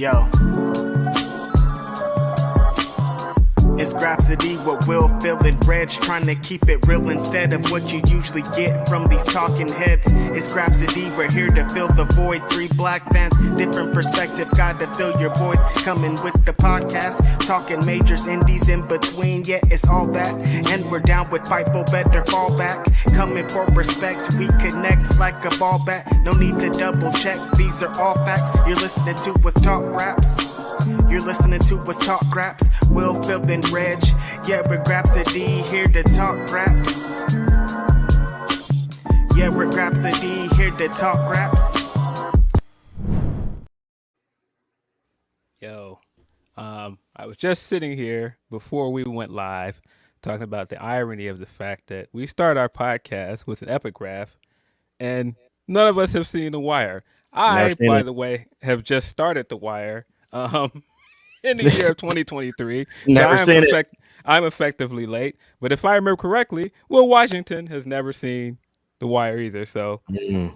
Yo. It's Grapsody with Will, Phil, and Reg, trying to keep it real instead of what you usually get from these talking heads. It's Grapsody, we're here to fill the void. 3 black fans, different perspective, gotta fill your voice. Coming with the podcast, talking majors, indies in between. Yeah, it's all that, and we're down with Fightful, better fall back. Coming for respect, we connect like a ball bat. No need to double check, these are all facts. You're listening to us talk raps. You're listening to us talk raps. Will, Phil, and Reg. Yeah, we're Grapsody, here to talk raps. Yeah, we're Grapsody, here to talk raps. Yo, I was just sitting here before we went live talking about the irony of the fact that we start our podcast with an epigraph and none of us have seen The Wire. I, by the way, have just started The Wire. In the year of 2023. Never seen it. I'm effectively late. But if I remember correctly, Will Washington has never seen The Wire either. So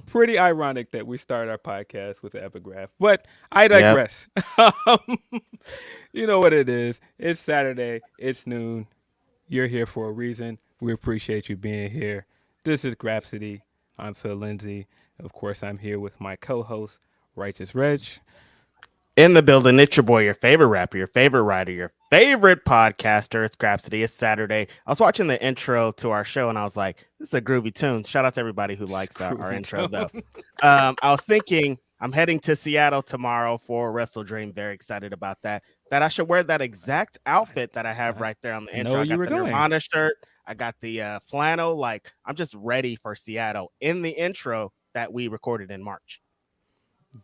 pretty ironic that we start our podcast with an epigraph. But I digress. Yep. You know what it is. It's Saturday. It's noon. You're here for a reason. We appreciate you being here. This is Grapsody. I'm Phil Lindsay. Of course, I'm here with my co-host, Righteous Reg. In the building, it's your boy, your favorite rapper, your favorite writer, your favorite podcaster. It's Grapsody. It's Saturday. I was watching the intro to our show, and I was like, this is a groovy tune. Shout out to everybody who likes our intro, though. I was thinking, I'm heading to Seattle tomorrow for Wrestle Dream. Very excited about that. That I should wear that exact outfit that I have right there on the intro. I got the Nirvana shirt. I got the flannel. Like, I'm just ready for Seattle in the intro that we recorded in March.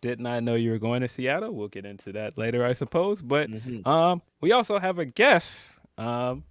Did not know you were going to Seattle. We'll get into that later, I suppose. But we also have a guest. Man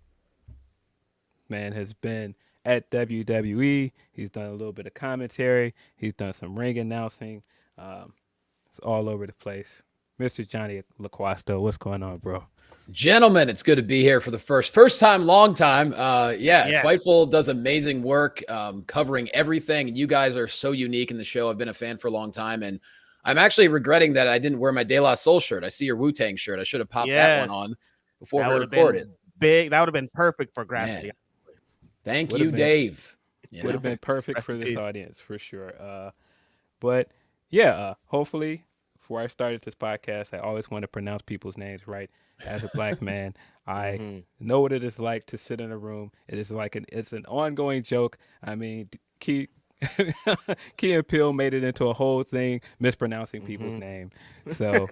has been at WWE. He's done a little bit of commentary. He's done some ring announcing. It's all over the place. Mr. Jonny Loquasto, what's going on, bro? Gentlemen, it's good to be here for the first time, long time. Fightful does amazing work covering everything. And you guys are so unique in the show. I've been a fan for a long time, and I'm actually regretting that I didn't wear my De La Soul shirt. I see your Wu-Tang shirt. I should have popped that one on before we recorded. Big. That would have been perfect for Grapsody. Thank you, Dave. Would have been perfect for this audience for sure. Hopefully, before I started this podcast, I always want to pronounce people's names right. As a black man, I know what it is like to sit in a room. It is like it's an ongoing joke. I mean, Key and Peele made it into a whole thing mispronouncing people's names. So,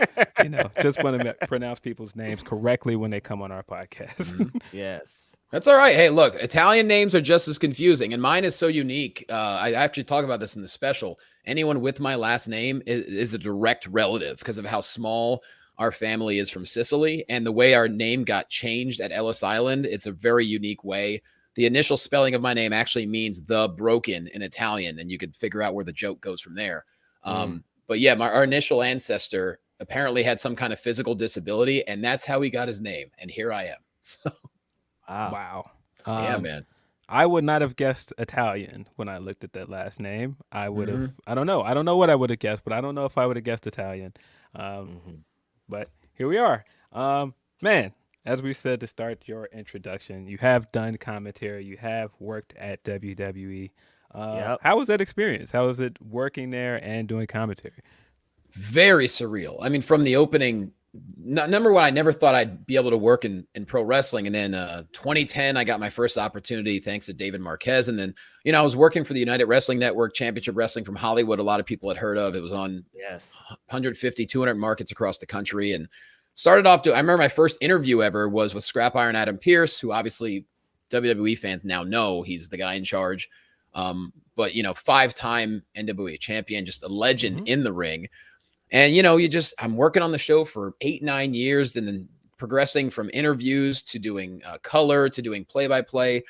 just want to pronounce people's names correctly when they come on our podcast. Yes. That's all right. Hey, look, Italian names are just as confusing, and mine is so unique. I actually talk about this in the special. Anyone with my last name is a direct relative because of how small our family is from Sicily, and the way our name got changed at Ellis Island. It's a very unique way. The initial spelling of my name actually means the broken in Italian, and you could figure out where the joke goes from there. But yeah, our initial ancestor apparently had some kind of physical disability, and that's how he got his name. And here I am. So, wow. Yeah, man. I would not have guessed Italian when I looked at that last name. I would have, I don't know. I don't know what I would have guessed, but I don't know if I would have guessed Italian. But here we are. Man, as we said to start your introduction, you have done commentary. You have worked at WWE. How was that experience? How was it working there and doing commentary? Very surreal. I mean, from the opening, number one, I never thought I'd be able to work in pro wrestling. And then 2010, I got my first opportunity thanks to David Marquez. And then, I was working for the United Wrestling Network, Championship Wrestling from Hollywood. A lot of people had heard of. It was on 150, 200 markets across the country. And started off I remember my first interview ever was with Scrap Iron Adam Pearce, who obviously WWE fans now know he's the guy in charge. But 5-time NWA champion, just a legend in the ring. And, I'm working on the show for 8-9 years and then progressing from interviews to doing color to doing play-by-play.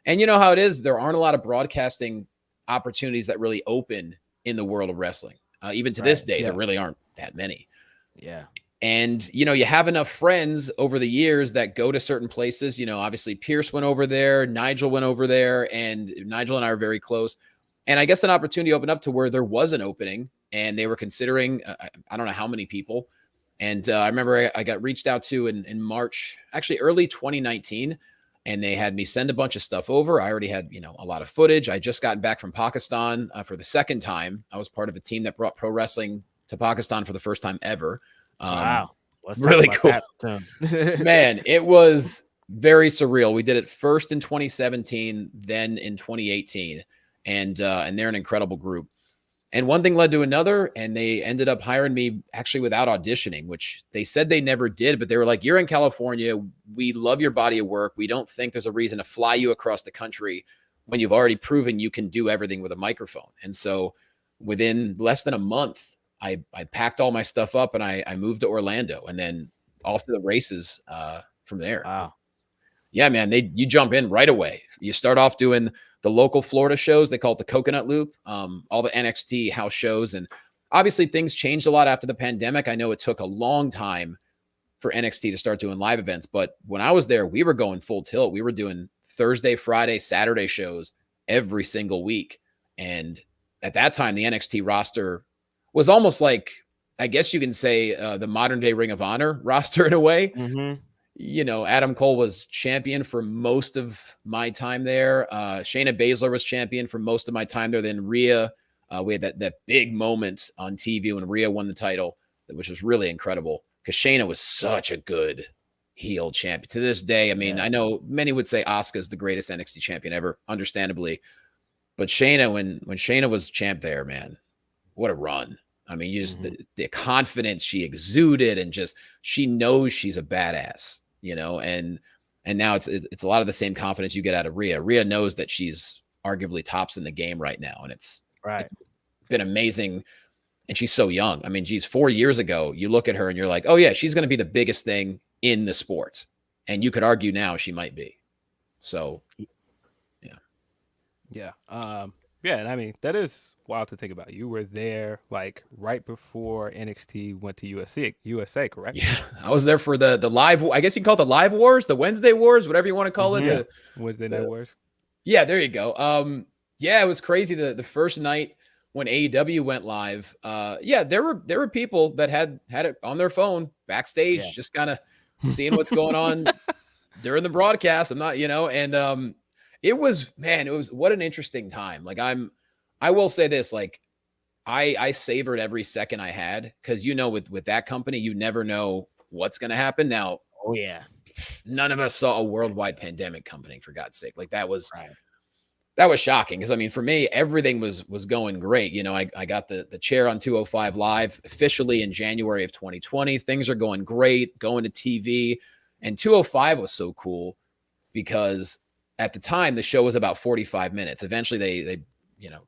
And you know how it is. There aren't a lot of broadcasting opportunities that really open in the world of wrestling. Even to this day, there really aren't that many. Yeah. And, you have enough friends over the years that go to certain places. Obviously Pierce went over there. Nigel went over there. And Nigel and I are very close. And I guess an opportunity opened up to where there was an opening and they were considering, I don't know how many people. And I remember I got reached out to in March, actually early 2019, and they had me send a bunch of stuff over. I already had, a lot of footage. I just gotten back from Pakistan for the second time. I was part of a team that brought pro wrestling to Pakistan for the first time ever. Wow. Let's really talk cool. about that soon. Man, it was very surreal. We did it first in 2017, then in 2018, and they're an incredible group. And one thing led to another, and they ended up hiring me actually without auditioning, which they said they never did, but they were like, "You're in California. We love your body of work. We don't think there's a reason to fly you across the country when you've already proven you can do everything with a microphone." And so within less than a month, I packed all my stuff up and I moved to Orlando, and then off to the races from there. Wow. Yeah, man, you jump in right away. You start off doing the local Florida shows. They call it the Coconut Loop, all the NXT house shows. And obviously things changed a lot after the pandemic. I know it took a long time for NXT to start doing live events, but when I was there, we were going full tilt. We were doing Thursday, Friday, Saturday shows every single week. And at that time, the NXT roster was almost like, I guess you can say the modern day Ring of Honor roster in a way. Mm-hmm. Adam Cole was champion for most of my time there. Shayna Baszler was champion for most of my time there. Then Rhea, we had that big moment on TV when Rhea won the title, which was really incredible because Shayna was such a good heel champion. To this day, I mean, I know many would say Asuka's the greatest NXT champion ever, understandably. But Shayna, when Shayna was champ there, man, what a run. I mean, you just the confidence she exuded and just she knows she's a badass. And now it's a lot of the same confidence you get out of Rhea. Rhea knows that she's arguably tops in the game right now. And it's been amazing. And she's so young. I mean, geez, 4 years ago, you look at her and you're like, oh yeah, she's going to be the biggest thing in the sport. And you could argue now she might be. So, yeah. Yeah. And I mean, that is wild to think about. You were there like right before NXT went to USA, correct? Yeah, I was there for the live. I guess you can call it the live wars, the Wednesday wars, whatever you want to call it. The Wednesday night wars. Yeah, there you go. Yeah, it was crazy. The first night when AEW went live. There were people that had it on their phone backstage, just kind of seeing what's going on during the broadcast. I'm not, and it was what an interesting time. Like I will say this, like I savored every second I had because with that company, you never know what's going to happen. Now, none of us saw a worldwide pandemic coming, for God's sake. Like that was shocking because I mean, for me, everything was going great. I got the chair on 205 Live officially in January of 2020. Things are going great, going to TV, and 205 was so cool because at the time the show was about 45 minutes. Eventually they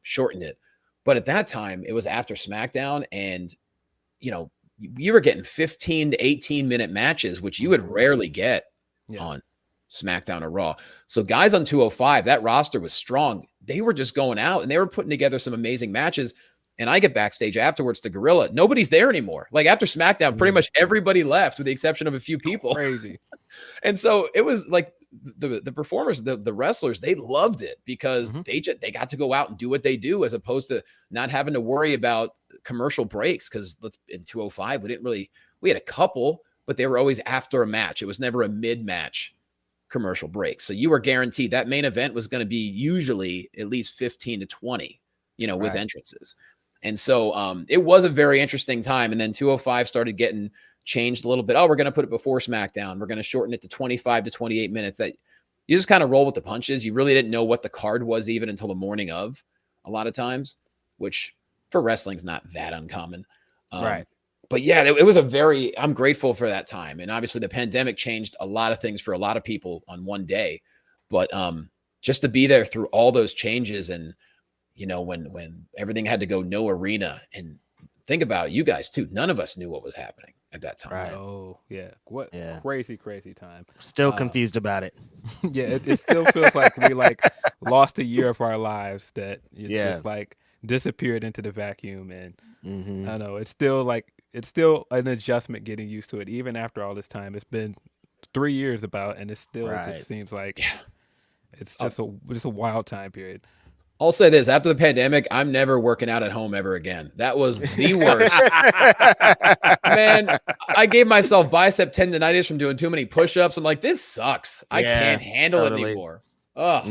shortened it. But at that time it was after SmackDown and, you were getting 15 to 18 minute matches, which you would rarely get on SmackDown or Raw. So guys on 205, that roster was strong. They were just going out and they were putting together some amazing matches. And I get backstage afterwards to Gorilla. Nobody's there anymore. Like after SmackDown, pretty much everybody left with the exception of a few people. Crazy. And so it was like the performers, the wrestlers, they loved it because they got to go out and do what they do as opposed to not having to worry about commercial breaks. Because in 205, we had a couple, but they were always after a match. It was never a mid-match commercial break. So you were guaranteed that main event was going to be usually at least 15 to 20, with entrances. And so it was a very interesting time. And then 205 started getting changed a little bit. Oh, we're going to put it before SmackDown. We're going to shorten it to 25 to 28 minutes. That you just kind of roll with the punches. You really didn't know what the card was even until the morning of a lot of times, which for wrestling's not that uncommon. But yeah, it was I'm grateful for that time. And obviously the pandemic changed a lot of things for a lot of people on one day, but just to be there through all those changes and, when everything had to go no arena and think about you guys too. None of us knew what was happening at that time. Right. Oh yeah. What crazy time. Still confused about it. Yeah. It still feels like we lost a year of our lives that just disappeared into the vacuum. And I don't know, it's still an adjustment getting used to it. Even after all this time, it's been 3 years and it still just seems like it's just a wild time period. I'll say this: after the pandemic, I'm never working out at home ever again. That was the worst. Man, I gave myself bicep tendonitis from doing too many push-ups. I'm like, this sucks. I can't handle it anymore. Oh,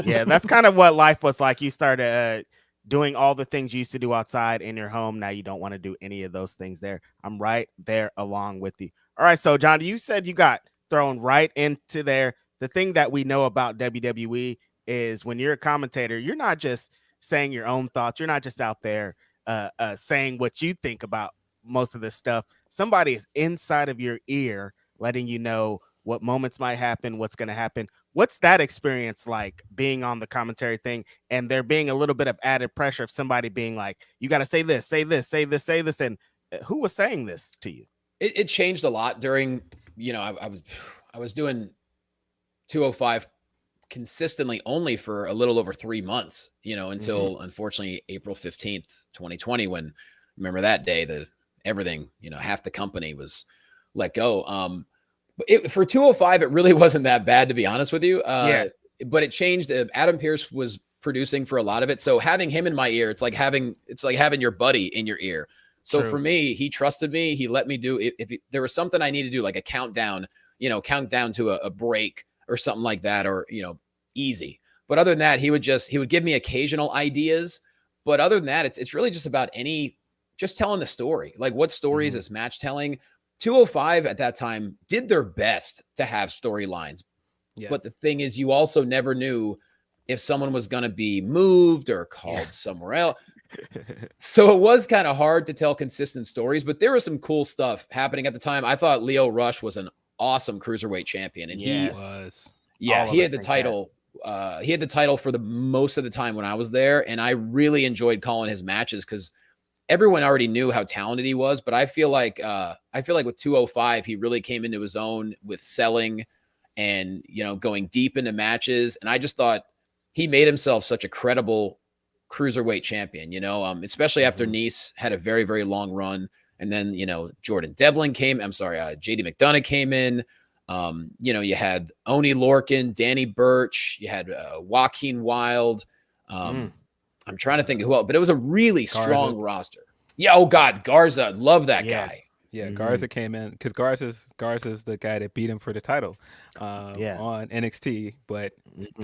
Yeah, that's kind of what life was like. You started doing all the things you used to do outside in your home. Now you don't want to do any of those things there. I'm right there along with you. All right, so John, you said you got thrown right into there. The thing that we know about WWE is when you're a commentator, you're not just saying your own thoughts. You're not just out there saying what you think about most of this stuff. Somebody is inside of your ear letting you know what moments might happen, what's going to happen. What's that experience like being on the commentary thing and there being a little bit of added pressure of somebody being like, you got to say this, say this, say this, say this. And who was saying this to you? it changed a lot during, I was doing 205 consistently only for a little over 3 months, until unfortunately April 15th, 2020, when remember that day, everything, half the company was let go. For 205, it really wasn't that bad, to be honest with you. But it changed. Adam Pearce was producing for a lot of it. So having him in my ear, it's like having your buddy in your ear. So for me, he trusted me. He let me do it. If there was something I needed to do, like a countdown, countdown to a break or something like that, or, easy. But other than that, he would give me occasional ideas. But other than that, it's really just about just telling the story. Like, what story is this match telling? 205 at that time did their best to have storylines. Yeah. But the thing is, you also never knew if someone was going to be moved or called somewhere else. So it was kind of hard to tell consistent stories, but there was some cool stuff happening at the time. I thought Lio Rush was an awesome cruiserweight champion, and he had the title. He had the title for the most of the time when I was there, and I really enjoyed calling his matches because everyone already knew how talented he was. But I feel like with 205, he really came into his own with selling and going deep into matches, and I just thought he made himself such a credible cruiserweight champion, especially after Nice had a very, very long run. And then, Jordan Devlin JD McDonough came in. You had Oney Lorcan, Danny Burch, you had Joaquin Wilde. I'm trying to think of who else, but it was a really strong roster. Yeah. Oh God, Garza. Love that guy. Yeah, Garza came in because Garza's the guy that beat him for the title on NXT. But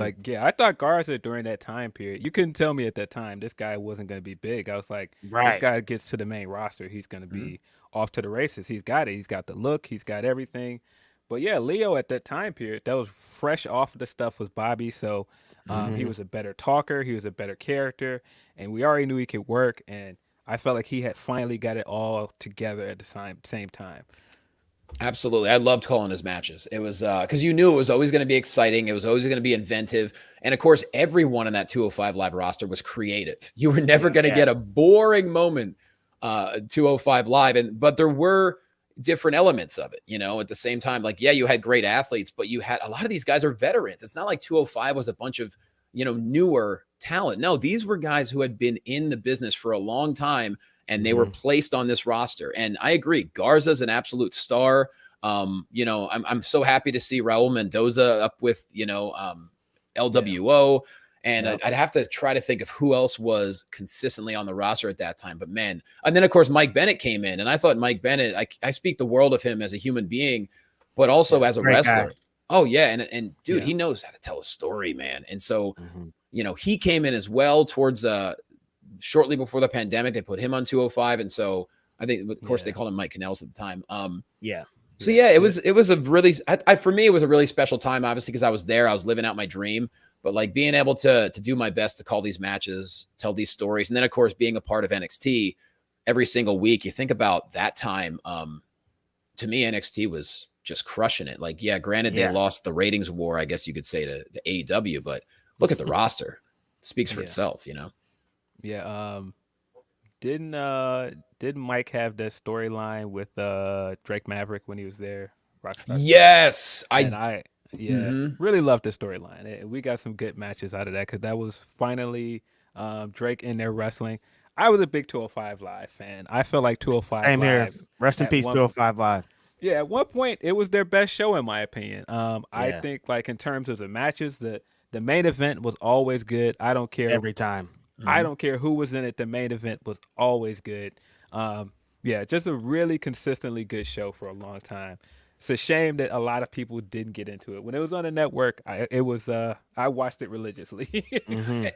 I thought Garza during that time period, you couldn't tell me at that time this guy wasn't going to be big. I was like, this guy gets to the main roster, he's going to be off to the races. He's got it. He's got the look. He's got everything. But yeah, Leo at that time period, that was fresh off of the stuff with Bobby. So he was a better talker. He was a better character. And we already knew he could work. And I felt like he had finally got it all together at the same time. Absolutely. I loved calling his matches. It was because you knew it was always going to be exciting. It was always going to be inventive. And of course, everyone in that 205 Live roster was creative. You were never going to get a boring moment 205 Live. But there were different elements of it, at the same time. Like, you had great athletes, but you had a lot of these guys are veterans. It's not like 205 was a bunch of, newer talent. No, these were guys who had been in the business for a long time, and they were placed on this roster. And I agree, Garza's an absolute star. I'm so happy to see Raul Mendoza up with, LWO. And I'd have to try to think of who else was consistently on the roster at that time. But man, and then of course Mike Bennett came in, and I thought Mike Bennett, I speak the world of him as a human being, but also as a wrestler. Guy. Oh yeah. And dude, he knows how to tell a story, man. And so, he came in as well towards shortly before the pandemic. They put him on 205. And so I think, of course, they called him Mike Kanellis at the time. So it was a really, for me, it was a really special time, obviously, because I was there. I was living out my dream. But like being able to do my best to call these matches, tell these stories, and then of course being a part of NXT every single week. You think about that time. To me, NXT was just crushing it. Like, granted, they lost the ratings war, I guess you could say, to AEW, but look at the roster. It speaks for itself, Yeah. Didn't Mike have that storyline with Drake Maverick when he was there? Rockstar yes, I really loved the storyline. We got some good matches out of that because that was finally Drake in there wrestling. I was a big 205 Live fan. I felt like 205 Same Live. here. Rest in peace, 205 Live. Yeah, at one point it was their best show in my opinion. I think like in terms of the matches, the The main event was always good. I don't care. Every time. I don't care who was in it. The main event was always good. Yeah, just a really consistently good show for a long time. It's a shame that a lot of people didn't get into it when it was on the network. I watched it religiously.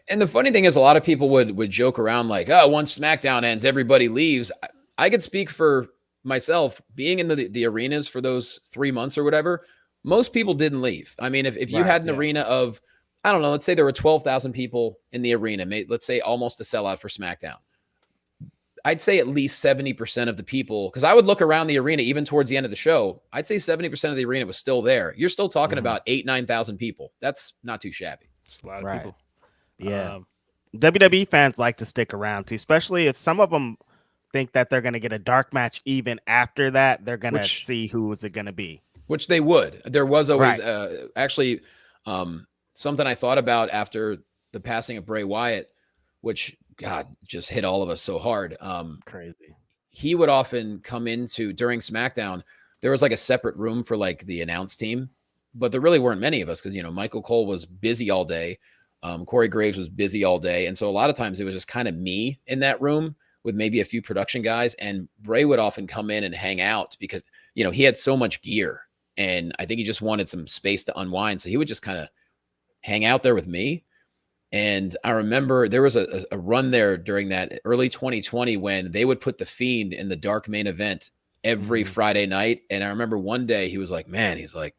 And the funny thing is, a lot of people would joke around like, "Oh, once SmackDown ends, everybody leaves." I could speak for myself. Being in the arenas for those 3 months or whatever, most people didn't leave. I mean, if you had an arena of, I don't know, let's say there were 12,000 people in the arena, let's say almost a sellout for SmackDown. I'd say at least 70% of the people, because I would look around the arena even towards the end of the show, I'd say 70% of the arena was still there. You're still talking about 8,000-9,000 people. That's not too shabby. It's a lot of people. Yeah. WWE fans like to stick around too, especially if some of them think that they're going to get a dark match even after that. They're going to see who is it going to be. Which they would. There was always actually something I thought about after the passing of Bray Wyatt, which God just hit all of us so hard. Crazy. He would often come into during SmackDown. There was like a separate room for like the announce team, but there really weren't many of us because, Michael Cole was busy all day. Corey Graves was busy all day. And so a lot of times it was just kind of me in that room with maybe a few production guys. And Bray would often come in and hang out because, he had so much gear and I think he just wanted some space to unwind. So he would just kind of hang out there with me. And I remember there was a run there during that early 2020 when they would put The Fiend in the dark main event every Friday night. And I remember one day he was like, man, he's like,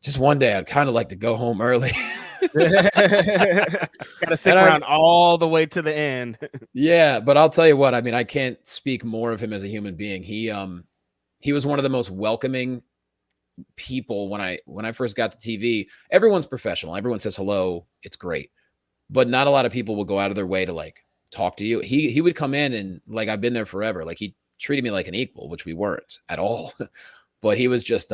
just one day I'd kind of like to go home early. Gotta stick around all the way to the end. Yeah, but I'll tell you what, I mean, I can't speak more of him as a human being. He was one of the most welcoming people when I first got to TV. Everyone's professional. Everyone says hello. It's great. But not a lot of people will go out of their way to like talk to you. He would come in and like, I've been there forever. Like he treated me like an equal, which we weren't at all. But he was just,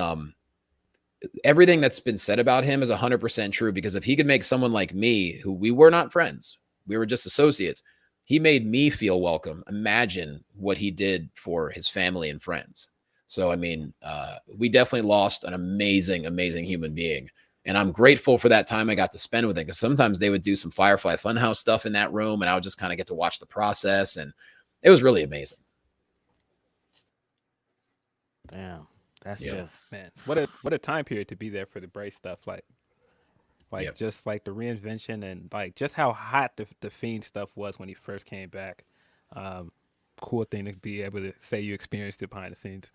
everything that's been said about him is 100% true, because if he could make someone like me, who we were not friends, we were just associates, he made me feel welcome. Imagine what he did for his family and friends. So, I mean, we definitely lost an amazing, amazing human being. And I'm grateful for that time I got to spend with him, because sometimes they would do some Firefly Funhouse stuff in that room and I would just kind of get to watch the process. And it was really amazing. Damn. That's just, man, what a time period to be there for the Bray stuff. Like just like the reinvention and like just how hot the Fiend stuff was when he first came back. Cool thing to be able to say you experienced it behind the scenes.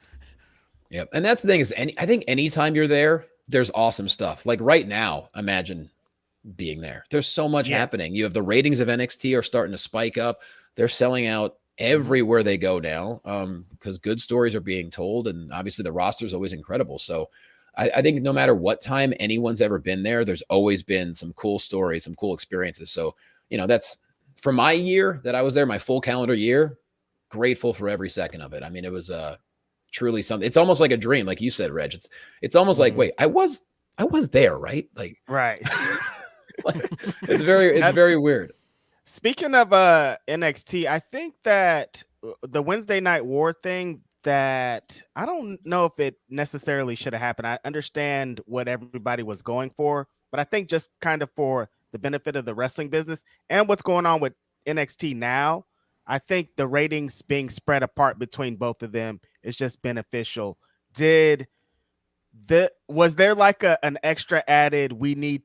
Yep. And that's the thing is, I think anytime you're there, there's awesome stuff. Like right now, imagine being there. There's so much happening. You have the ratings of NXT are starting to spike up. They're selling out everywhere they go now, because good stories are being told. And obviously the roster is always incredible. So I think no matter what time anyone's ever been there, there's always been some cool stories, some cool experiences. So, that's for my year that I was there, my full calendar year, grateful for every second of it. I mean, it was truly something. It's almost like a dream. Like you said, Reg, it's almost like, wait, I was there, right? Like, right. Like, it's very weird. Speaking of NXT, I think that the Wednesday Night War thing, that I don't know if it necessarily should have happened. I understand what everybody was going for, but I think just kind of for the benefit of the wrestling business and what's going on with NXT now, I think the ratings being spread apart between both of them is just beneficial. Was there like an extra added, we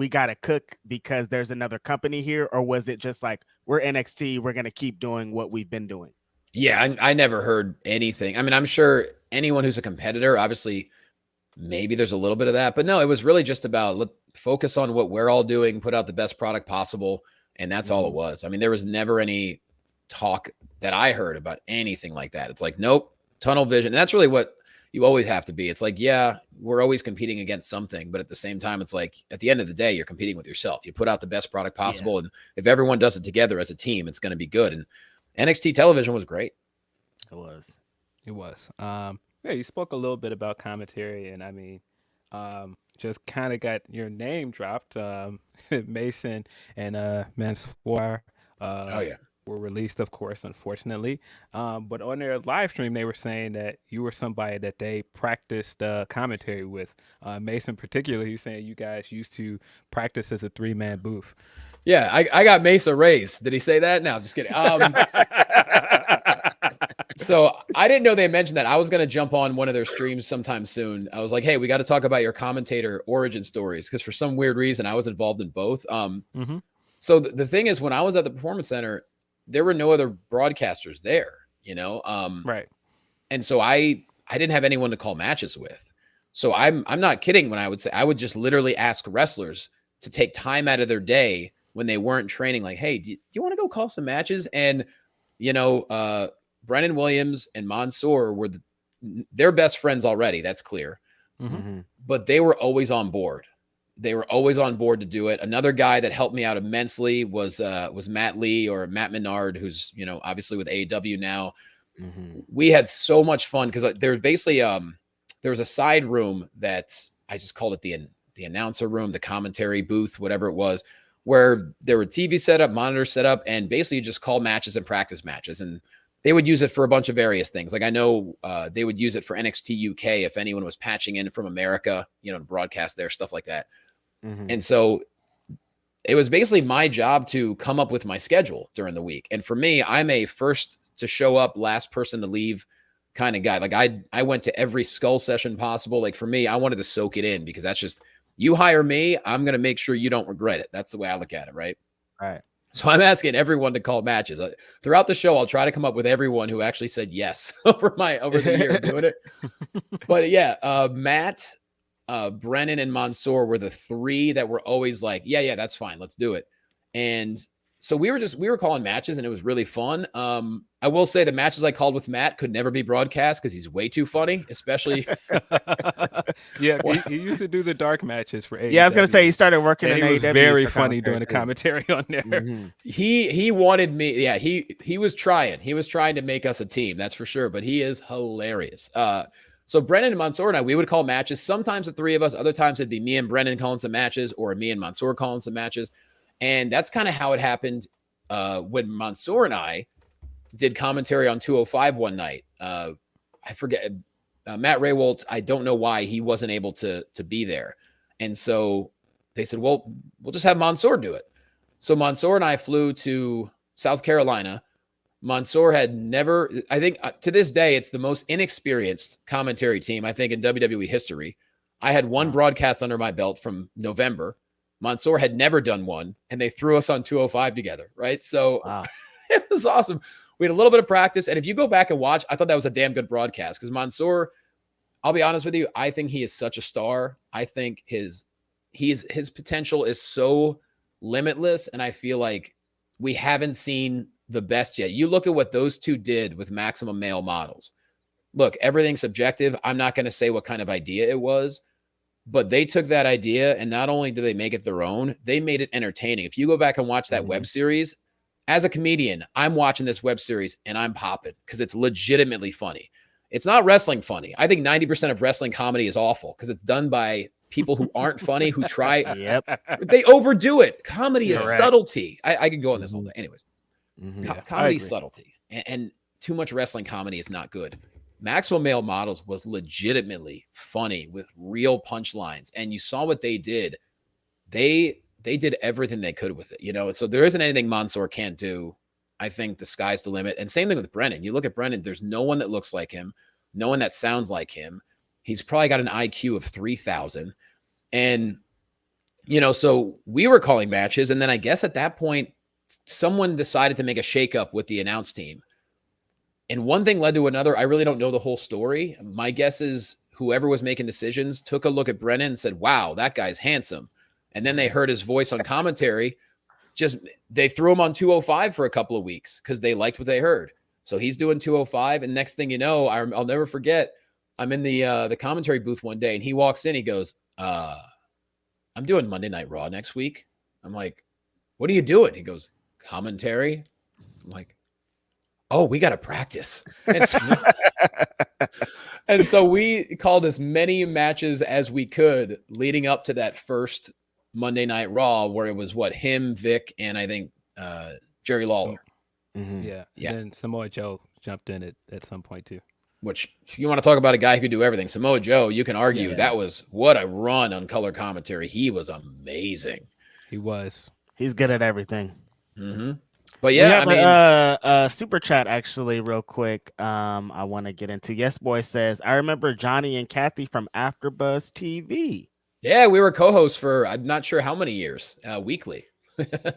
gotta cook because there's another company here, or was it just like, we're NXT, we're gonna keep doing what we've been doing? Yeah, I never heard anything. I mean, I'm sure anyone who's a competitor, obviously, maybe there's a little bit of that, but no, it was really just about focus on what we're all doing, put out the best product possible, and that's all it was. I mean, there was never any talk that I heard about anything like that. It's like, nope, tunnel vision. And that's really what you always have to be. It's like, yeah, we're always competing against something, but at the same time, it's like at the end of the day, you're competing with yourself. You put out the best product possible, and if everyone does it together as a team, it's going to be good. And NXT television was great. It was. Yeah, you spoke a little bit about commentary, and I mean, just kind of got your name dropped. Mason and Mansoor. Oh yeah, were released, of course, unfortunately. But on their live stream, they were saying that you were somebody that they practiced commentary with. Mason, particularly, was saying you guys used to practice as a 3-man booth. Yeah, I got Mesa raised. Did he say that? No, just kidding. So I didn't know they mentioned that. I was going to jump on one of their streams sometime soon. I was like, hey, we got to talk about your commentator origin stories, because for some weird reason, I was involved in both. So the thing is, when I was at the Performance Center, there were no other broadcasters there, you know? Right. And so I didn't have anyone to call matches with. So I'm not kidding when I would say I would just literally ask wrestlers to take time out of their day when they weren't training, like, hey, do you want to go call some matches? And, you know, Brennan Williams and Mansoor were they're best friends already. That's clear. But they were always on board. They were always on board to do it. Another guy that helped me out immensely was Matt Lee, or Matt Menard, who's, you know, obviously with AEW now. We had so much fun because there basically there was a side room that I just called it the announcer room, the commentary booth, whatever it was, where there were TV set up, monitors set up, and basically you just call matches and practice matches. And they would use it for a bunch of various things. Like I know they would use it for NXT UK if anyone was patching in from America, you know, to broadcast their stuff like that. And so it was basically my job to come up with my schedule during the week. And for me, I'm a first to show up, last person to leave kind of guy. Like I went to every skull session possible. Like for me, I wanted to soak it in, because that's just, you hire me, I'm going to make sure you don't regret it. That's the way I look at it. Right. So I'm asking everyone to call matches throughout the show. I'll try to come up with everyone who actually said yes over the year doing it. But yeah, Matt, Brennan, and Mansoor were the 3 that were always like, yeah, that's fine, let's do it. And so we were calling matches, and it was really fun. I will say the matches I called with Matt could never be broadcast because he's way too funny, especially. Yeah, he used to do the dark matches for AEW. Yeah, I was gonna say he started working in AEW. He was very funny doing the commentary on there. He wanted me. Yeah, he was trying. He was trying to make us a team. That's for sure. But he is hilarious. So Brennan and Mansoor and I, we would call matches. Sometimes the 3 of us. Other times it'd be me and Brennan calling some matches, or me and Mansoor calling some matches. And that's kind of how it happened when Mansoor and I did commentary on 205 one night. I forget. Matt Raywolt, I don't know why he wasn't able to be there. And so they said, well, we'll just have Mansoor do it. So Mansoor and I flew to South Carolina. Mansoor had never, I think to this day, it's the most inexperienced commentary team, I think, in WWE history. I had one broadcast under my belt from November. Mansoor had never done one, and they threw us on 205 together, right? So it was awesome. We had a little bit of practice, and if you go back and watch, I thought that was a damn good broadcast, because Mansoor, I'll be honest with you, I think he is such a star. I think his potential is so limitless, and I feel like we haven't seen the best yet. You look at what those 2 did with Maximum Male Models. Look, everything's subjective. I'm not going to say what kind of idea it was, but they took that idea, and not only did they make it their own, they made it entertaining. If you go back and watch that web series, as a comedian, I'm watching this web series and I'm popping because it's legitimately funny. It's not wrestling funny. I think 90% of wrestling comedy is awful because it's done by people who aren't funny, who try. They overdo it. Comedy is subtlety. I could go on this all day. Anyways, comedy is subtlety, and too much wrestling comedy is not good. Maximum Male Models was legitimately funny with real punchlines, and you saw what they did. They did everything they could with it, you know. And so there isn't anything Mansoor can't do. I think the sky's the limit. And same thing with Brennan. You look at Brennan, there's no one that looks like him, no one that sounds like him. He's probably got an IQ of 3,000. And, you know, so we were calling matches. And then I guess at that point, someone decided to make a shakeup with the announce team. And one thing led to another. I really don't know the whole story. My guess is whoever was making decisions took a look at Brennan and said, wow, that guy's handsome. And then they heard his voice on commentary. They threw him on 205 for a couple of weeks because they liked what they heard. So he's doing 205. And next thing you know, I'll never forget, I'm in the commentary booth one day and he walks in, he goes, I'm doing Monday Night Raw next week. I'm like, what are you doing? He goes, commentary. I'm like, oh, we got to practice. And so we called as many matches as we could leading up to that first Monday Night Raw, where it was him, Vic, and I think Jerry Lawler. Mhm. Yeah. Yeah. And then Samoa Joe jumped in at some point too. Which you want to talk about a guy who could do everything. Samoa Joe, you can argue Yeah. that was what a run on color commentary. He was amazing. He was. He's good at everything. Mm-hmm. But We yeah, have I mean, a super chat actually, real quick. I want to get into. Yes, boy says, I remember Johnny and Kathy from AfterBuzz TV. yeah, we were co-hosts for I'm not sure how many years, weekly.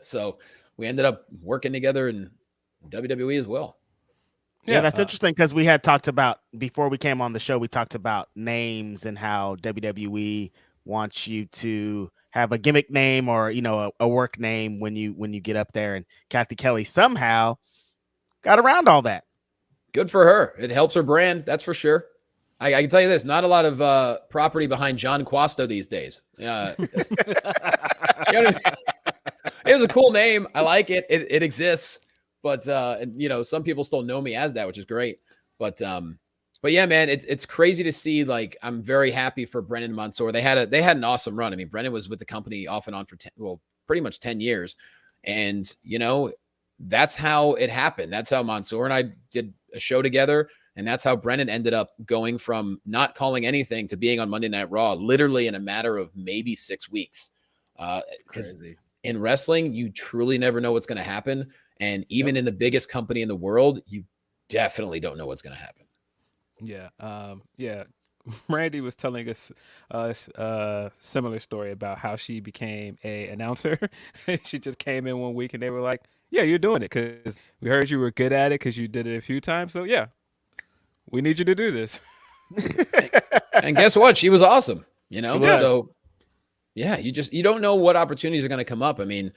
So we ended up working together in WWE as well. Yeah, that's interesting because we had talked about before we came on the show. We talked about names and how WWE wants you to have a gimmick name or a work name when you get up there. And Kathy Kelly somehow got around all that. Good for her. It helps her brand, that's for sure. I can tell you this: not a lot of property behind Jonny Loquasto these days. It was a cool name. I like it. It exists. But some people still know me as that, which is great. But yeah, man, it's crazy to see. Like, I'm very happy for Brennan Mansour. They had an awesome run. I mean, Brennan was with the company off and on for pretty much 10 years, and that's how it happened. That's how Mansour and I did a show together, and that's how Brennan ended up going from not calling anything to being on Monday Night Raw, literally in a matter of maybe 6 weeks. Because in wrestling, you truly never know what's going to happen. And even in the biggest company in the world, you definitely don't know what's going to happen. Yeah. Yeah. Randy was telling us a similar story about how she became a announcer. She just came in one week and they were like, yeah, you're doing it because we heard you were good at it because you did it a few times. So, yeah, we need you to do this. And guess what? She was awesome, was. So, yeah, you don't know what opportunities are going to come up. I mean,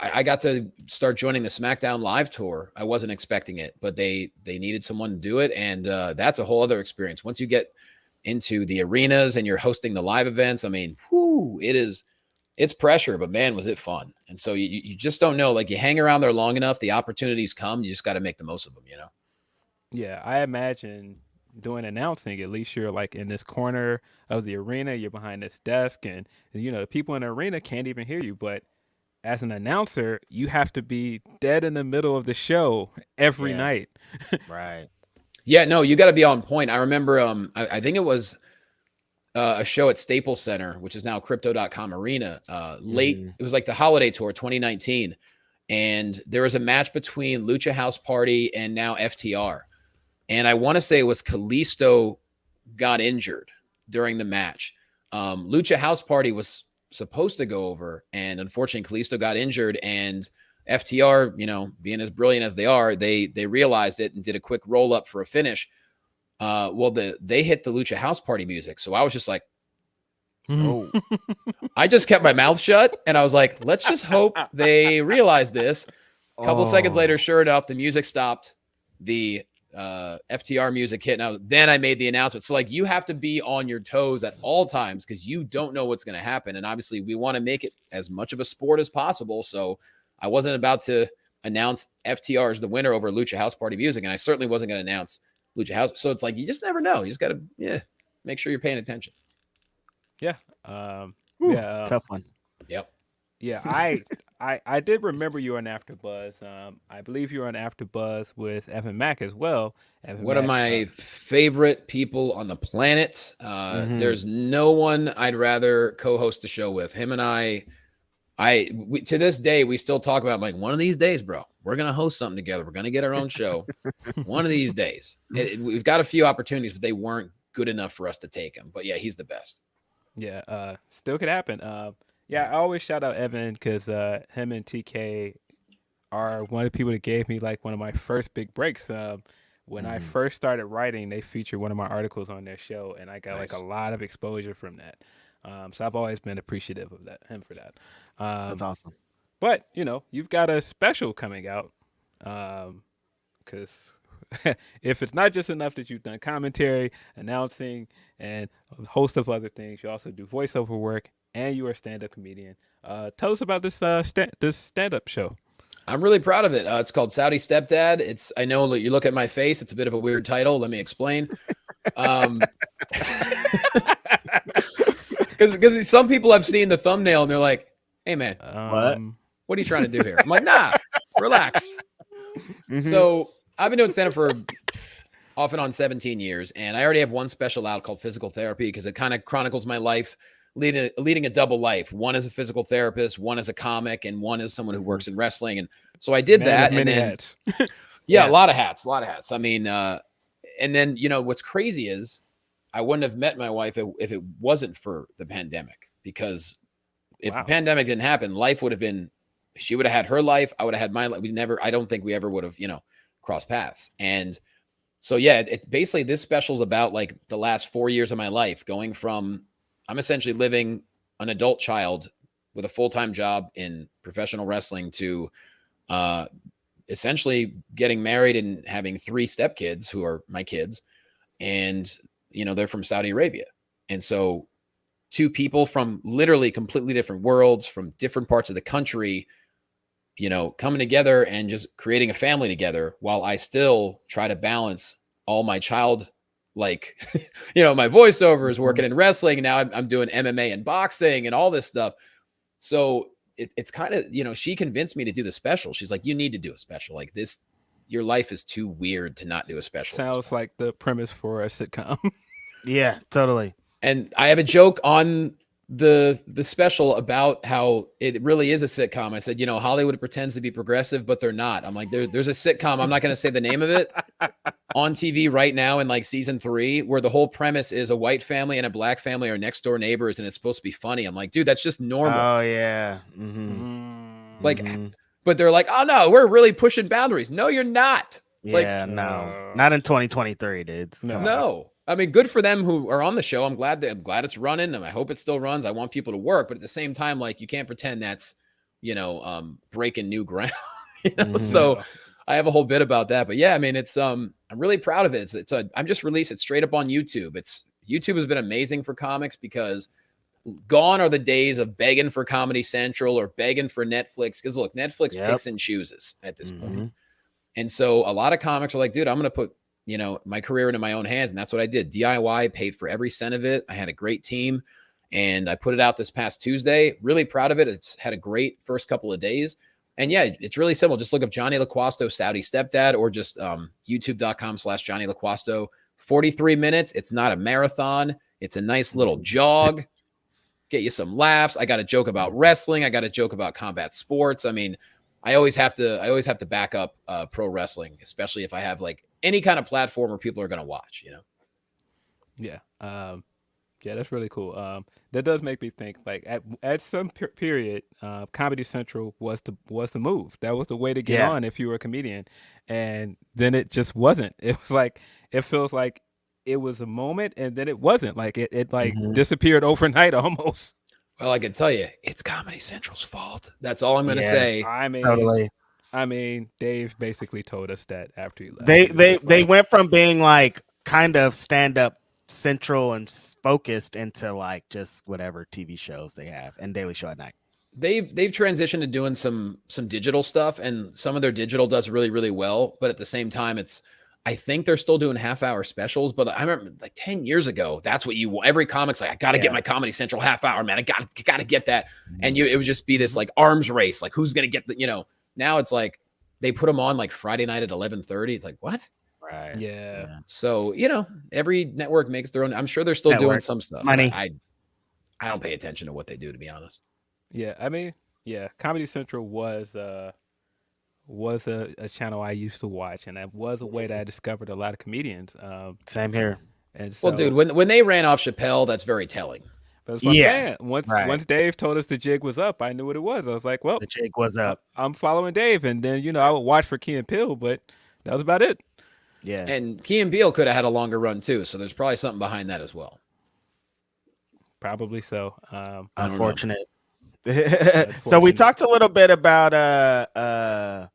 I got to start joining the SmackDown Live tour. I wasn't expecting it, but they needed someone to do it. And that's a whole other experience. Once you get into the arenas and you're hosting the live events, I mean, it's pressure, but man, was it fun. And so you just don't know, like, you hang around there long enough, the opportunities come, you just got to make the most of them, Yeah. I imagine doing announcing, at least you're like in this corner of the arena, you're behind this desk and the people in the arena can't even hear you, but as an announcer, you have to be dead in the middle of the show every night. Right. Yeah, no, you got to be on point. I remember, I think it was a show at Staples Center, which is now Crypto.com Arena, late. It was like the holiday tour, 2019. And there was a match between Lucha House Party and now FTR. And I want to say it was Kalisto got injured during the match. Lucha House Party was supposed to go over, and unfortunately Kalisto got injured, and FTR, being as brilliant as they are, they realized it and did a quick roll up for a finish. They hit the Lucha House Party music, so I was just like, oh. I just kept my mouth shut, and I was like, let's just hope they realize this. A couple seconds later, sure enough, the music stopped. The FTR music hit, and then I made the announcement. So, like, you have to be on your toes at all times because you don't know what's going to happen. And obviously, we want to make it as much of a sport as possible. So, I wasn't about to announce FTR as the winner over Lucha House Party music, and I certainly wasn't going to announce Lucha House. So it's like you just never know. You just got to make sure you're paying attention. Yeah. Tough one. Yep. Yeah, I did remember you on AfterBuzz. I believe you were on AfterBuzz with Evan Mack as well. One of my favorite people on the planet. There's no one I'd rather co-host the show with. Him and I to this day, we still talk about, like, one of these days, bro, we're going to host something together. We're going to get our own show. One of these days. We've got a few opportunities, but they weren't good enough for us to take them. But yeah, he's the best. Yeah, still could happen. Yeah, I always shout out Evan because him and TK are one of the people that gave me, like, one of my first big breaks. When I first started writing, they featured one of my articles on their show, and I got like a lot of exposure from that. So I've always been appreciative of him for that. That's awesome. But you've got a special coming out, because if it's not just enough that you've done commentary, announcing, and a host of other things, you also do voiceover work, and you are a stand-up comedian. Tell us about this stand-up show. I'm really proud of it. It's called Saudi Stepdad. I know you look at my face, it's a bit of a weird title. Let me explain. Because some people have seen the thumbnail and they're like, hey, man, what are you trying to do here? I'm like, nah, relax. So I've been doing stand-up for off and on 17 years, and I already have one special out called Physical Therapy because it kind of chronicles my life, leading a double life. One as a physical therapist, one as a comic, and one as someone who works in wrestling. And so I did that. Many and then, hats. Yeah, a lot of hats. I mean, and then, what's crazy is I wouldn't have met my wife if it wasn't for the pandemic, because if the pandemic didn't happen, life would have been, she would have had her life. I would have had my life. I don't think we ever would have, crossed paths. And so, yeah, it's basically, this special is about like the last 4 years of my life, going from, I'm essentially living an adult child with a full-time job in professional wrestling to essentially getting married and having 3 stepkids who are my kids. And, they're from Saudi Arabia. And so 2 people from literally completely different worlds, from different parts of the country, coming together and just creating a family together, while I still try to balance all my child, like, my voiceovers, working in wrestling. And now I'm doing MMA and boxing and all this stuff. So it's kind of, she convinced me to do the special. She's like, you need to do a special like this. Your life is too weird to not do a special. Sounds like the premise for a sitcom. Yeah, totally. And I have a joke on the special about how it really is a sitcom. I said, Hollywood pretends to be progressive, but they're not. I'm like, there's a sitcom, I'm not going to say the name of it, on TV right now in like season 3, where the whole premise is a white family and a black family are next door neighbors, and it's supposed to be funny. I'm like, dude, that's just normal. Oh yeah. Like, but they're like, oh no, we're really pushing boundaries. No, you're not. Yeah, no, not in 2023, dude. No. I mean, good for them who are on the show. I'm glad it's running, and I hope it still runs. I want people to work, but at the same time, like, you can't pretend that's, breaking new ground. So I have a whole bit about that. But yeah, I mean, it's I'm really proud of it. I'm just released it straight up on YouTube. YouTube has been amazing for comics, because gone are the days of begging for Comedy Central or begging for Netflix. Because look, Netflix picks and chooses at this point. And so a lot of comics are like, dude, I'm going to put my career into my own hands. And that's what I did. DIY, paid for every cent of it. I had a great team, and I put it out this past Tuesday. Really proud of it. It's had a great first couple of days. And yeah, it's really simple. Just look up Jonny Loquasto, Saudi Stepdad, or just youtube.com/Jonny Loquasto. 43 minutes. It's not a marathon. It's a nice little jog. Get you some laughs. I got a joke about wrestling. I got a joke about combat sports. I mean, I always have to back up pro wrestling, especially if I have like any kind of platform where people are going to watch, Yeah. Yeah, that's really cool. That does make me think, like, at some period, Comedy Central was the move. That was the way to get on if you were a comedian. And then it just wasn't. It was like, it feels like it was a moment, and then it wasn't. Like, it disappeared overnight almost. Well, I can tell you, it's Comedy Central's fault. That's all I'm going to say. I mean, totally. I mean, Dave basically told us that after he left. They went from being like kind of stand-up central and focused into like just whatever TV shows they have and Daily Show at Night. They've transitioned to doing some digital stuff, and some of their digital does really, really well. But at the same time, I think they're still doing half-hour specials. But I remember like 10 years ago, that's what every comic's like, I got to get my Comedy Central half-hour, man. I got to get that. And it would just be this like arms race, like who's going to get the, now it's like they put them on like Friday night at 11:30. It's like, what? Right. Yeah. So, every network makes their own. I'm sure they're still doing some stuff. Money. I don't pay attention to what they do, to be honest. Yeah. I mean, yeah, Comedy Central was a channel I used to watch, and that was a way that I discovered a lot of comedians. Same here. And so, well, dude, when they ran off Chappelle, that's very telling. That's what I'm saying. Once Dave told us the jig was up, I knew what it was. I was like, well, the jig was up. I'm following Dave. And then, I would watch for Key and Peele, but that was about it. Yeah. And Key and Peele could have had a longer run too. So there's probably something behind that as well. Probably so. Unfortunate. So we talked a little bit about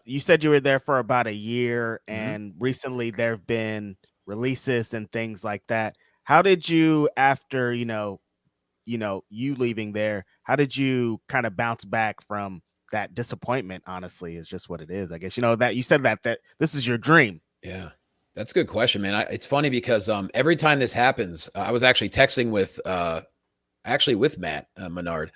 you said you were there for about a year, and recently there have been releases and things like that. How did you, after you leaving there, how did you kind of bounce back from that disappointment? Honestly, is just what it is, I guess. That you said that this is your dream. Yeah, that's a good question, man. It's funny because every time this happens, I was actually texting with Matt Menard,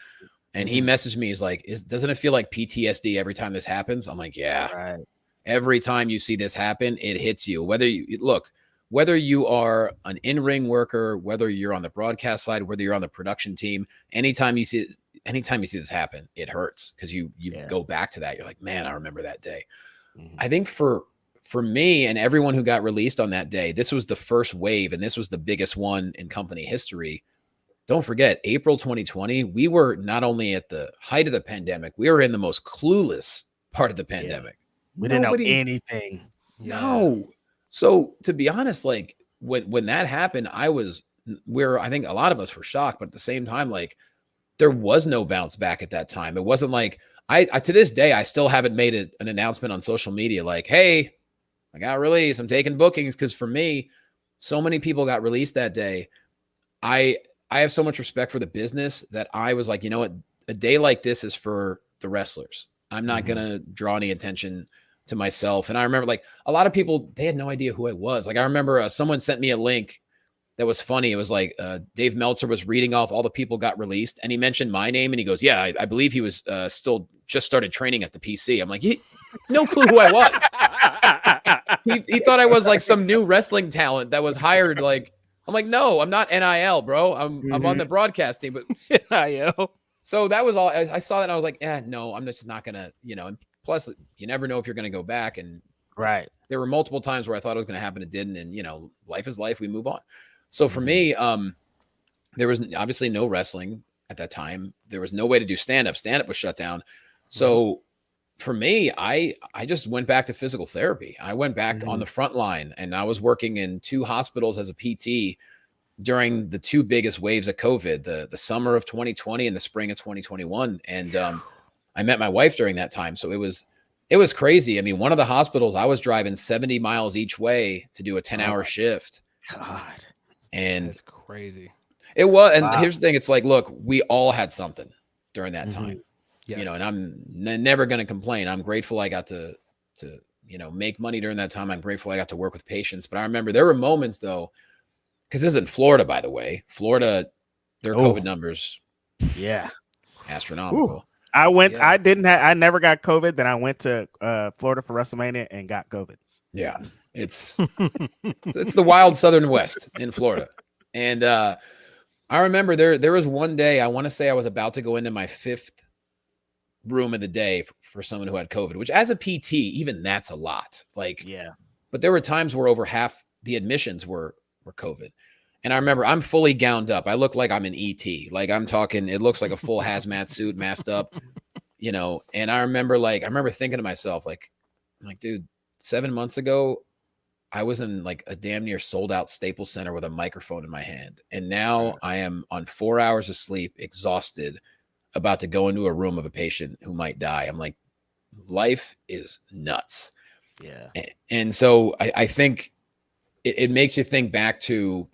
and he messaged me. He's like, "Doesn't it feel like PTSD every time this happens?" I'm like, "Yeah." Right. Every time you see this happen, it hits you. Whether you are an in-ring worker, whether you're on the broadcast side, whether you're on the production team, anytime you see this happen, it hurts because you go back to that. You're like, man, I remember that day. Mm-hmm. I think for me and everyone who got released on that day, this was the first wave, and this was the biggest one in company history. Don't forget, April 2020, we were not only at the height of the pandemic, we were in the most clueless part of the pandemic. We didn't know anything. No. So to be honest, like when that happened, I think a lot of us were shocked, but at the same time, like there was no bounce back at that time. It wasn't like I to this day, I still haven't made an announcement on social media like, hey, I got released. I'm taking bookings. Cause for me, so many people got released that day. I have so much respect for the business that I was like, you know what? A day like this is for the wrestlers. I'm not going to draw any attention to myself. And I remember like a lot of people, they had no idea who I was. Like I remember someone sent me a link that was funny. It was like Dave Meltzer was reading off all the people got released and he mentioned my name and he goes, yeah, I believe he was still just started training at the PC. I'm like, no clue who I was. He thought I was like some new wrestling talent that was hired. Like, I'm like, no, I'm not NIL, bro. I'm on the broadcast team, but NIL. So that was all. I saw that and I was like, no, I'm just not gonna, and plus you never know if you're gonna go back. And right, there were multiple times where I thought it was gonna happen, it didn't, and life is life. We move on. So for me, there was obviously no wrestling at that time. There was no way to do stand up. Stand up was shut down. So for me, I just went back to physical therapy. I went back on the front line and I was working in 2 hospitals as a PT during the 2 biggest waves of COVID, the summer of 2020 and the spring of 2021. And I met my wife during that time. So it was crazy. I mean, one of the hospitals, I was driving 70 miles each way to do a 10-hour shift. God. And that's crazy. It was. And here's the thing. It's like, look, we all had something during that time. Yes. And I'm never going to complain. I'm grateful I got to make money during that time. I'm grateful I got to work with patients. But I remember there were moments though, because this is in Florida, by the way. Florida, their COVID numbers, astronomical. Ooh. I never got COVID. Then I went to Florida for WrestleMania and got COVID. Yeah, it's the wild Southern West in Florida. And I remember there was one day, I want to say I was about to go into my 5th room of the day for someone who had COVID, which as a PT, even that's a lot. Like, but there were times where over half the admissions were COVID. And I remember I'm fully gowned up. I look like I'm an ET. Like I'm talking, it looks like a full hazmat suit masked up, and I remember thinking to myself, like, dude, 7 months ago, I was in like a damn near sold out Staples Center with a microphone in my hand. And now I am on 4 hours of sleep, exhausted, about to go into a room of a patient who might die. I'm like, life is nuts. Yeah. And so I think it makes you think back to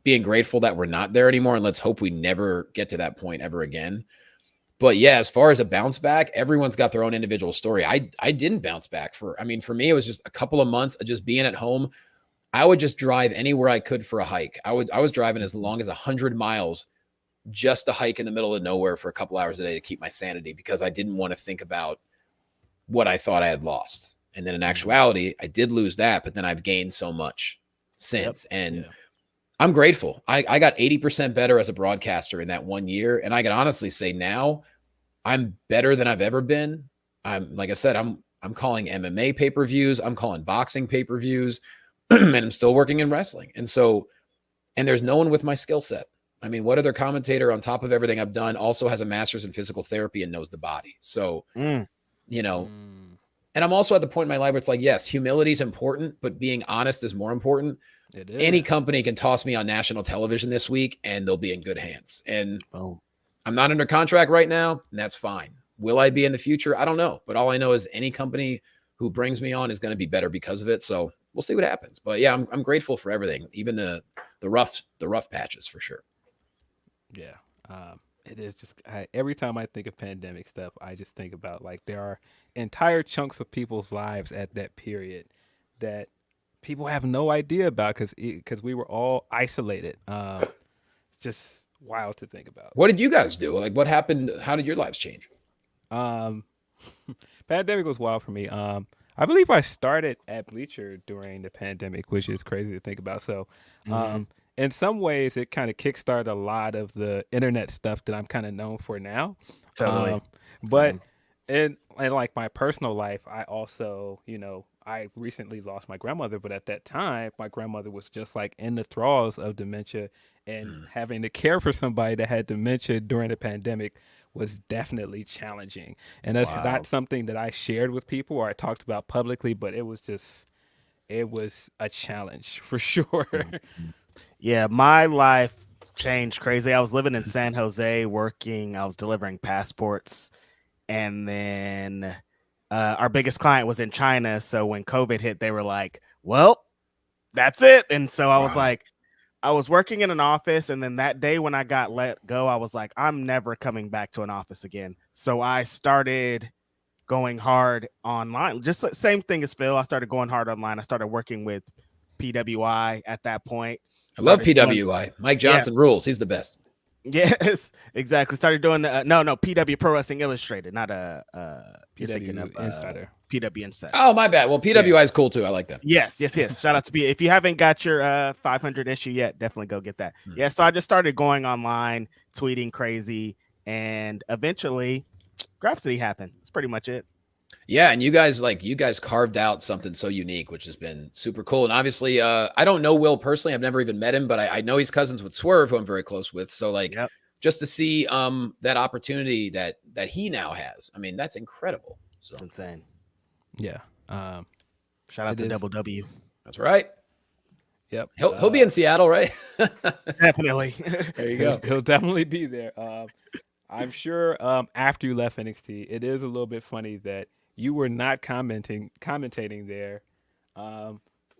being grateful that we're not there anymore. And let's hope we never get to that point ever again. But yeah, as far as a bounce back, everyone's got their own individual story. I didn't bounce back for me, it was just a couple of months of just being at home. I would just drive anywhere I could for a hike. I was driving as long as 100 miles just to hike in the middle of nowhere for a couple hours a day to keep my sanity, because I didn't want to think about what I thought I had lost. And then in actuality, I did lose that, but then I've gained so much since. And I'm grateful. I got 80% better as a broadcaster in that 1 year. And I can honestly say now I'm better than I've ever been. Like I said, I'm calling MMA pay-per-views. I'm calling boxing pay-per-views, and I'm still working in wrestling. And there's no one with my skill set. I mean, what other commentator on top of everything I've done also has a master's in physical therapy and knows the body? So, and I'm also at the point in my life where it's like, yes, humility is important, but being honest is more important. It is. Any company can toss me on national television this week and they'll be in good hands. And I'm not under contract right now, and that's fine. Will I be in the future? I don't know. But all I know is any company who brings me on is going to be better because of it. So we'll see what happens. But yeah, I'm grateful for everything, even the rough patches for sure. Yeah. It is just every time I think of pandemic stuff, I just think about like there are entire chunks of people's lives at that period that people have no idea about because we were all isolated. It's just wild to think about. What did you guys do? Like, what happened? How did your lives change? Pandemic was wild for me. I I believe I started at Bleacher during the pandemic, which is crazy to think about. So, in some ways, it kind of kickstarted a lot of the internet stuff that I'm kind of known for now. Totally. But Same. in like my personal life, I also, I recently lost my grandmother, but at that time, my grandmother was just like in the thralls of dementia, and having to care for somebody that had dementia during the pandemic was definitely challenging. And that's not something that I shared with people or I talked about publicly, but it was a challenge for sure. Yeah, my life changed crazy. I was living in San Jose working. I was delivering passports. And then our biggest client was in China. So when COVID hit, they were like, well, that's it. And so I was like, I was working in an office. And then that day when I got let go, I was like, I'm never coming back to an office again. So I started going hard online. Just the same thing as Phil. I started going hard online. I started working with PWI at that point. I love PWI. Mike Johnson rules. He's the best. Yes, exactly. Started doing PW Pro Wrestling Illustrated, not PW Insider. PW Insider. Oh, my bad. Well, PWI is cool too. I like that. Yes. Shout out to P. If you haven't got your 500 issue yet, definitely go get that. Yeah. So I just started going online, tweeting crazy, and eventually, Grapsody happened. That's pretty much it. Yeah, and you guys carved out something so unique, which has been super cool. And obviously, I don't know Will personally. I've never even met him, but I know he's cousins with Swerve, who I'm very close with. So just to see that opportunity that he now has, I mean, that's incredible. So It's insane. Yeah. Shout out to Double W. That's right. Yep. He'll be in Seattle, right? Definitely. There you go. He'll definitely be there. I'm sure after you left NXT, it is a little bit funny that you were not commentating there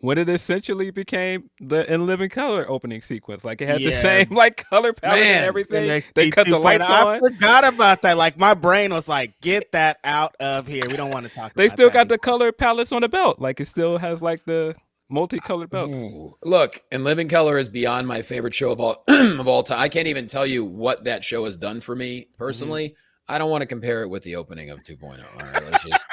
when it essentially became the In Living Color opening sequence. Like it had the same color palette and everything. NXT They cut the lights on. I forgot about that. Like my brain was like, get that out of here. We don't want to talk about that. They still got the color palettes on the belt. Like it still has like the multicolored belts. Ooh. Look, In Living Color is beyond my favorite show of all of all time. I can't even tell you what that show has done for me personally. I don't want to compare it with the opening of 2.0. All right, let's just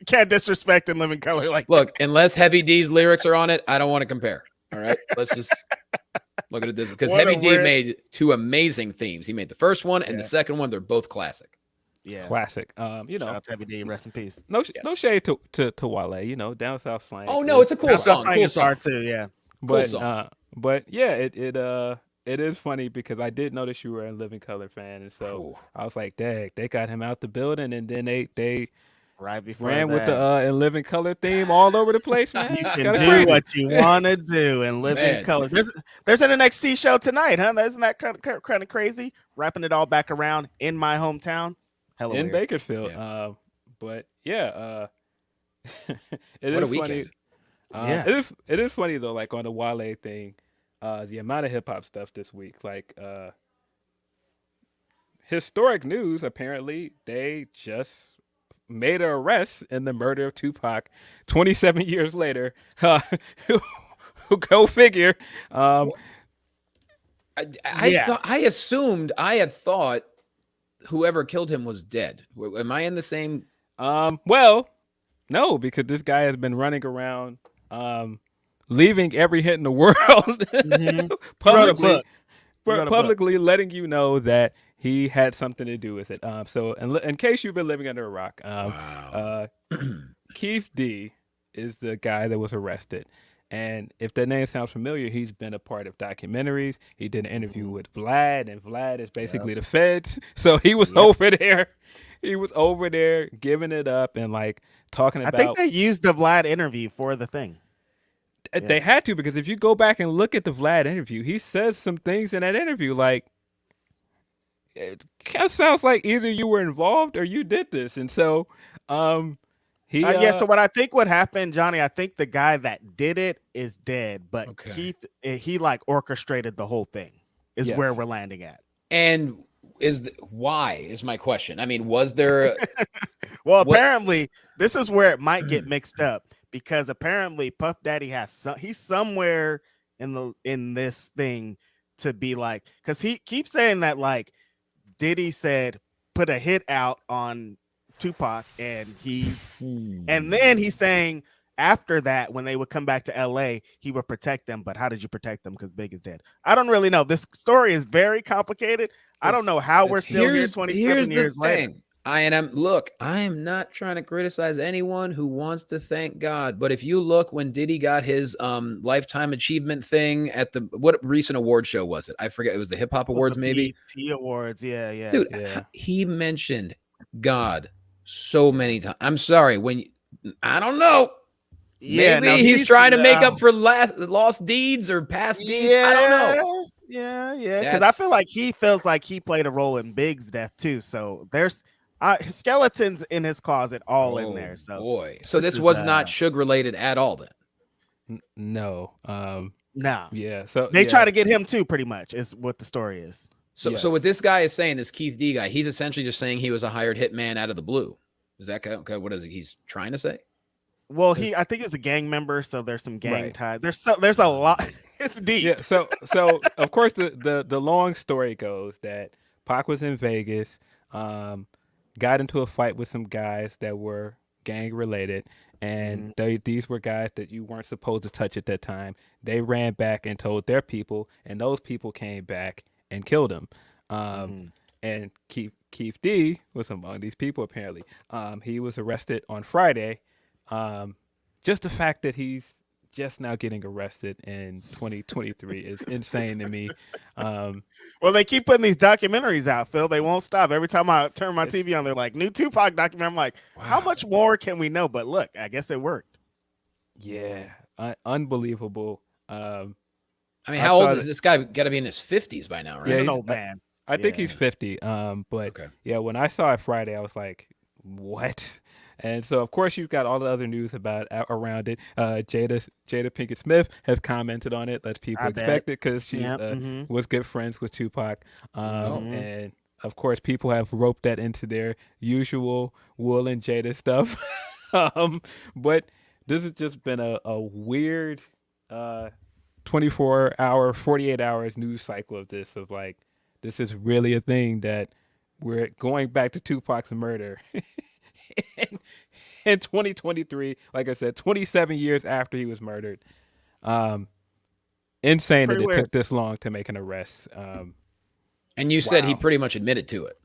can't disrespect In Living Color. Like look, unless Heavy D's lyrics are on it, I don't want to compare. All right, let's just look at it this because Heavy D made two amazing themes. He made the first one and the second one. They're both classic. Yeah, classic. Shout out to Heavy D. Rest in peace. No shade to Wale. Down South slang. Oh no, it's a cool song. Cool song too. Yeah, but cool song. But yeah, it is funny because I did notice you were a Living Color fan, and so I was like, "Dang, they got him out the building," and then they right before ran with the In Living Color theme all over the place, man. You can do what you want to do and live in color. There's an NXT show tonight, huh? Isn't that kind of crazy? Wrapping it all back around in my hometown, in weird. Bakersfield. Yeah. But yeah, it what is funny. It is funny though, like on the Wale thing. The amount of hip hop stuff this week, like historic news. Apparently, they just made an arrest in the murder of Tupac 27 years later. Go figure. I had thought whoever killed him was dead. Am I in the same? Well, no, because this guy has been running around. Leaving every hit in the world publicly letting you know that he had something to do with it. So in case you've been living under a rock, Keith D is the guy that was arrested. And if that name sounds familiar, he's been a part of documentaries. He did an interview with Vlad, and Vlad is basically the feds. So he was over there. He was over there giving it up and like talking about. I think they used the Vlad interview for the thing. They had to, because if you go back and look at the Vlad interview, he says some things in that interview like, it kind of sounds like either you were involved or you did this. And so so what I think what happened, Johnny, I think the guy that did it is dead, but Keith, he like orchestrated the whole thing is where we're landing at. And why is my question. I mean, was there well, apparently this is where it might get mixed up. Because apparently Puff Daddy he's somewhere in this thing to be like, because he keeps saying that like Diddy said put a hit out on Tupac, and then he's saying after that, when they would come back to LA, he would protect them. But how did you protect them? Because Big is dead. I don't really know. This story is very complicated. I don't know how we're still here 27 years later. I am not trying to criticize anyone who wants to thank God, but if you look when Diddy got his lifetime achievement thing at what recent award show was it? I forget. It was the Hip Hop Awards, maybe. BET Awards, yeah. Dude, he mentioned God so many times. I'm sorry, I don't know. Yeah, maybe he's trying to make up for lost deeds or past deeds. I don't know. Yeah. Because I feel like he feels like he played a role in Big's death too. So there's skeletons in his closet all in there. So boy, so this was not Suge related at all then. No. No. Yeah. So Oh, they try to get him too, pretty much, is what the story is. So what this guy is saying, this Keith D guy, he's essentially just saying he was a hired hitman out of the blue. Is that okay? What is it he's trying to say? Well, I think he's a gang member, so there's some gang ties. There's a lot. It's deep. Yeah. So of course the long story goes that Pac was in Vegas, got into a fight with some guys that were gang related, and these were guys that you weren't supposed to touch at that time. They ran back and told their people, and those people came back and killed him. And Keith D was among these people apparently. He was arrested on Friday. Just the fact that he's just now getting arrested in 2023 is insane to me. Well, they keep putting these documentaries out, Phil. They won't stop. Every time I turn my TV on, they're like, new Tupac documentary. I'm like, how much more can we know? But look, I guess it worked. Yeah, unbelievable. I mean, how old is this guy? Got to be in his 50s by now, right? He's an old man. I think he's 50. But yeah, when I saw it Friday, I was like, what? And so, of course, you've got all the other news around it. Jada Pinkett Smith has commented on it. Less people expect it because she was good friends with Tupac. And, of course, people have roped that into their usual Will and Jada stuff. But this has just been a weird 24-hour, 48 hours news cycle of this. Of like, this is really a thing that we're going back to Tupac's murder. In 2023, like I said, 27 years after he was murdered. Insane that it took this long to make an arrest. And you said he pretty much admitted to it.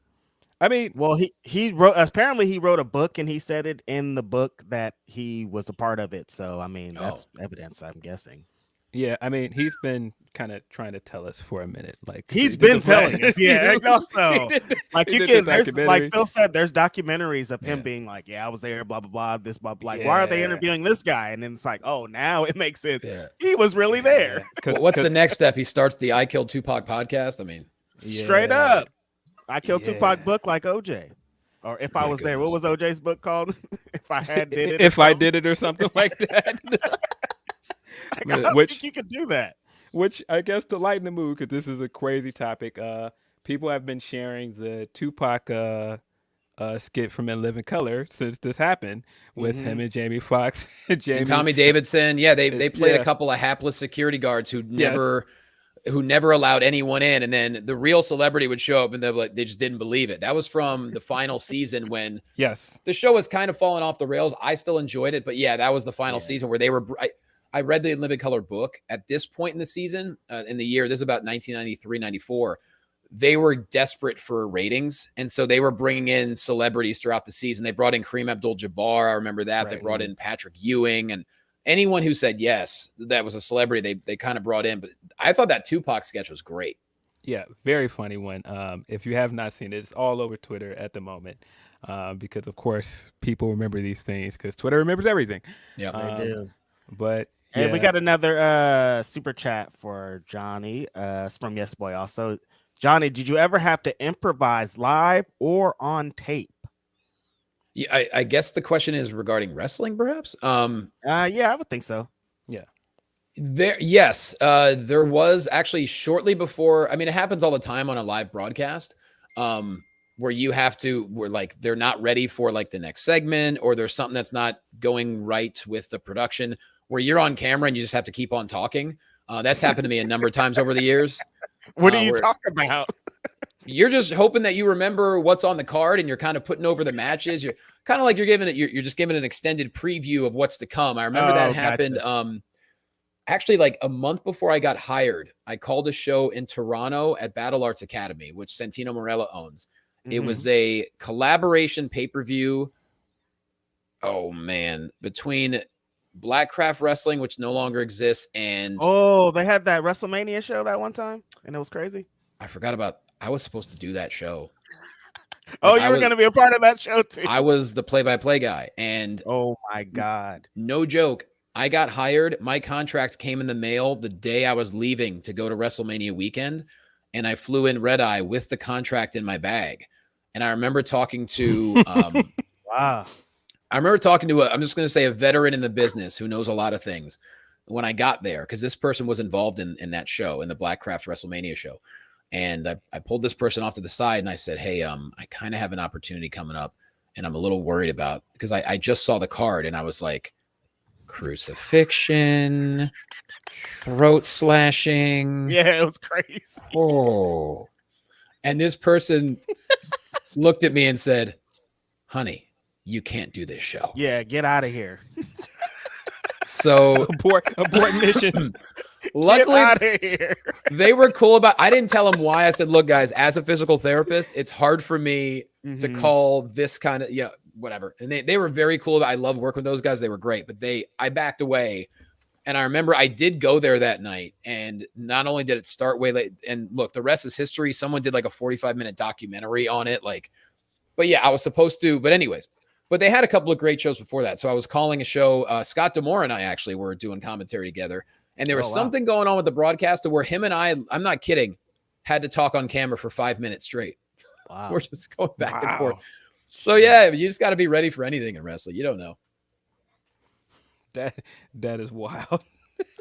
I mean, well, he wrote a book, and he said it in the book that he was a part of it. So I mean, that's evidence, I'm guessing. Yeah, I mean, he's been kind of trying to tell us for a minute. Like he's been telling us, also like you can. Like Phil said, there's documentaries of him being like, "Yeah, I was there." Blah blah blah. This blah blah. Like, why are they interviewing this guy? And then it's like, oh, now it makes sense. Yeah. He was really there. What's the next step? He starts the I Killed Tupac podcast. I mean, straight up, I Killed Tupac book like OJ. Or if I was there, what was OJ's book called? If I had did it. If I did it or something like that. I think you could do that. Which I guess to lighten the mood, because this is a crazy topic. People have been sharing the Tupac skit from In Living Color since this happened with him and Jamie Foxx and Tommy Davidson. Yeah, they played a couple of hapless security guards who never allowed anyone in, and then the real celebrity would show up, and they just didn't believe it. That was from the final season when the show was kind of falling off the rails. I still enjoyed it, but yeah, that was the final season where they were. I read the In Living Color book at this point in the season, in the year, this is about 1993, 94. They were desperate for ratings. And so they were bringing in celebrities throughout the season. They brought in Kareem Abdul-Jabbar. I remember that. They brought in Patrick Ewing, and anyone who said yes, that was a celebrity, they kind of brought in. But I thought that Tupac sketch was great. Yeah, very funny one. If you have not seen it, it's all over Twitter at the moment. Because, of course, people remember these things because Twitter remembers everything. Yeah, they do. But and we got another super chat for Johnny. It's from Yes Boy also. Johnny, did you ever have to improvise live or on tape? Yeah, I guess the question is regarding wrestling, perhaps. Yeah, I would think so. Yeah. There was actually shortly before. I mean, it happens all the time on a live broadcast. Where you have to, where like they're not ready for like the next segment, or there's something that's not going right with the production, where you're on camera and you just have to keep on talking. That's happened to me a number of times over the years. What do you talk about? You're just hoping that you remember what's on the card, and you're kind of putting over the matches. You're kind of like you're just giving an extended preview of what's to come. I remember that happened. Actually, like a month before I got hired, I called a show in Toronto at Battle Arts Academy, which Santino Marella owns. It was a collaboration pay-per-view. Oh man, between Blackcraft Wrestling, which no longer exists, and they had that WrestleMania show that one time, and it was crazy. I forgot about. I was supposed to do that show. Like, you were going to be a part of that show too. I was the play-by-play guy, and oh my god, no joke. I got hired. My contract came in the mail the day I was leaving to go to WrestleMania weekend, and I flew in red eye with the contract in my bag. And I remember talking to wow. I remember talking to I'm just going to say a veteran in the business who knows a lot of things when I got there, because this person was involved in that show, in the Blackcraft WrestleMania show. And I pulled this person off to the side and I said, hey, I kind of have an opportunity coming up and I'm a little worried about, because I just saw the card and I was like, crucifixion, throat slashing. Yeah, it was crazy. Oh. And this person looked at me and said, honey, you can't do this show. Yeah, get out of here. So abort mission. Luckily, they were cool about. I didn't tell them why. I said, "Look, guys, as a physical therapist, it's hard for me to call this kind of whatever." And they were very cool. I love working with those guys. They were great, but I backed away. And I remember I did go there that night, and not only did it start way late, and look, the rest is history. Someone did like a 45-minute documentary on it, but yeah, I was supposed to. But anyways. But they had a couple of great shows before that. So I was calling a show. Scott D'Amore and I actually were doing commentary together. And there was something going on with the broadcaster where him and I'm not kidding, had to talk on camera for 5 minutes straight. Wow. We're just going back and forth. So yeah, you just got to be ready for anything in wrestling. You don't know. That is wild.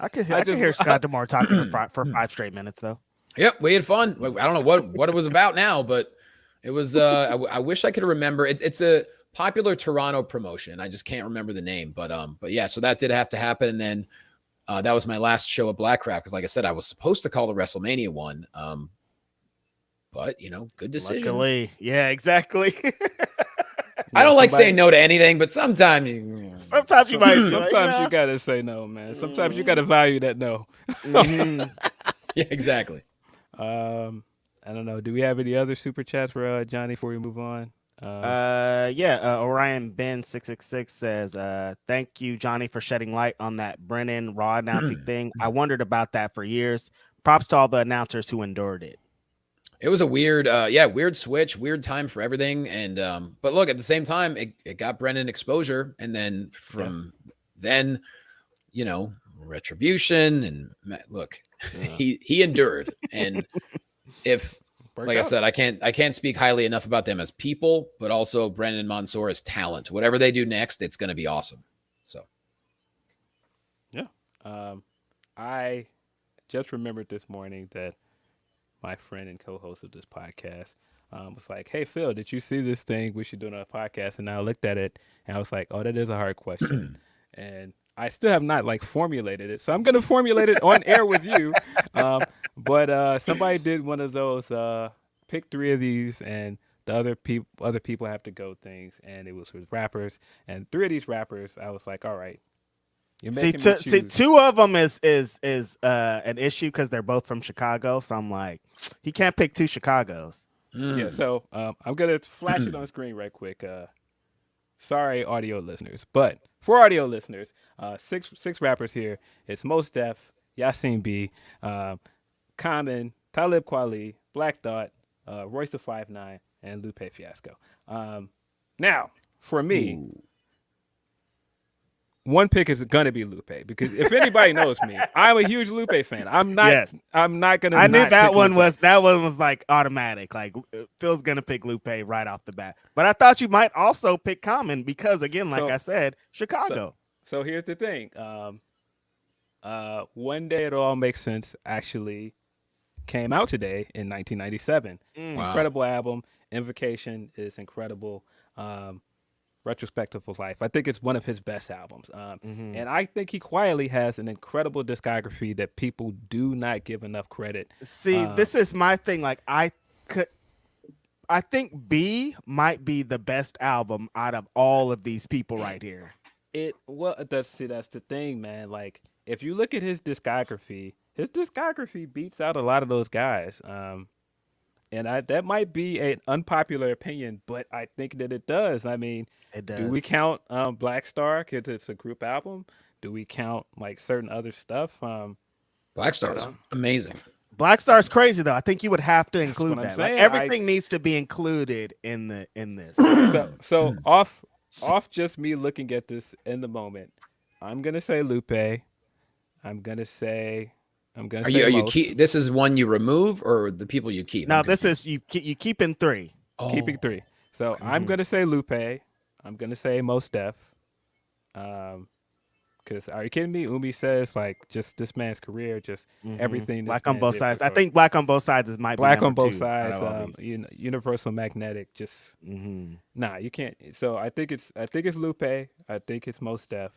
I could hear Scott D'Amore talking for 5 straight minutes though. Yep, we had fun. I don't know what it was about now, but it was. I wish I could remember. It's a popular Toronto promotion. I just can't remember the name, but yeah, so that did have to happen. And then that was my last show at Blackcraft, because like I said, I was supposed to call the WrestleMania one. But good decision. Luckily. Yeah, exactly. I don't like saying no to anything, but sometimes you might. Sometimes you gotta say no, man. Sometimes you gotta value that no. Yeah, exactly. I don't know. Do we have any other super chats for Johnny before we move on? Orion Ben 666 says, thank you, Johnny, for shedding light on that Brennan Raw announcing thing. I wondered about that for years. Props to all the announcers who endured it. It was a weird switch, weird time for everything. And but look, at the same time, it got Brennan exposure, and then from then, retribution, and look, he endured. And if like I said, I can't speak highly enough about them as people, but also Brennan and Mansoor as talent. Whatever they do next, it's going to be awesome. So, yeah. I just remembered this morning that my friend and co-host of this podcast was like, hey, Phil, did you see this thing we should do on a podcast? And I looked at it and I was like, oh, that is a hard question. And I still have not formulated it. So I'm going to formulate it on air with you. But somebody did one of those, pick 3 of these, and the other people have to go things. And it was with rappers. And 3 of these rappers, I was like, all right. See, 2 of them is an issue because they're both from Chicago. So I'm like, he can't pick 2 Chicagos. Yeah, so I'm going to flash it on the screen right quick. Sorry, audio listeners. But for audio listeners, 6 rappers here. It's Mos Def, Yasin B, Common, Talib Kweli, Black Thought, Royce the 5'9", and Lupe Fiasco. Now, for me, one pick is gonna be Lupe, because if anybody knows me, I'm a huge Lupe fan. I'm not. Yes. I'm not gonna. I knew that one was like automatic. Like Phil's gonna pick Lupe right off the bat. But I thought you might also pick Common because, again, like I said, Chicago. So here's the thing. One Day It All Makes Sense actually came out today in 1997. Incredible album. Invocation is incredible. Retrospective of Life, I think it's one of his best albums. And I think he quietly has an incredible discography that people do not give enough credit. See, this is my thing. Like, I think B might be the best album out of all of these people right here. That's the thing, man. Like, if you look at his discography beats out a lot of those guys. And that might be an unpopular opinion, but I think that it does. I mean, It does. do we count Black Star because it's a group album? Do we count like certain other stuff? Black Star is amazing. Black Star's crazy though. I think you would have to include that. Like, saying. everything needs to be included in this. So off just me looking at this in the moment, I'm gonna say Lupe. I'm gonna say Are you keep? This is one you remove or the people you keep? No, this is you keep in 3. Oh. Keeping 3. So I'm gonna say Lupe. I'm gonna say Mos Def. Because are you kidding me? Umi says like just this man's career, just everything. Black on both sides. I think Black on both sides is my Black on both sides. Universal Magnetic. Just nah, you can't. So I think it's Lupe. I think it's Mos Def.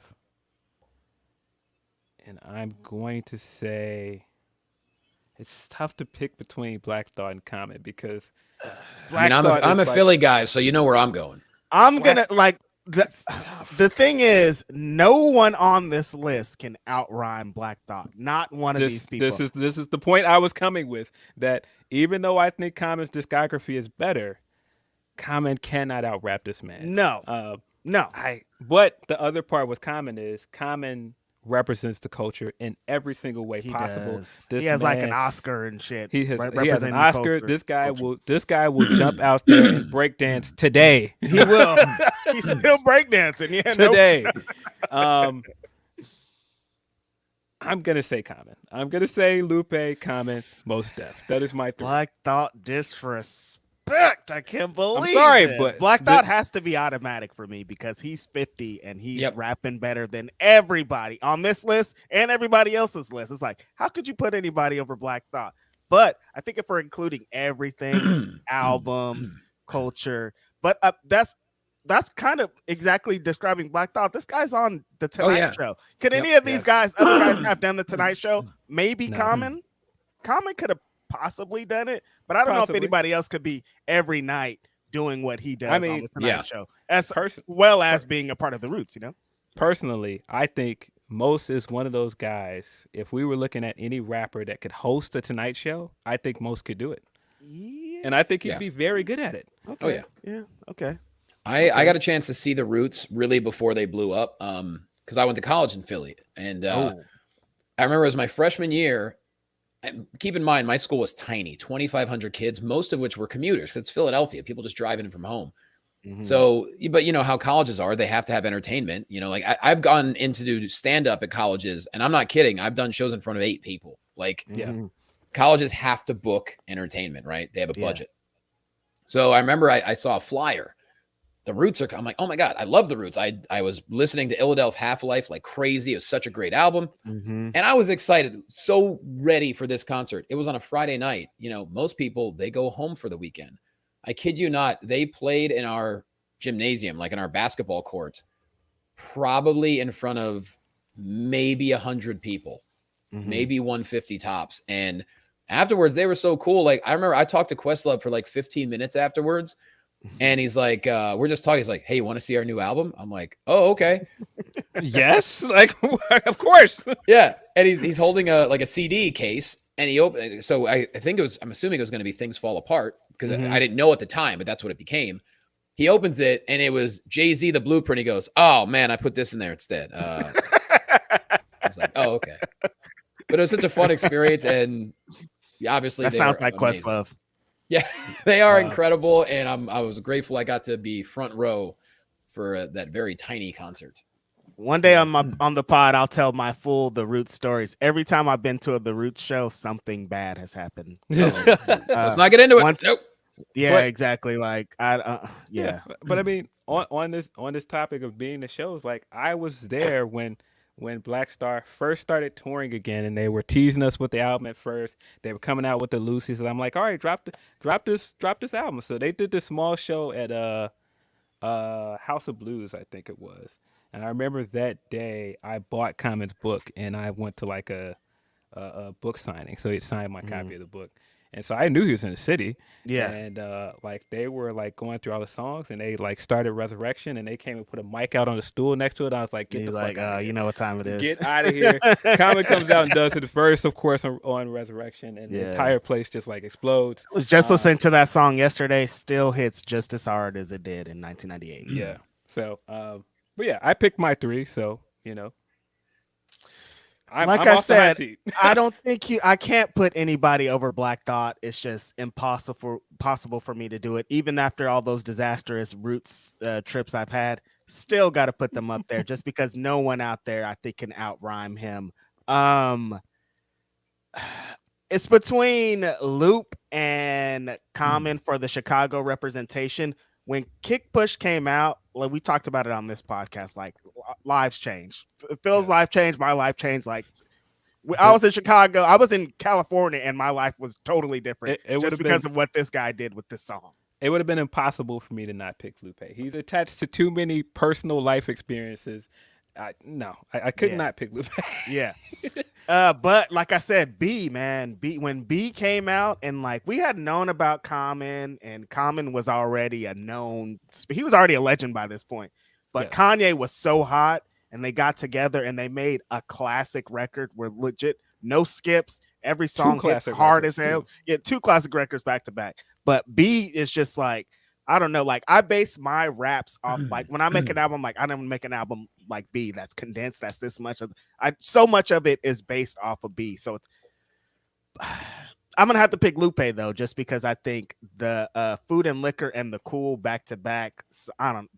And I'm going to say it's tough to pick between Black Thought and Comet because I'm a Philly guy, so you know where I'm going. I'm gonna like the thing is, no one on this list can outrhyme Black Thought. Not one of these people. This is the point I was coming with. That even though I think Comet's discography is better, Comet cannot out-rap this man. No. But the other part with Comet is Comet represents the culture in every single way possible. He has like an Oscar and shit. He has an Oscar. This guy will jump out there and break dance today. He will. He's still breakdancing. Yeah, today. I'm gonna say Comet. I'm gonna say Lupe, Comet, Mos Def. That is my 3. Black Thought disrespect. I can't believe. I'm sorry, this. but Black Thought has to be automatic for me because he's 50 and he's rapping better than everybody on this list and everybody else's list. It's like, how could you put anybody over Black Thought? But I think if we're including everything, albums, culture, but that's kind of exactly describing Black Thought. This guy's on the Tonight Show. Could any of these other guys have done the Tonight Show? Maybe Common. Common could have possibly done it, but I don't know if anybody else could be every night doing what he does on the Tonight Show, as well as being a part of the Roots, you know? Personally, I think Mos is one of those guys. If we were looking at any rapper that could host the Tonight Show, I think Mos could do it. Yeah. And I think he'd be very good at it. Okay. Oh, yeah. Yeah. Okay. I got a chance to see the Roots really before they blew up because I went to college in Philly. And I remember it was my freshman year. And keep in mind, my school was tiny, 2,500 kids, most of which were commuters. It's Philadelphia. People just driving in from home. So, but you know how colleges are. They have to have entertainment. You know, like I've gone in to do stand-up at colleges, and I'm not kidding. I've done shows in front of 8 people. Like, colleges have to book entertainment, right? They have a budget. So I remember I saw a flyer. The Roots I'm like, oh my God, I love the Roots. I was listening to Philadelphia Half-Life like crazy. It was such a great album. And I was excited, so ready for this concert. It was on a Friday night. You know, most people, they go home for the weekend. I kid you not. They played in our gymnasium, like in our basketball court, probably in front of maybe 100 people, maybe 150 tops. And afterwards, they were so cool. Like, I remember I talked to Questlove for like 15 minutes afterwards. And he's like, we're just talking. He's like, hey, you want to see our new album? I'm like, oh, okay. Yes. Like, of course. Yeah. And he's holding a CD case, and he opened. So I think I'm assuming it was going to be Things Fall Apart because I didn't know at the time, but that's what it became. He opens it, and it was Jay-Z, the Blueprint. He goes, oh man, I put this in there instead. I was like, oh, okay. But it was such a fun experience. And obviously that sounds like amazing. Questlove. Yeah, they are incredible, and I was grateful I got to be front row for that very tiny concert. One day on the pod, I'll tell the Roots stories. Every time I've been to the Roots show, something bad has happened. Let's not get into it. Nope. Yeah, exactly. Like yeah. But I mean, on this topic of being the shows, like I was there when Black Star first started touring again, and they were teasing us with the album at first. They were coming out with the Lucy's, and I'm like, all right, drop this album. So they did this small show at House of Blues, I think it was. And I remember that day I bought Comet's book, and I went to like a book signing. So he signed my copy of the book. And so I knew he was in the city. Yeah. And like they were like going through all the songs, and they like started Resurrection, and they came and put a mic out on the stool next to it. I was like, get He's the like, fuck out of here. you know what time it is. Get out of here. Common comes out and does it first, of course, on Resurrection, and the entire place just like explodes. I was just listening to that song yesterday. Still hits just as hard as it did in 1998. Yeah. So, but yeah, I picked my 3. So, you know, I'm I off the hot said, seat. I don't think I can't put anybody over Black Thought. It's just possible for me to do it. Even after all those disastrous Roots trips I've had, still got to put them up there just because no one out there I think can out rhyme him. It's between Loop and Common for the Chicago representation. When Kick Push came out, like we talked about it on this podcast, like lives changed. Phil's life changed, my life changed. Like I was in Chicago, I was in California, and my life was totally different just because of what this guy did with this song. It would have been impossible for me to not pick Lupe. He's attached to too many personal life experiences. I could not pick Lupe. Yeah. But like I said, when B came out, and like we had known about Common, and Common was already he was already a legend by this point. But Kanye was so hot, and they got together and they made a classic record where legit no skips. Every song hit hard as hell. Yeah, 2 classic records back to back. But B is just like, I don't know, like I base my raps off, like when I make an album, like I don't make an album like B that's condensed, that's this much of so much of it is based off of B. So I'm gonna have to pick Lupe though, just because I think the Food and Liquor and the Cool back to back,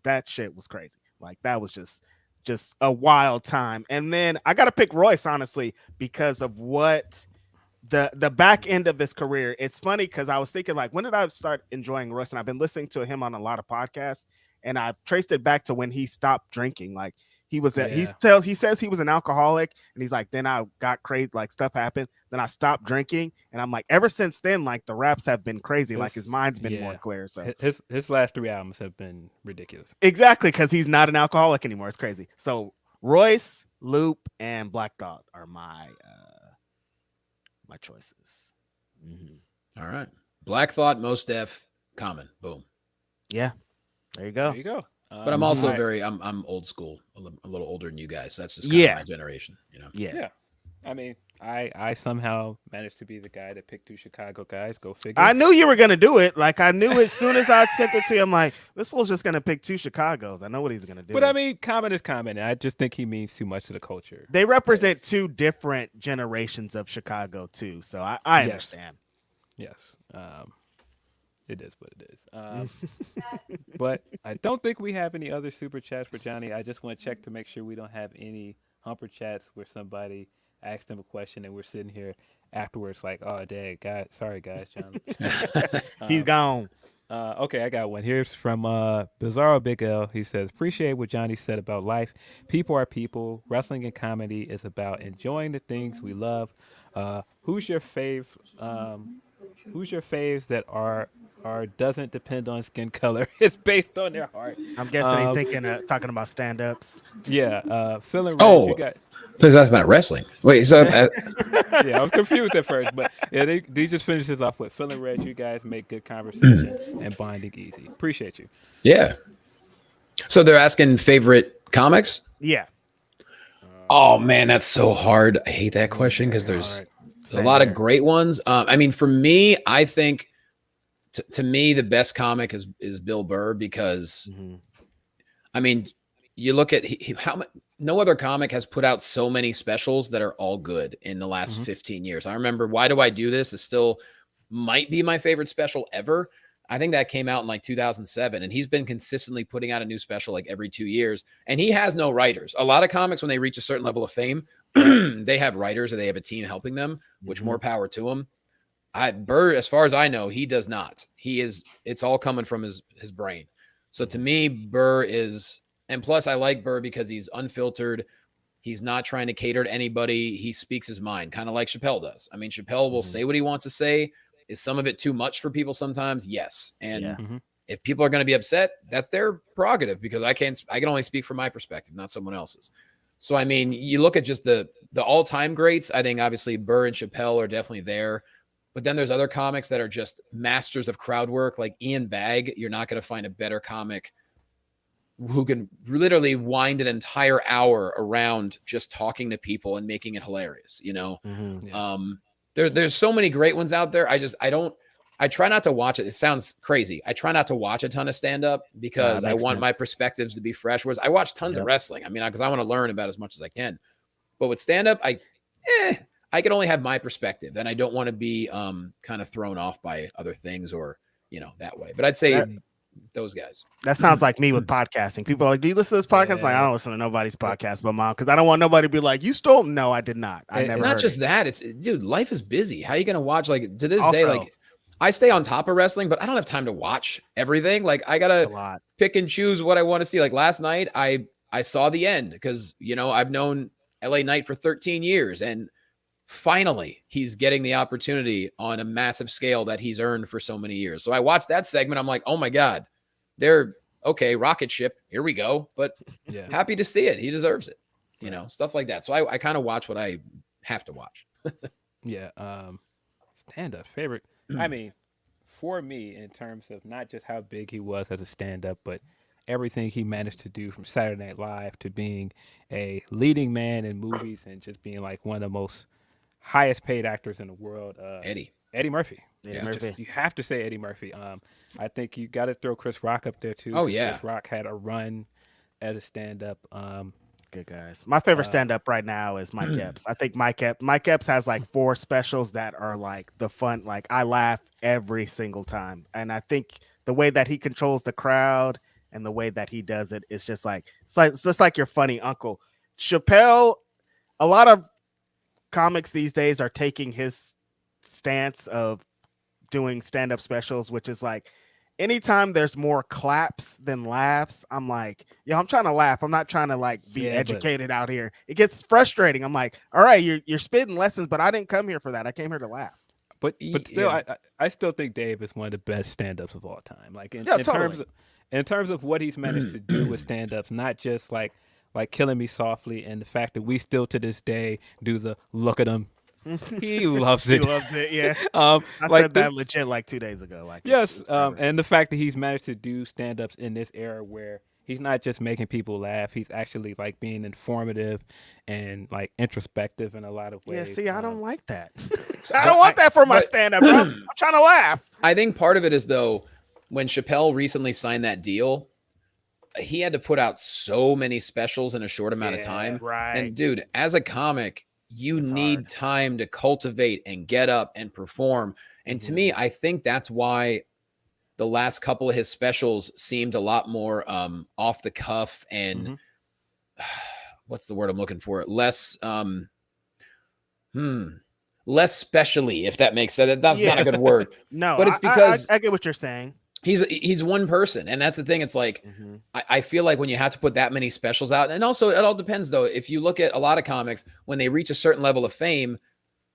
that shit was crazy. Like that was just a wild time. And then I gotta pick Royce, honestly, because of what the back end of his career. It's funny because I was thinking, like, when did I start enjoying Royce? And I've been listening to him on a lot of podcasts, and I've traced it back to when he stopped drinking. Like he says he was an alcoholic, and he's like, then I got crazy, like stuff happened, then I stopped drinking, and I'm like, ever since then, like the raps have been crazy, like his mind's been more clear. So his last 3 albums have been ridiculous. Exactly, because he's not an alcoholic anymore. It's crazy. So Royce, Loop, and Black Thought are my choices. All right. Black Thought, Mos Def, Common. Boom. Yeah. There you go. There you go. But I'm also I'm old school, a little older than you guys. That's just kind of my generation, you know? Yeah. I mean, I somehow managed to be the guy that picked 2 Chicago guys. Go figure. I knew you were going to do it. Like, I knew as soon as I sent it to you, I'm like, this fool's just going to pick 2 Chicagos. I know what he's going to do. But I mean, Common is Common. I just think he means too much to the culture. They represent 2 different generations of Chicago, too. So I understand. Yes. It is what it is. But I don't think we have any other super chats for Johnny. I just want to check to make sure we don't have any humper chats where somebody asked him a question and we're sitting here afterwards like, oh, dang, God, sorry, guys, John. He's gone. Okay, I got one. Here's from Bizarro Big L. He says, appreciate what Johnny said about life. People are people. Wrestling and comedy is about enjoying the things we love. Who's your faves that are doesn't depend on skin color? It's based on their heart. I'm guessing he's thinking talking about stand-ups. Yeah, Phil and Reg, you got. Please ask about wrestling. Wait, so yeah, I was confused at first, but yeah, they just finished this off with Phil and Reg. You guys make good conversation and bonding easy. Appreciate you. Yeah. So they're asking favorite comics? Yeah. Oh man, that's so hard. I hate that question because there's a lot of great ones. I mean, for me, I think to me the best comic is Bill Burr because, I mean, you look at how much. No other comic has put out so many specials that are all good in the last 15 years. I remember Why Do I Do This is still might be my favorite special ever. I think that came out in like 2007, and he's been consistently putting out a new special like every 2 years, and he has no writers. A lot of comics, when they reach a certain level of fame, they have writers or they have a team helping them, which more power to him. Burr, as far as I know, he does not. It's all coming from his brain. So to me, Burr is... And plus, I like Burr because he's unfiltered. He's not trying to cater to anybody. He speaks his mind, kind of like Chappelle does. I mean, Chappelle will say what he wants to say. Is some of it too much for people sometimes? Yes. And if people are going to be upset, that's their prerogative because I can only speak from my perspective, not someone else's. So, I mean, you look at just the all-time greats. I think, obviously, Burr and Chappelle are definitely there. But then there's other comics that are just masters of crowd work, like Ian Bagg. You're not going to find a better comic who can literally wind an entire hour around just talking to people and making it hilarious. There's so many great ones out there. I try not to watch it. It sounds crazy. I try not to watch a ton of stand-up because I want my perspectives to be fresh. Whereas I watch tons of wrestling. I mean, because I want to learn about as much as I can. But with stand-up, I can only have my perspective, and I don't want to be kind of thrown off by other things or, that way. But I'd say those guys. That sounds like me with podcasting. People are like, do you listen to this podcast? Yeah. Like, I don't listen to nobody's podcast but mine, because I don't want nobody to be like, you stole. No, I did not. I never. Not just that. It's, dude, life is busy. How are you going to watch, like, to this day, like, I stay on top of wrestling, but I don't have time to watch everything. Like, I got to pick and choose what I want to see. Like last night, I saw the end because, I've known LA Knight for 13 years, and finally he's getting the opportunity on a massive scale that he's earned for so many years. So I watched that segment. I'm like, oh my God, they're okay. Rocket ship. Here we go. But happy to see it. He deserves it. Stuff like that. So I kind of watch what I have to watch. Stand-up favorite. I mean, for me, in terms of not just how big he was as a stand-up, but everything he managed to do, from Saturday Night Live to being a leading man in movies and just being like one of the most highest paid actors in the world. Eddie Murphy. You have to say Eddie Murphy. I think you got to throw Chris Rock up there too. Oh yeah, Chris Rock had a run as a stand-up. Good guys. My favorite stand-up right now is Mike Epps. I think Mike Epps has like 4 specials that are like the fun. Like, I laugh every single time, and I think the way that he controls the crowd and the way that he does it is just like it's just like your funny uncle. Chappelle. A lot of comics these days are taking his stance of doing stand-up specials, which is like, anytime there's more claps than laughs, I'm like, I'm trying to laugh. I'm not trying to like be educated out here. It gets frustrating. I'm like, all right, you're spitting lessons, but I didn't come here for that. I came here to laugh. But still, I still think Dave is one of the best stand-ups of all time. Like in terms of what he's managed to do with stand-ups, not just like Killing Me Softly, and the fact that we still to this day do the look at him. He loves it. He loves it. Yeah. I said that legit like 2 days ago. Like, yes. And the fact that he's managed to do stand-ups in this era where he's not just making people laugh, he's actually like being informative and like introspective in a lot of ways. Yeah. See, I don't like that. I don't want that for my stand-up. Bro. I'm trying to laugh. I think part of it is, though, when Chappelle recently signed that deal, he had to put out so many specials in a short amount of time. Right. And dude, as a comic, you need time to cultivate and get up and perform. And to me, I think that's why the last couple of his specials seemed a lot more off the cuff and what's the word I'm looking for? Less specially, if that makes sense. That's not a good word. No, but it's because I get what you're saying. He's one person, and that's the thing. It's like I feel like when you have to put that many specials out, and also it all depends though. If you look at a lot of comics, when they reach a certain level of fame,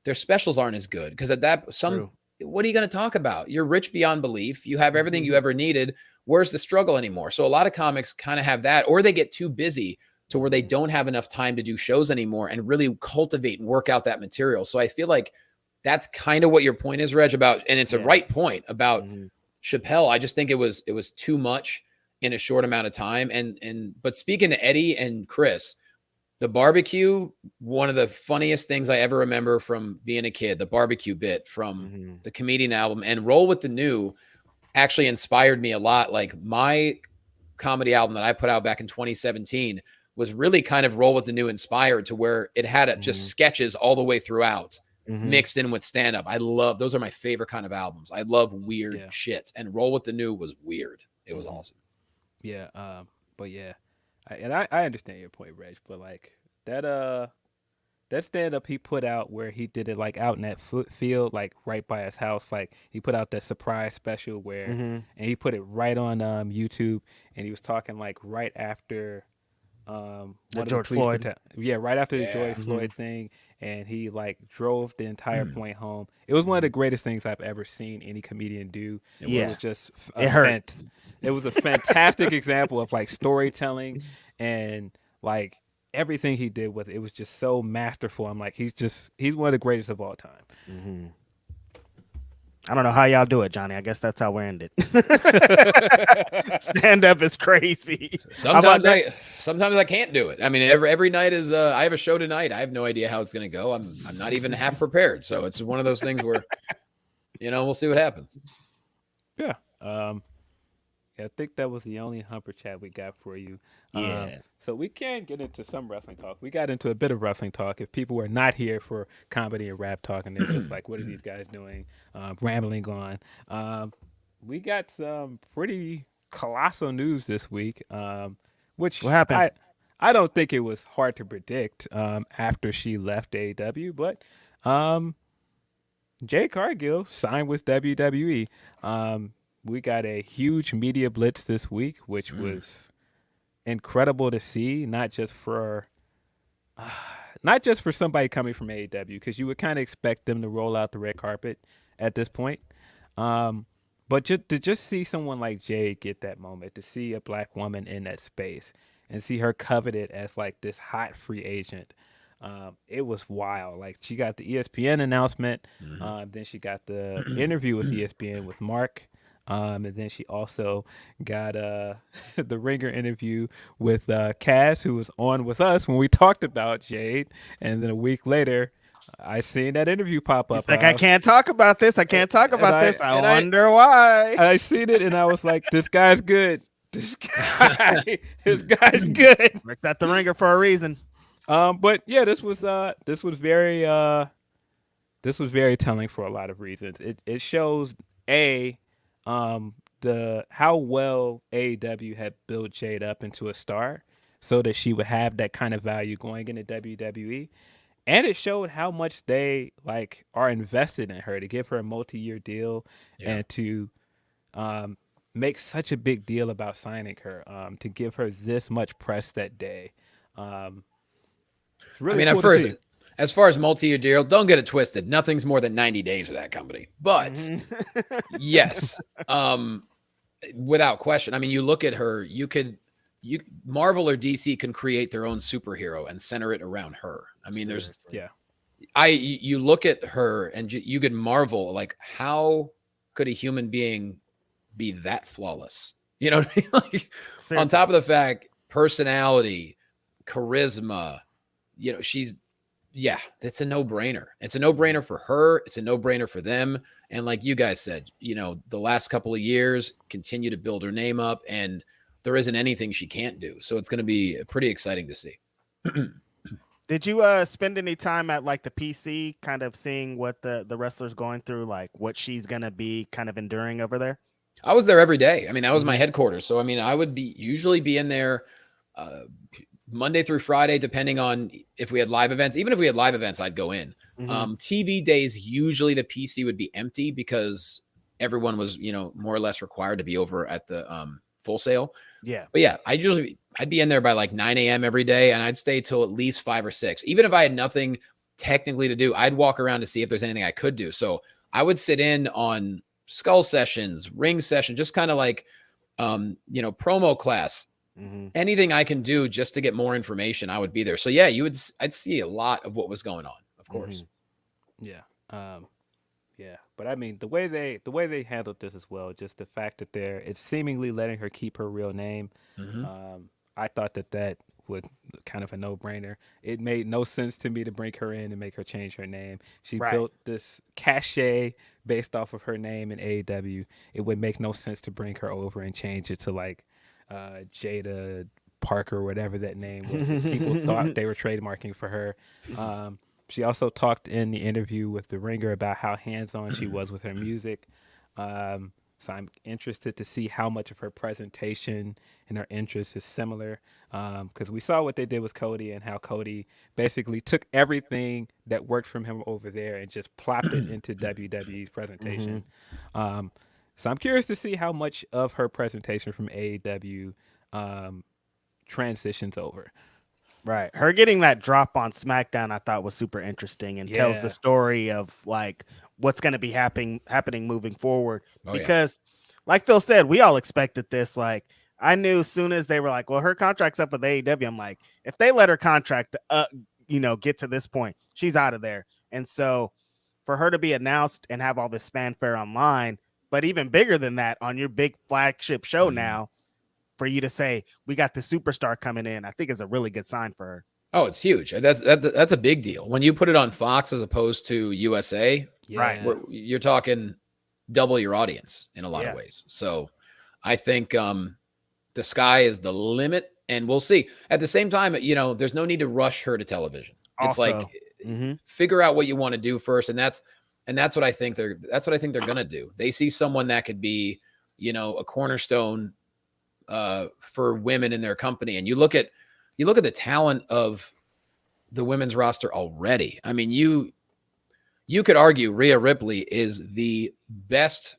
their specials aren't as good because what are you going to talk about? You're rich beyond belief. You have everything you ever needed. Where's the struggle anymore? So a lot of comics kind of have that, or they get too busy to where they don't have enough time to do shows anymore and really cultivate and work out that material. So I feel like that's kind of what your point is, Reg, about, and it's a right point about Chappelle. I just think it was too much in a short amount of time. But speaking to Eddie and Chris, the barbecue, one of the funniest things I ever remember from being a kid, the barbecue bit from the Comedian album, and Roll with the New actually inspired me a lot. Like, my comedy album that I put out back in 2017 was really kind of Roll with the New inspired, to where it had just sketches all the way throughout. Mixed in with stand-up. Those are my favorite kind of albums. I love weird shit, and Roll with the New was weird. It was awesome. Yeah. But yeah, I understand your point, Reg, but like that stand-up he put out where he did it like out in that field, like right by his house. Like, he put out that surprise special where, and he put it right on YouTube, and he was talking like right after the George Floyd. Right after the George Floyd thing. And he like drove the entire point home. It was one of the greatest things I've ever seen any comedian do. It was just it was a fantastic example of like storytelling and like everything he did with it. It was just so masterful. I'm like, he's one of the greatest of all time. I don't know how y'all do it, Johnny. I guess that's how we're ended. Stand up is crazy. Sometimes I can't do it. I mean, every night is I have a show tonight. I have no idea how it's going to go. I'm not even half prepared. So it's one of those things where, we'll see what happens. Yeah. I think that was the only Humper chat we got for you. Yeah. So we can get into some wrestling talk. We got into a bit of wrestling talk. If people were not here for comedy and rap talk, and they're just like, "What are these guys doing?" Rambling on. We got some pretty colossal news this week. Which What happened? I don't think it was hard to predict after she left AEW, but Jade Cargill signed with WWE. We got a huge media blitz this week, which was incredible to see. Not just for somebody coming from AEW, because you would kind of expect them to roll out the red carpet at this point. But to just see someone like Jade get that moment, to see a black woman in that space, and see her coveted as like this hot free agent. It was wild. Like, she got the ESPN announcement, then she got the interview with ESPN with Mark. And then she also got the Ringer interview with Cass, who was on with us when we talked about Jade. And then a week later, I seen that interview pop up. It's like, I can't talk about this. I can't talk about this. I wonder why. I seen it, and I was like, this guy's good. This guy's good. Works at the Ringer for a reason. But yeah, this was very telling for a lot of reasons. It shows how well AEW had built Jade up into a star, so that she would have that kind of value going into WWE, and it showed how much they are invested in her to give her a multi-year deal, and to make such a big deal about signing her, to give her this much press that day. It's really cool to see. As far as multi-year deal, don't get it twisted. Nothing's more than 90 days with that company. But yes, without question. I mean, you look at her, Marvel or DC can create their own superhero and center it around her. I mean, you look at her and you could marvel, like, how could a human being be that flawless? You know what I mean? Like, on top of the fact, personality, charisma, it's a no-brainer. It's a no-brainer for her. It's a no-brainer for them. And like you guys said, the last couple of years continue to build her name up, and there isn't anything she can't do. So it's going to be pretty exciting to see. Did you spend any time at like the PC, kind of seeing what the wrestler's going through, like what she's going to be kind of enduring over there? I was there every day. I mean, that was my headquarters. So, I mean, I would usually be in there Monday through Friday, depending on if we had live events. Even if we had live events, I'd go in. TV days, usually the PC would be empty because everyone was, more or less required to be over at the Full Sail. Yeah. But yeah, I'd be in there by like 9 a.m. every day, and I'd stay till at least 5 or 6. Even if I had nothing technically to do, I'd walk around to see if there's anything I could do. So I would sit in on skull sessions, ring sessions, just kind of like, promo class. Anything I can do just to get more information, I would be there. So yeah, I'd see a lot of what was going on, of course. Yeah. But I mean, the way they handled this as well, just the fact that it's seemingly letting her keep her real name. I thought that would kind of a no-brainer. It made no sense to me to bring her in and make her change her name. She built this cachet based off of her name in AEW. It would make no sense to bring her over and change it to like Jada Parker, whatever that name was. People thought they were trademarking for her. She also talked in the interview with The Ringer about how hands-on she was with her music. So I'm interested to see how much of her presentation and her interest is similar, because we saw what they did with Cody and how Cody basically took everything that worked from him over there and just plopped it into WWE's presentation. So I'm curious to see how much of her presentation from AEW transitions over. Right. Her getting that drop on SmackDown, I thought was super interesting, and tells the story of like what's going to be happening moving forward. Because like Phil said, we all expected this. Like, I knew as soon as they were like, well, her contract's up with AEW, I'm like, if they let her contract, get to this point, she's out of there. And so for her to be announced and have all this fanfare online, but even bigger than that on your big flagship show now, for you to say we got the superstar coming in, I think is a really good sign for her. Oh, it's huge. That's a big deal. When you put it on Fox as opposed to USA, Right. you're talking double your audience in a lot of ways. So I think the sky is the limit, and we'll see. At the same time, there's no need to rush her to television. It's Also, like figure out what you want to do first, and that's what I think they're gonna do. They see someone that could be, a cornerstone for women in their company, and you look at the talent of the women's roster already. I mean, you could argue Rhea Ripley is the best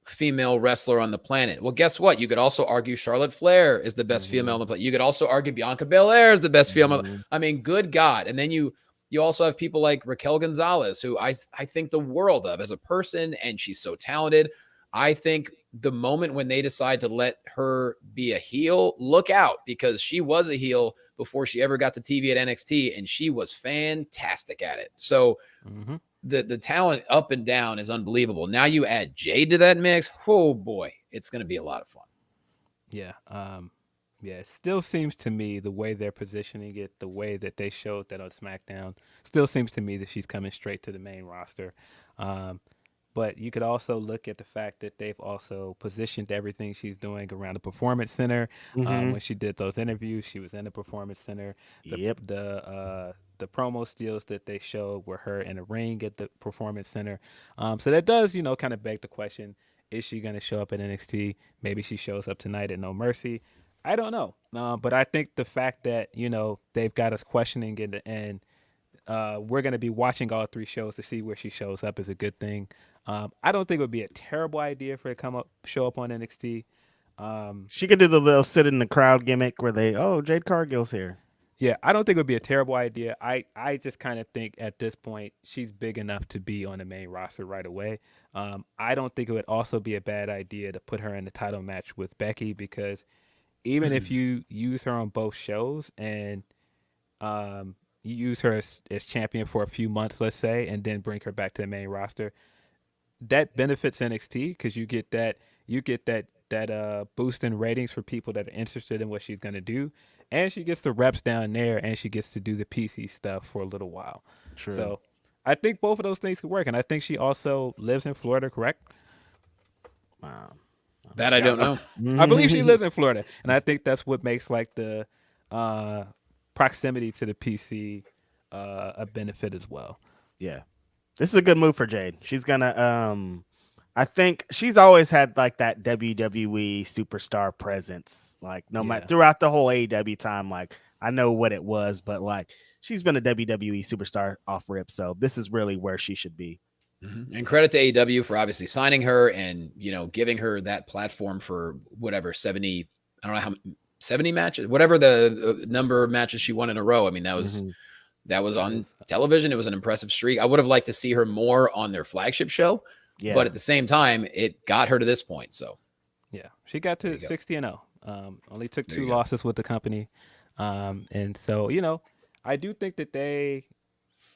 female wrestler on the planet. Well, guess what? You could also argue Charlotte Flair is the best female on the planet. You could also argue Bianca Belair is the best female. I mean, good God. And then you also have people like Raquel Gonzalez, who I think the world of as a person, and she's so talented. I think the moment when they decide to let her be a heel, look out, because she was a heel before she ever got to TV at NXT, and she was fantastic at it. So the talent up and down is unbelievable. Now you add Jade to that mix. Oh boy, it's going to be a lot of fun. Yeah. It still seems to me the way they're positioning it, the way that they showed that on SmackDown, still seems to me that she's coming straight to the main roster. But you could also look at the fact that they've also positioned everything she's doing around the Performance Center. When she did those interviews, she was in the Performance Center. The promo steals that they showed were her in a ring at the Performance Center. So that does, kind of beg the question, is she going to show up at NXT? Maybe she shows up tonight at No Mercy. I don't know. But I think the fact that, they've got us questioning and we're going to be watching all three shows to see where she shows up is a good thing. I don't think it would be a terrible idea for her to show up on NXT. She could do the little sit in the crowd gimmick where Jade Cargill's here. Yeah, I don't think it would be a terrible idea. I just kind of think at this point she's big enough to be on the main roster right away. I don't think it would also be a bad idea to put her in the title match with Becky, because even if you use her on both shows and you use her as champion for a few months, let's say, and then bring her back to the main roster, that benefits NXT because you get that boost in ratings for people that are interested in what she's going to do, and she gets the reps down there, and she gets to do the PC stuff for a little while. True. So I think both of those things could work, and I think she also lives in Florida, correct? That I don't know. I believe she lives in Florida, and I think that's what makes like the proximity to the PC a benefit as well. Yeah. This is a good move for Jade. She's gonna I think she's always had like that WWE superstar presence, like matter throughout the whole AEW time. Like I know what it was, but like she's been a WWE superstar off rip. So this is really where she should be. And credit to AEW for obviously signing her and giving her that platform for whatever 70, I don't know how 70 matches, whatever the number of matches she won in a row. I mean, that was on television. It was an impressive streak. I would have liked to see her more on their flagship show, but at the same time, it got her to this point. So yeah, she got to 60-0. Only took 2 losses with the company. And so, I do think that they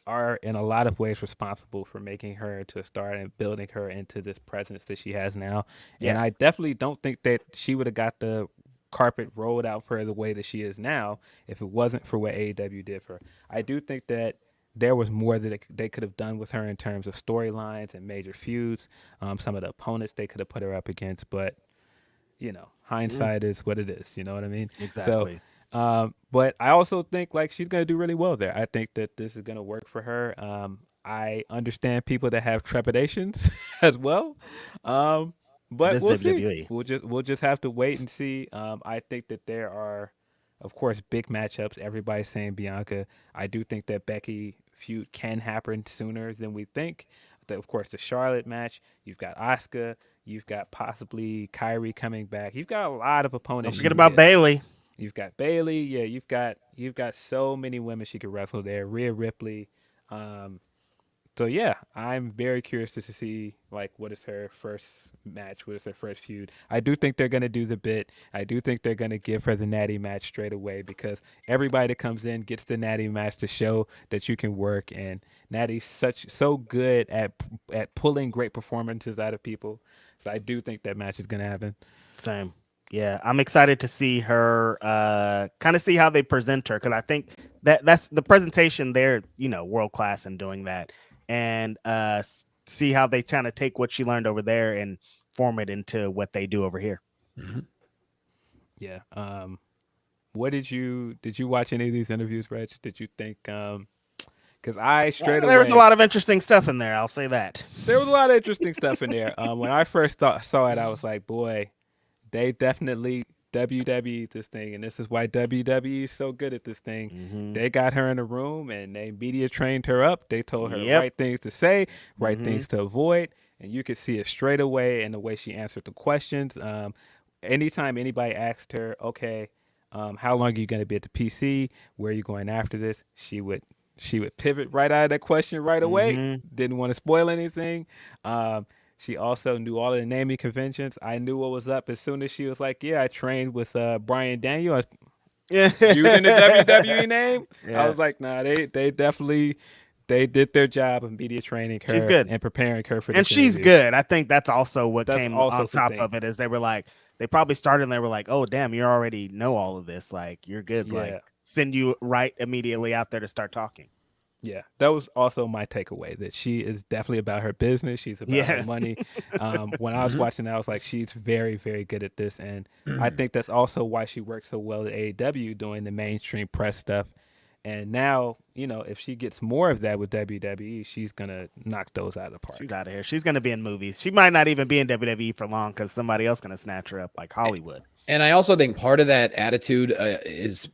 are in a lot of ways responsible for making her into a star and building her into this presence that she has now. Yeah. And I definitely don't think that she would have got the carpet rolled out for her the way that she is now if it wasn't for what AEW did for her. I do think that there was more that they could have done with her in terms of storylines and major feuds, some of the opponents they could have put her up against, but hindsight is what it is, you know what I mean? Exactly. So, but I also think like she's going to do really well there. I think that this is going to work for her. I understand people that have trepidations as well. But we'll see. We'll just have to wait and see. I think that there are, of course, big matchups. Everybody's saying Bianca. I do think that Becky feud can happen sooner than we think. Of course, the Charlotte match. You've got Asuka. You've got possibly Kyrie coming back. You've got a lot of opponents. Don't forget about Bayley. You've got Bayley. Yeah, you've got so many women she could wrestle there. Rhea Ripley. So yeah, I'm very curious to see like what is her first match, what is her first feud. I do think they're gonna do the bit. I do think they're gonna give her the natty match straight away because everybody that comes in gets the natty match to show that you can work. And Natty's so good at pulling great performances out of people. So I do think that match is gonna happen. Same. Yeah, I'm excited to see her kind of see how they present her, because I think that's the presentation there, world class in doing that, and see how they kind of take what she learned over there and form it into what they do over here. Mm-hmm. Yeah. What did you watch any of these interviews, Reg? Did you think because I straight away there was a lot of interesting stuff in there, I'll say that. There was a lot of interesting stuff in there. When I first saw it, I was like, boy, they definitely WWE this thing, and this is why WWE is so good at this thing. Mm-hmm. They got her in a room and they media trained her up. They told her Yep. right things to say, right Mm-hmm. things to avoid, and you could see it straight away in the way she answered the questions. Anytime anybody asked her, okay, how long are you going to be at the PC? Where are you going after this? She would pivot right out of that question right away. Mm-hmm. Didn't want to spoil anything. She also knew all of the naming conventions. I knew what was up as soon as she was like, yeah, I trained with Brian Daniel. Yeah. Using the WWE name. Yeah. I was like, nah, they definitely they did their job of media training her. She's good. And preparing her for this And she's interview. good. I think that's also what That's came also on top something. of it, is they were like, they probably started and they were like, oh, damn, you already know all of this. Like, you're good. Yeah. Like, send you right immediately out there to start talking. Yeah, that was also my takeaway, that she is definitely about her business. She's about her money. When I was watching that, I was like, she's very, very good at this. And I think that's also why she works so well at AEW doing the mainstream press stuff. And now, if she gets more of that with WWE, she's going to knock those out of the park. She's out of here. She's going to be in movies. She might not even be in WWE for long because somebody else going to snatch her up, like Hollywood. And I also think part of that attitude is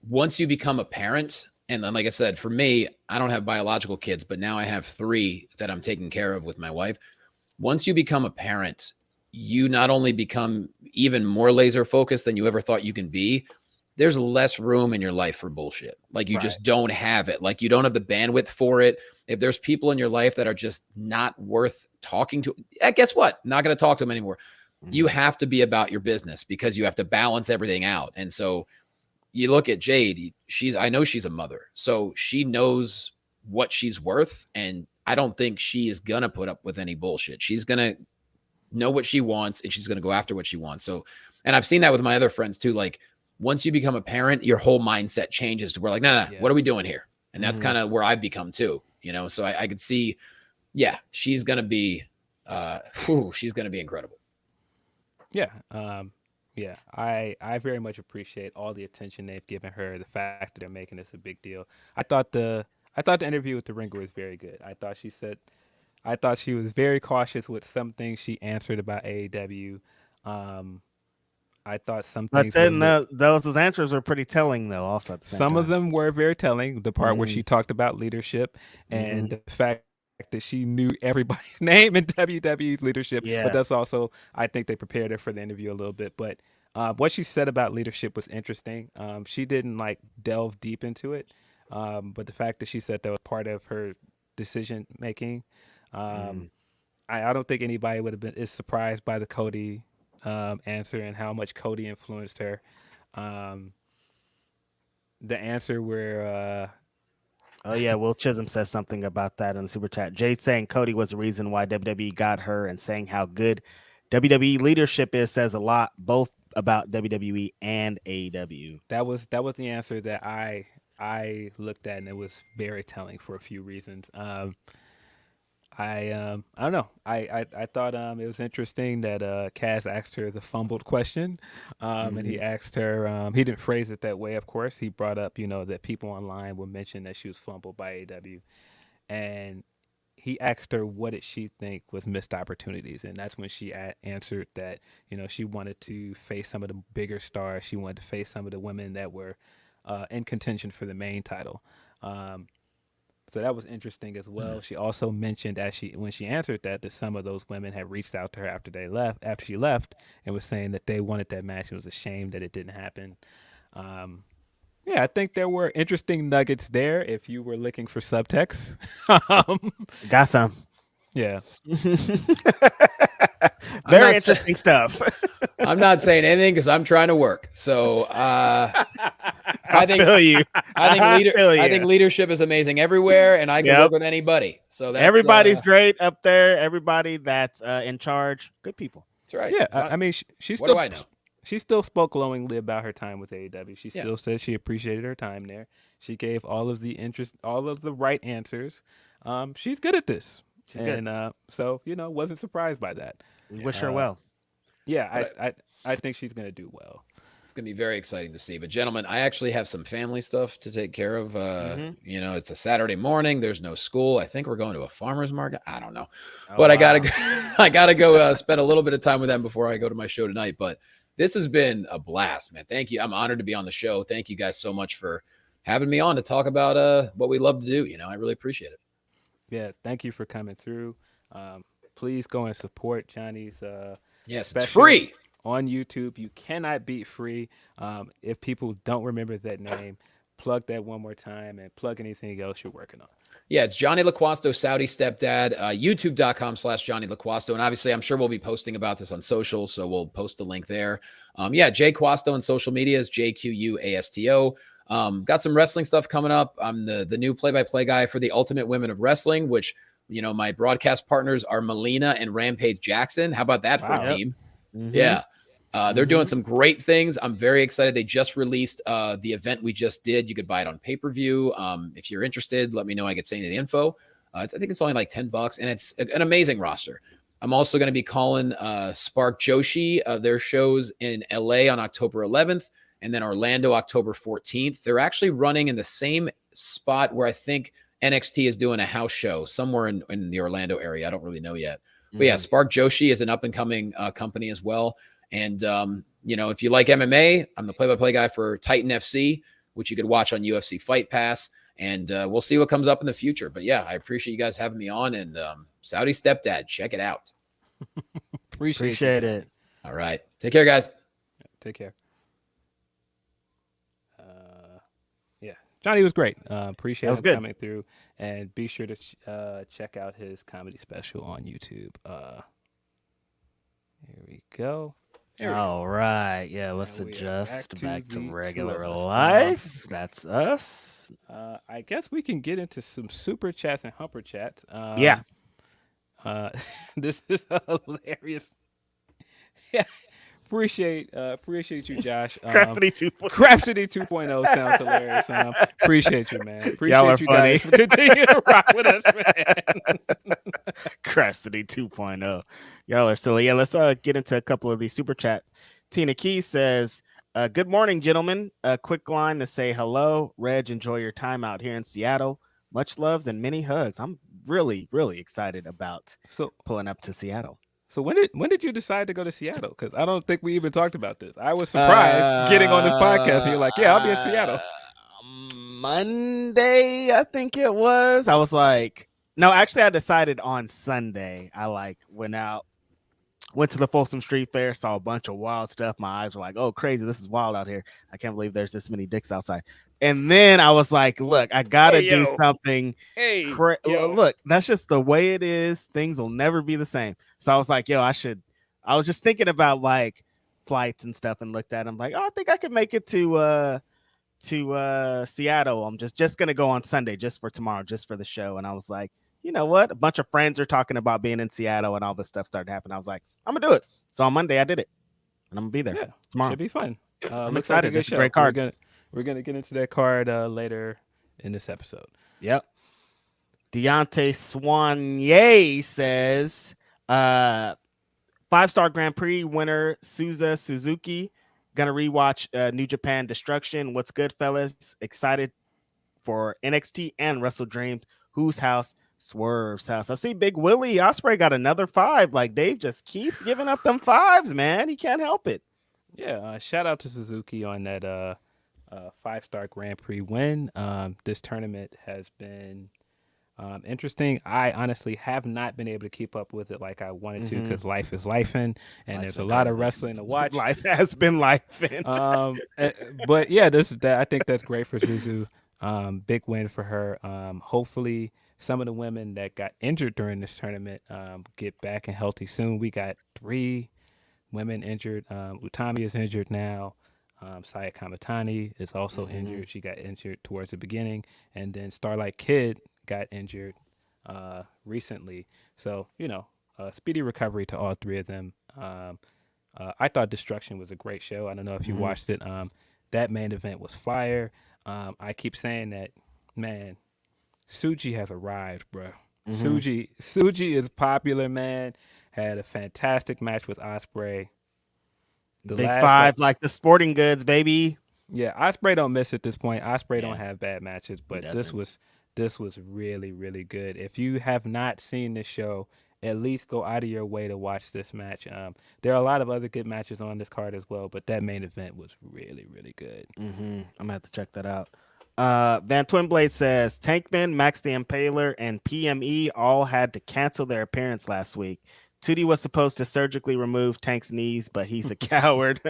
once you become a parent. And then, like I said, for me, I don't have biological kids, but now I have 3 that I'm taking care of with my wife. Once you become a parent, you not only become even more laser focused than you ever thought you can be. There's less room in your life for bullshit. Like you just don't have it. Like you don't have the bandwidth for it. If there's people in your life that are just not worth talking to, guess what? Not going to talk to them anymore. Mm-hmm. You have to be about your business because you have to balance everything out. And so you look at Jade, I know she's a mother, so she knows what she's worth. And I don't think she is going to put up with any bullshit. She's going to know what she wants and she's going to go after what she wants. So, and I've seen that with my other friends too. Like once you become a parent, your whole mindset changes to where like, no, what are we doing here? And that's kind of where I've become too, so I could see, she's going to be, she's going to be incredible. Yeah. Yeah, I very much appreciate all the attention they've given her. The fact that they're making this a big deal. I thought the interview with the Ringer was very good. I thought she was very cautious with some things she answered about AEW. I thought some things. But then those answers were pretty telling, though. Also, at the same some time. of them were very telling. The part where she talked about leadership and the fact that she knew everybody's name in WWE's leadership. Yeah. But that's also, I think they prepared her for the interview a little bit. But what she said about leadership was interesting. She didn't like delve deep into it. But the fact that she said that was part of her decision making, I don't think anybody would have been as surprised by the Cody answer and how much Cody influenced her. The answer where oh yeah, Will Chisholm says something about that in the super chat. Jade saying Cody was the reason why WWE got her, and saying how good WWE leadership is says a lot, both about WWE and AEW. That was the answer that I looked at, and it was very telling for a few reasons. I don't know. I thought it was interesting that Kaz asked her the fumbled question, and he asked her. He didn't phrase it that way, of course. He brought up, that people online would mention that she was fumbled by AEW, and he asked her what did she think was missed opportunities, and that's when she answered that she wanted to face some of the bigger stars. She wanted to face some of the women that were in contention for the main title. So that was interesting as well. She also mentioned when she answered that some of those women had reached out to her after she left, and was saying that they wanted that match. It was a shame that it didn't happen. Yeah, I think there were interesting nuggets there if you were looking for subtext. Got some. Yeah. Very interesting stuff. I'm not saying anything because I'm trying to work. So I feel you. I think leadership is amazing everywhere, and I can work with anybody. So that's, everybody's great up there. Everybody that's in charge, good people. That's right. Yeah, I mean, she what still. do I know? She still spoke glowingly about her time with AEW. She still said she appreciated her time there. She gave all of the right answers. She's good at this, so wasn't surprised by that. We wish her well. Yeah, I think she's gonna do well. It's gonna be very exciting to see. But gentlemen, I actually have some family stuff to take care of. It's a Saturday morning. There's no school. I think we're going to a farmer's market. I don't know, but wow. I gotta go spend a little bit of time with them before I go to my show tonight. But this has been a blast, man. Thank you. I'm honored to be on the show. Thank you guys so much for having me on to talk about what we love to do. I really appreciate it. Yeah, thank you for coming through. Please go and support Johnny's. Yes, it's free on YouTube. You cannot beat free. If people don't remember that name, plug that one more time and plug anything else you're working on. Yeah, it's Jonny Loquasto, Saudi Stepdad, youtube.com/Jonny Loquasto. And obviously, I'm sure we'll be posting about this on social, so we'll post the link there. Jay Quasto on social media is JQUASTO. Got some wrestling stuff coming up. I'm the new play-by-play guy for the Ultimate Women of Wrestling, which, my broadcast partners are Melina and Rampage Jackson. How about that for a team? Mm-hmm. Yeah. They're doing some great things. I'm very excited. They just released the event we just did. You could buy it on pay-per-view. If you're interested, let me know. I could send you the info. I think it's only like $10, and it's an amazing roster. I'm also going to be calling Spark Joshi. Their shows in LA on October 11th, and then Orlando October 14th. They're actually running in the same spot where I think NXT is doing a house show somewhere in the Orlando area. I don't really know yet. But yeah, Spark Joshi is an up-and-coming company as well. And, if you like MMA, I'm the play-by-play guy for Titan FC, which you could watch on UFC Fight Pass. And we'll see what comes up in the future. But yeah, I appreciate you guys having me on. And Saudi Stepdad, check it out. Appreciate it. All right. Take care, guys. Take care. Johnny was great. Appreciate him coming through. And be sure to check out his comedy special on YouTube. Here we go. All right. Yeah, let's adjust back to regular life. That's us. I guess we can get into some super chats and humper chats. This is hilarious. Yeah. Appreciate you, Josh. Grapsody 2.0 sounds hilarious. Appreciate you, man. Appreciate Y'all are you funny. guys for continuing to rock with us, man. Grapsody 2.0. Y'all are silly. Yeah, let's get into a couple of these super chats. Tina Key says, good morning, gentlemen. A quick line to say hello. Reg, enjoy your time out here in Seattle. Much loves and many hugs. I'm really, really excited about pulling up to Seattle. So when did you decide to go to Seattle? Because I don't think we even talked about this. I was surprised getting on this podcast and you're like, yeah, I'll be in Seattle. Monday, I think it was. I was like, no, actually I decided on Sunday. I went to the Folsom Street Fair, saw a bunch of wild stuff. My eyes were like, oh, crazy. This is wild out here. I can't believe there's this many dicks outside. And then I was like, look, I got to do something. Look, that's just the way it is. Things will never be the same. So I was like, I was just thinking about like flights and stuff and looked at them like, oh, I think I could make it to Seattle. I'm just going to go on Sunday just for tomorrow, just for the show. And I was like, you know what? A bunch of friends are talking about being in Seattle and all this stuff started happening. I was like, I'm going to do it. So on Monday I did it and I'm going to be there tomorrow. Should be fun. I'm excited. It's a great card. We're going to get into that card later in this episode. Yep. Deontay Swanye says, 5-star Grand Prix winner Suza Suzuki. Gonna rewatch New Japan Destruction. What's good, fellas? Excited for NXT and Wrestle Dream. Whose house? Swerve's house. I see Big Willie Ospreay got another 5. Like Dave just keeps giving up them 5s, man. He can't help it. Yeah. Shout out to Suzuki on that 5-star Grand Prix win. This tournament has been interesting. I honestly have not been able to keep up with it like I wanted to because life is lifing, and there's a lot of wrestling to watch. Life has been lifing. But yeah, I think that's great for Zuzu. Big win for her. Hopefully, some of the women that got injured during this tournament get back and healthy soon. We got 3 women injured. Utami is injured now. Saya Kamatani is also injured. She got injured towards the beginning, and then Starlight Kid got injured recently. So speedy recovery to all 3 of them. I thought Destruction was a great show. I don't know if you watched it. That main event was fire. I keep saying that, man. Suji has arrived, bro. Suji is popular, man. Had a fantastic match with Ospreay. Big 5, like the sporting goods, baby. Yeah, Ospreay don't miss at this point. Ospreay don't have bad matches, but this was really, really good. If you have not seen this show, at least go out of your way to watch this match. There are a lot of other good matches on this card as well, but that main event was really, really good. I'm gonna have to check that out. Van Twinblade says Tankman, Max the Impaler, and PME all had to cancel their appearance last week. Tootie was supposed to surgically remove Tank's knees, but he's a coward.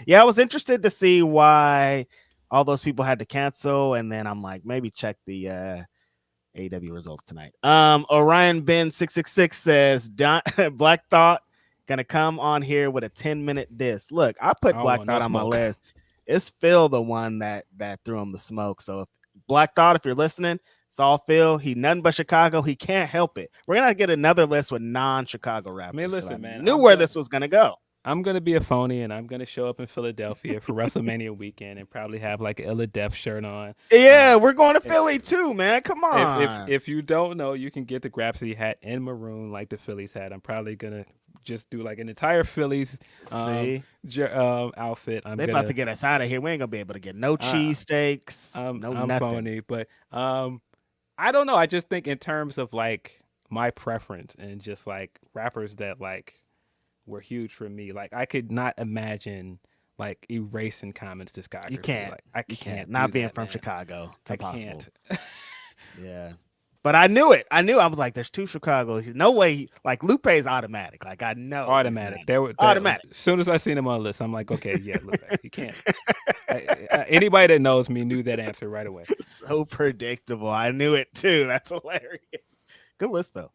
Yeah, I was interested to see why all those people had to cancel, and then I'm like, maybe check the AEW results tonight. Orion Ben 666 says Black Thought gonna come on here with a 10-minute diss. Look, I put Black Thought on my list. It's Phil the one that threw him the smoke. So if Black Thought, if you're listening, it's all Phil. He nothing but Chicago. He can't help it. We're gonna get another list with non-Chicago rappers. I mean, listen, man. Knew where this was gonna go. I'm gonna be a phony, and I'm gonna show up in Philadelphia for WrestleMania weekend, and probably have like an Illa Death shirt on. Yeah, we're going to Philly too, man. Come on. If you don't know, you can get the Grapsody hat in maroon like the Phillies hat. I'm probably gonna just do like an entire Phillies outfit. They're about to get us out of here. We ain't gonna be able to get no cheesesteaks. I'm nothing. phony, but I don't know. I just think in terms of like my preference and just like rappers that like were huge for me. Like I could not imagine like erasing Common's discography. You can't. Like, I can't. Not being that, from man. Chicago. It's impossible. Can't. Yeah. But I knew it. I was like, there's 2 Chicago. No way. Like Lupe's automatic. Like I know. Automatic. Automatic. As soon as I seen him on the list, I'm like, okay, yeah, Lupe. You can't. Anybody that knows me knew that answer right away. So predictable. I knew it too. That's hilarious. Good list though.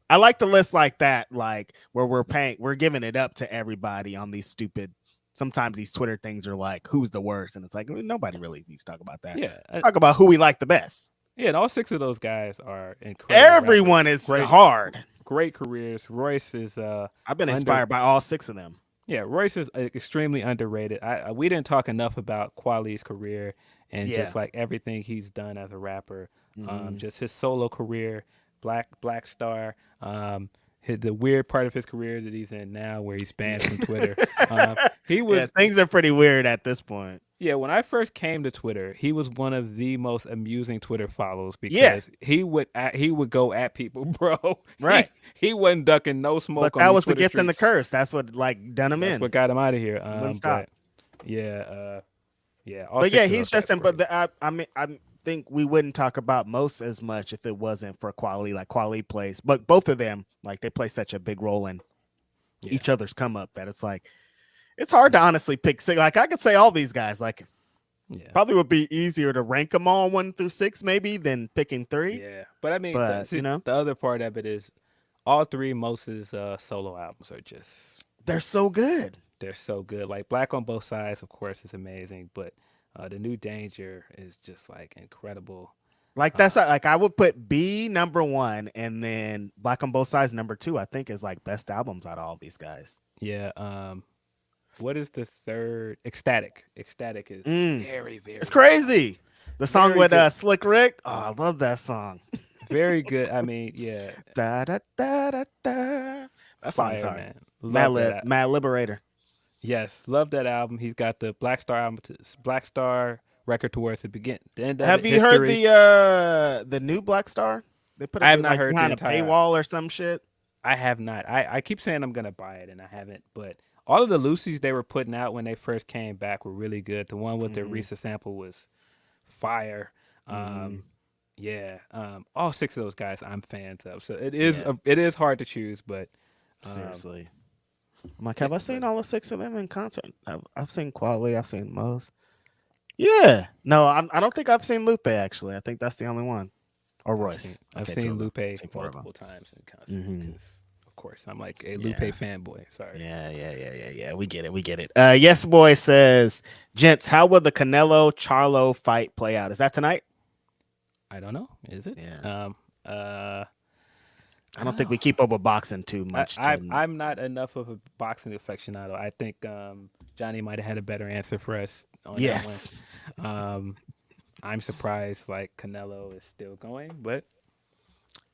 I like the list like that, like where we're giving it up to everybody on these stupid. Sometimes these Twitter things are like, who's the worst? And it's like, nobody really needs to talk about that. Yeah. Talk about who we like the best. Yeah, and all 6 of those guys are incredible. Everyone is hard. Great careers. Royce is I've been inspired by all 6 of them. Yeah, Royce is extremely underrated. We didn't talk enough about Quali's career and just like everything he's done as a rapper. Just his solo career, Black Star. The weird part of his career that he's in now, where he's banned from Twitter. Things are pretty weird at this point. Yeah, when I first came to Twitter, he was one of the most amusing Twitter follows because he would go at people, bro. Right. He wasn't ducking no smoke. But that was the gift and the curse. That's what done him in. That's what got him out of here. Stop. He's just in. But I think we wouldn't talk about most as much if it wasn't for Quali. Like Quali plays, but both of them, like they play such a big role in each other's come up that it's like. It's hard to honestly pick. Like I could say all these guys. Like, probably would be easier to rank them all 1 through 6, maybe, than picking 3. Yeah, but I mean, the other part of it is all 3 Moses solo albums are they're so good. They're so good. Like Black on Both Sides, of course, is amazing, but The New Danger is just like incredible. Like that's like I would put B number 1, and then Black on Both Sides number 2. I think is like best albums out of all these guys. Yeah. What is the third? Ecstatic. Ecstatic is very, very. It's crazy. The song with Slick Rick. Oh, I love that song. Very good. I mean, yeah. Da da da da da. That's fire, man. Mad Liberator. Yes, love that album. He's got the Black Star album, Black Star record towards the end. Have you heard the new Black Star? They put it behind a paywall or some shit. I have not. I keep saying I'm gonna buy it, and I haven't, but. All of the Lucy's they were putting out when they first came back were really good. The one with the Risa sample was fire. Yeah, all 6 of those guys I'm fans of. So it is hard to choose, but seriously, I'm like, have I seen all the 6 of them in concert? I've seen Quali, I've seen Mose. Yeah, no, I don't think I've seen Lupe actually. I think that's the only one. Or Royce. I've seen Lupe multiple times in concert because, of course, I'm like a Lupe fanboy. Sorry. Yeah. We get it. Yes, boy says, gents, how will the Canelo Charlo fight play out? Is that tonight? I don't know. Is it? Yeah. I don't think we keep up with boxing too much. I'm not enough of a boxing aficionado. I think Johnny might have had a better answer for us on that one. I'm surprised like Canelo is still going, but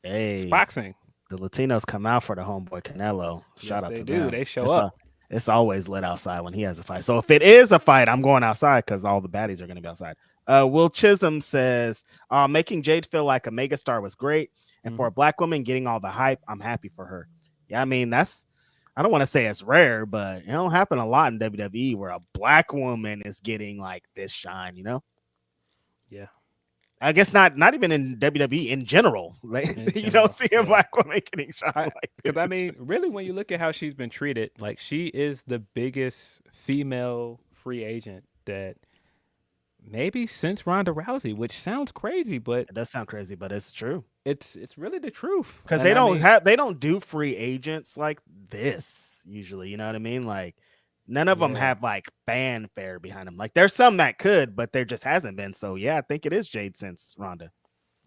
it's boxing. The Latinos come out for the homeboy Canelo. Shout out to them. They show up. It's always lit outside when he has a fight. So if it is a fight, I'm going outside because all the baddies are going to be outside. Will Chisholm says, making Jade feel like a megastar was great. And for a black woman getting all the hype, I'm happy for her. Yeah, I mean, I don't want to say it's rare, but it don't happen a lot in WWE where a black woman is getting like this shine, you know? Yeah. I guess not even in WWE in general. Like, you don't see a black woman getting shine like this. Because, I mean, really, when you look at how she's been treated, like, she is the biggest female free agent that maybe since Ronda Rousey, which sounds crazy, but it does sound crazy, but it's true. It's really the truth. Because they don't do free agents like this usually. You know what I mean? Like, none of them have like fanfare behind them. Like, there's some that could, but there just hasn't been. So yeah, I think it is Jade since Ronda.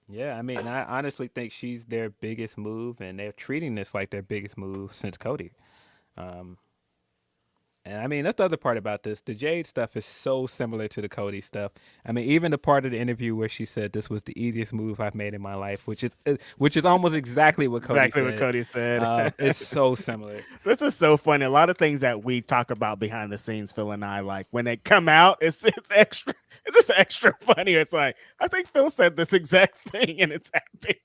Yeah, I mean, I honestly think she's their biggest move, and they're treating this like their biggest move since Cody. And I mean, that's the other part about this. The Jade stuff is so similar to the Cody stuff. I mean, even the part of the interview where she said this was the easiest move I've made in my life, which is almost exactly what Cody said. It's so similar. This is so funny. A lot of things that we talk about behind the scenes, Phil and I, like when they come out, it's extra. It's just extra funny. It's like, I think Phil said this exact thing, and it's happening.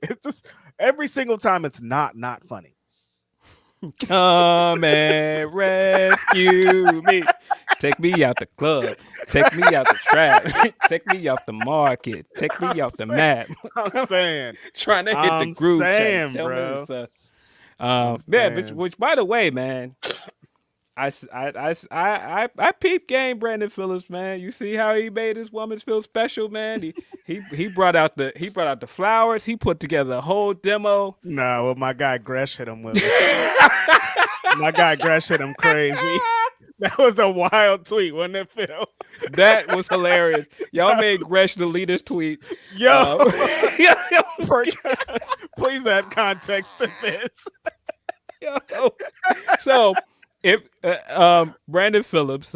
It's just every single time. It's not funny. Come and rescue me. Take me out the club. Take me out the trap. Take me off the market. Take me off the map. I'm saying. Trying to hit the group. Bro. Which by the way, man, I peep game Brandon Phillips, man. You see how he made his woman feel special, man. He brought out the flowers. He put together a whole demo. No, well, my guy Gresh hit him with my guy Gresh hit him crazy. That was a wild tweet, wasn't it, Phil? That was hilarious. Y'all made Gresh delete his tweet. Yo, please add context to this. So if Brandon Phillips,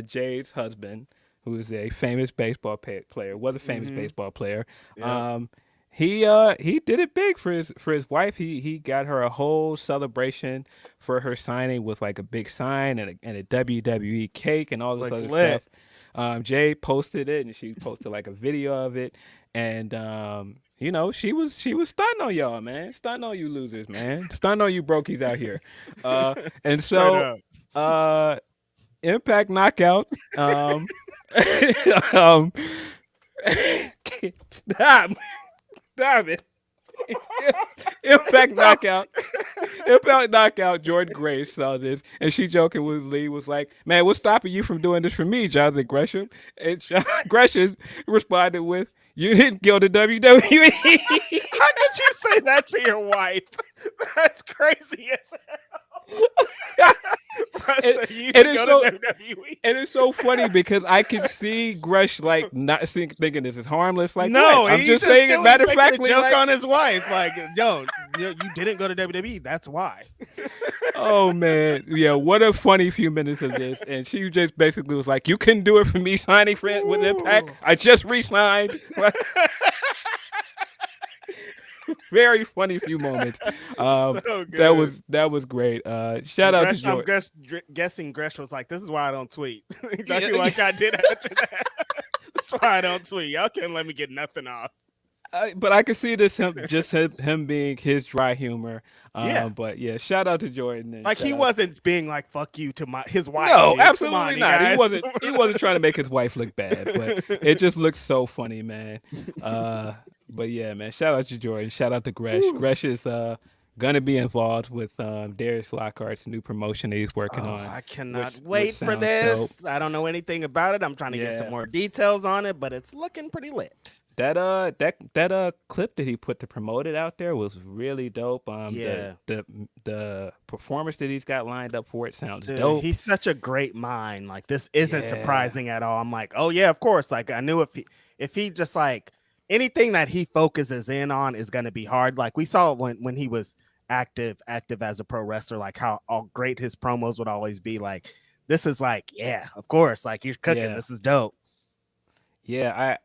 Jade's husband, who is a famous baseball player, was a famous baseball player, he did it big for his wife. He got her a whole celebration for her signing with like a big sign and a WWE cake and all this other stuff. Jade posted it, and she posted like a video of it, and you know, she was stunting on y'all, man. Stunting on you losers, man. Stunting on you brokies out here. And so Impact Knockout. Stop it. Impact Knockout. Jordan Grace saw this, and she joking with Lee was like, "Man, what's stopping you from doing this for me, Jonathan Gresham?" And Gresham responded with, "You didn't go to WWE." How could you say that to your wife? That's crazy as hell. And it's so funny because I can see Gresh like not thinking this is harmless. Like, no, I'm just saying it matter of factly. Joke like, on his wife, like, yo, you didn't go to WWE. That's why. Oh man, yeah, what a funny few minutes of this, and she just basically was like, "You couldn't do it for me signing with Impact. I just re-signed." Very funny few moments. So that was great. Shout out to George. I'm guessing Gresh was like, "This is why I don't tweet." Exactly like I did after that. That's why I don't tweet. Y'all can't let me get nothing off. But I could see this him being his dry humor. Yeah. But yeah, shout out to Jordan. And Like he shout out- wasn't being like "fuck you" to his wife. No, dude. Come absolutely on, you not. He guys. wasn't trying to make his wife look bad, but it just looks so funny, man. But yeah, man. Shout out to Jordan. Shout out to Gresh. Gresh is gonna be involved with Darius Lockhart's new promotion that he's working on. I cannot which wait for sounds this. dope. I don't know anything about it. I'm trying to get some Yeah. more details on it, but it's looking pretty lit. That clip that he put to promote it out there was really dope. Yeah. The performance that he's got lined up for it sounds Dude, dope. he's such a great mind. Like this isn't Yeah. surprising at all. I'm like, oh yeah, of course. Like I knew if he just like anything that he focuses in on is gonna be hard. Like we saw when he was active as a pro wrestler, like how all great his promos would always be. Like this is like, yeah, of course. Like you're cooking. Yeah. This is dope. Yeah,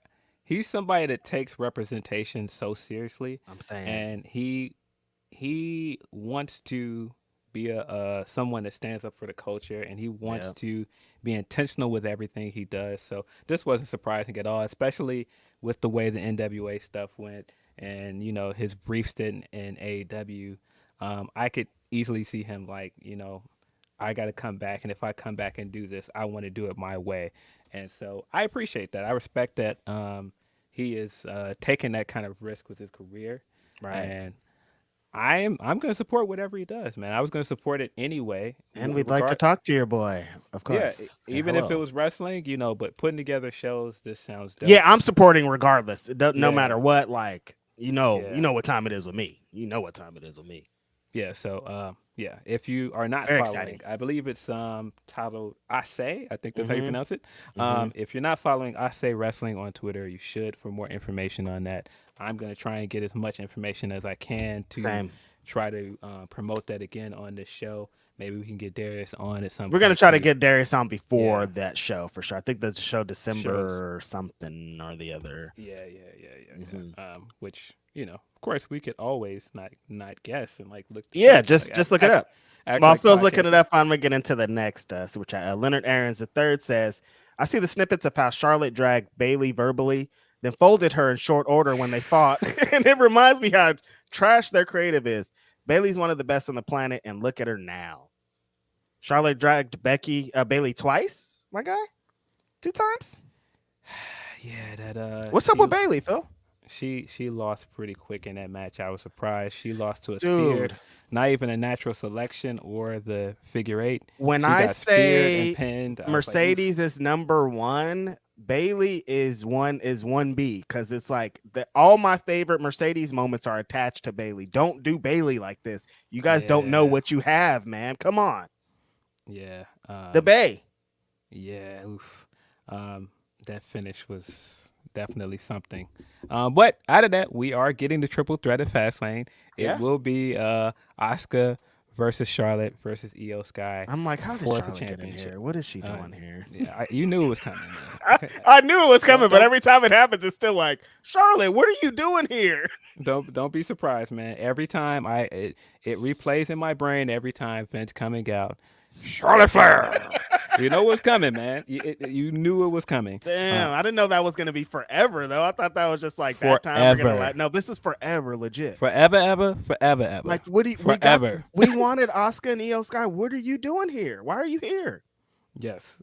he's somebody that takes representation so seriously, I'm saying. and he wants to be a someone that stands up for the culture, and he wants Yeah. to be intentional with everything he does. So this wasn't surprising at all, especially with the way the NWA stuff went, and his brief stint in AEW. I could easily see him like, I got to come back, and if I come back and do this, I want to do it my way. And so I appreciate that. I respect that he is taking that kind of risk with his career. Right. And I'm going to support whatever he does, man. I was going to support it anyway. And we'd like to talk to your boy, of course. Yeah, even if it hello. was wrestling, but putting together shows, this sounds dope. Yeah, I'm supporting regardless. No Yeah. matter what. Like you know Yeah. what time it is with me. You know what time it is with me. Yeah, so yeah, if you are not Very following, exciting. I believe it's titled I Say. I think that's how you Mhm. pronounce it. Mhm. If you're not following I Say Wrestling on Twitter, you should for more information on that. I'm gonna try and get as much information as I can to Same. try to promote that again on this show. Maybe we can get Darius on at some. We're gonna point try to too. get Darius on before Yeah. that show for sure. I think that's the show December or something or the other. Yeah. Mhm. Which of course, we could always not guess and like look. Yeah, like, just look it up. act While like Phil's looking podcasters. it up, I'm gonna get into the next super chat. Leonard Aarons III says, "I see the snippets of how Charlotte dragged Bailey verbally, then folded her in short order when they fought, and it reminds me how trash their creative is. Bailey's one of the best on the planet, and look at her now. Charlotte dragged Bailey twice, my guy, 2 times. Yeah, that. What's up with Bailey, Phil? She lost pretty quick in that match. I was surprised. She lost to a Dude. spear, not even a natural selection or the figure 8. When She I got speared say and pinned, I was like, Mercedes is number 1, Bailey is 1B, because it's like all my favorite Mercedes moments are attached to Bailey. Don't do Bailey like this. You guys don't know Yeah. what you have, man. Come on. yeah, The Bay. yeah, oof. That finish was definitely something. But out of that, we are getting the triple threat at Fastlane. It Yeah. will be Asuka versus Charlotte versus Io Sky. I'm like, how did for the Charlotte get in championship. here? What is she doing here? Yeah, you knew it was coming. Man. I knew it was coming, but Don't- every time it happens, it's still like, Charlotte, what are you doing here? Don't be surprised, man. Every time it replays in my brain every time Vince coming out. Charlotte Flair. You know what's coming, man. You knew it was coming. Damn, I didn't know that was going to be forever, though. I thought that was just like that time. We're gonna Forever. no, this is forever, legit. Forever, ever. Like, what do you, Forever. we wanted Asuka and Io Sky. What are you doing here? Why are you here? Yes.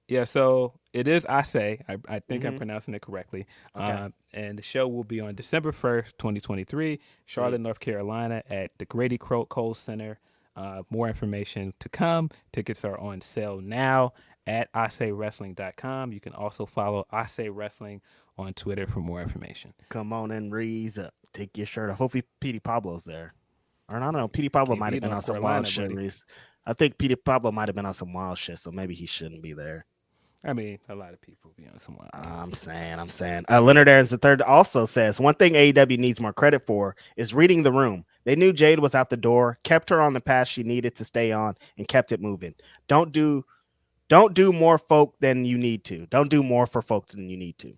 Yeah, so it is I Say. I think I'm Mhm. pronouncing it correctly. Okay. And the show will be on December 1st, 2023, Charlotte, North Carolina at the Grady Cole Center. More information to come. Tickets are on sale now at ISayWrestling.com. You can also follow I Say Wrestling on Twitter for more information. Come on and raise up. Take your shirt off. Hopefully, Petey Pablo's there. Or I don't know. Petey Pablo KP might have been on North some Carolina, wild shit. buddy. I think Petey Pablo might have been on some wild shit, so maybe he shouldn't be there. I mean, a lot of people be on some. I'm saying. Leonard Aarons III also says one thing AEW needs more credit for is reading the room. They knew Jade was out the door, kept her on the path she needed to stay on, and kept it moving. Don't do more folk than you need to. Don't do more for folks than you need to.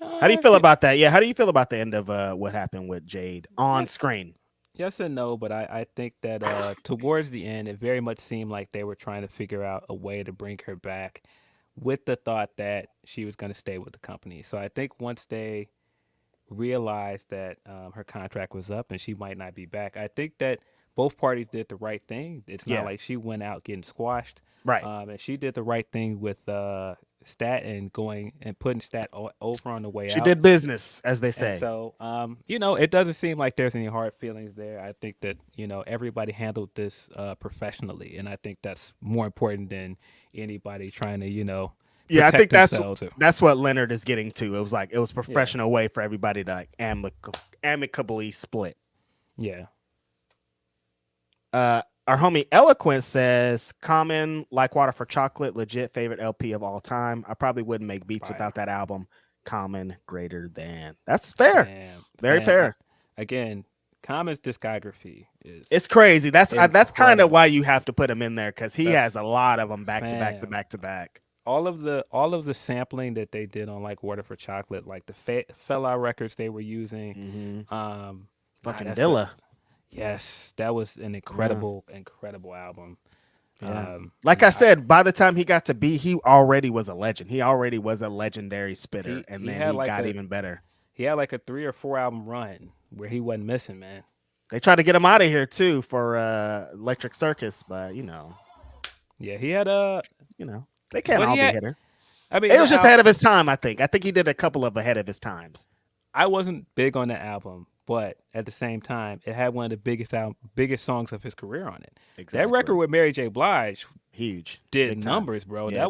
How do you feel about that? Yeah, how do you feel about the end of what happened with Jade on screen? Yes and no, but I think that towards the end, it very much seemed like they were trying to figure out a way to bring her back with the thought that she was going to stay with the company. So I think once they realized that her contract was up and she might not be back. I think that both parties did the right thing. It's not like she went out getting squashed. Right. And she did the right thing with Stat and going and putting Stat over on the way out. She did business, as they say. And so, it doesn't seem like there's any hard feelings there. I think that, everybody handled this professionally. And I think that's more important than anybody trying to, yeah, I think themselves. that's what Leonard is getting to. It was professional way for everybody to like amicably split. Yeah. Our homie Eloquent says, Common, Like Water for Chocolate, legit favorite LP of all time. I probably wouldn't make beats without that album. Common, greater than. That's fair. Very fair. Again, Common's discography it's crazy. That's kind of why you have to put him in there, because he has a lot of them back to back. All of the sampling that they did on Like Water for Chocolate, like the Fella records they were using. Fucking Dilla. Yes, that was an incredible album. Yeah. Like I said, by the time he got to B, he already was a legend. He already was a legendary spitter, and then he got even better. He had like a 3 or 4 album run where he wasn't missing, man. They tried to get him out of here too for Electric Circus, but yeah, he had they can't all be hitters. I mean, it was just ahead of his time. I think he did a couple of ahead of his times. I wasn't big on the album, but at the same time, it had one of the biggest songs of his career on it. Exactly. That record with Mary J. Blige, huge, did numbers, bro. Yeah,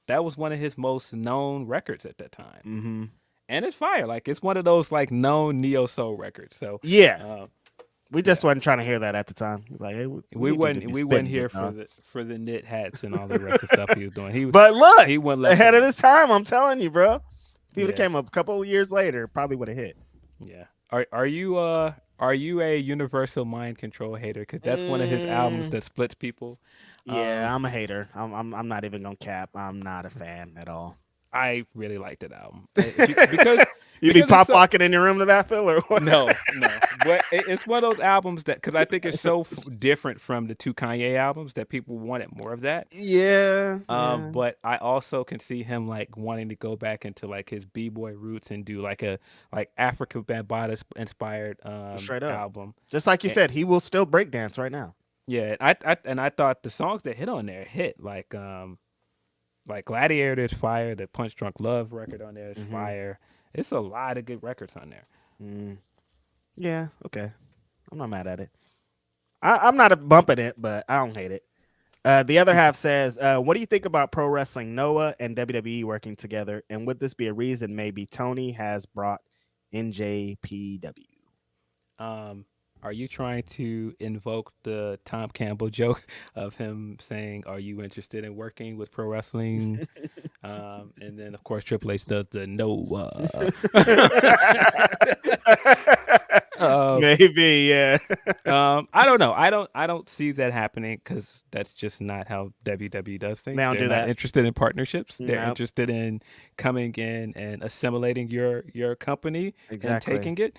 that was one of his most known records at that time. Mm-hmm. And it's fire. Like, it's one of those like known neo soul records. So we just wasn't trying to hear that at the time. It was like, hey, we wasn't here for the knit hats and all the rest of stuff he was doing. But look, he went ahead of his time. I'm telling you, bro. If he would have came up a couple of years later, probably would have hit. Yeah. Are you a Universal Mind Control hater? Because that's one of his albums that splits people. Yeah, I'm a hater. I'm not even gonna cap. I'm not a fan at all. I really like that album because you be pop locking in your room to that, Phil, or what? No. But it's one of those albums that, because I think it's so different from the 2 Kanye albums that people wanted more of that. Yeah. But I also can see him like wanting to go back into like his b-boy roots and do like a Africa Bambaataa inspired album. Just like you said, he will still breakdance right now. Yeah, I thought the songs that hit on there hit like Gladiator is fire. The Punch Drunk Love record on there is fire. It's a lot of good records on there. Yeah, okay. I'm not mad at it. I'm not bumping it, but I don't hate it. The other half says, what do you think about Pro Wrestling Noah and WWE working together? And would this be a reason maybe Tony has brought NJPW? Are you trying to invoke the Tom Campbell joke of him saying, "Are you interested in working with pro wrestling?" And then, of course, Triple H does the no. Maybe, yeah. I don't know. I don't see that happening because that's just not how WWE does things. They're not interested in partnerships. They're interested in coming in and assimilating your company and taking it.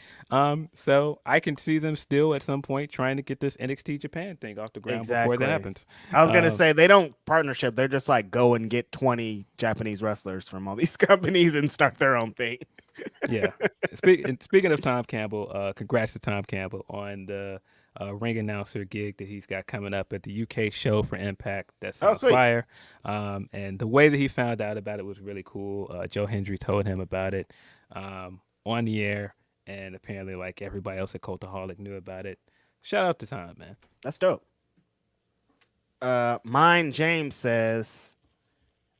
So I can see them still at some point trying to get this NXT Japan thing off the ground before that happens. I was gonna say they don't partnership. They're just like go and get 20 Japanese wrestlers from all these companies and start their own thing. Yeah. Speaking of Tom Campbell, congrats to Tom Campbell on the ring announcer gig that he's got coming up at the UK show for Impact. That's fire. And the way that he found out about it was really cool. Joe Hendry told him about it on the air, and apparently like everybody else at Cultaholic knew about it. Shout out to Tom, man. That's dope. Mine James says,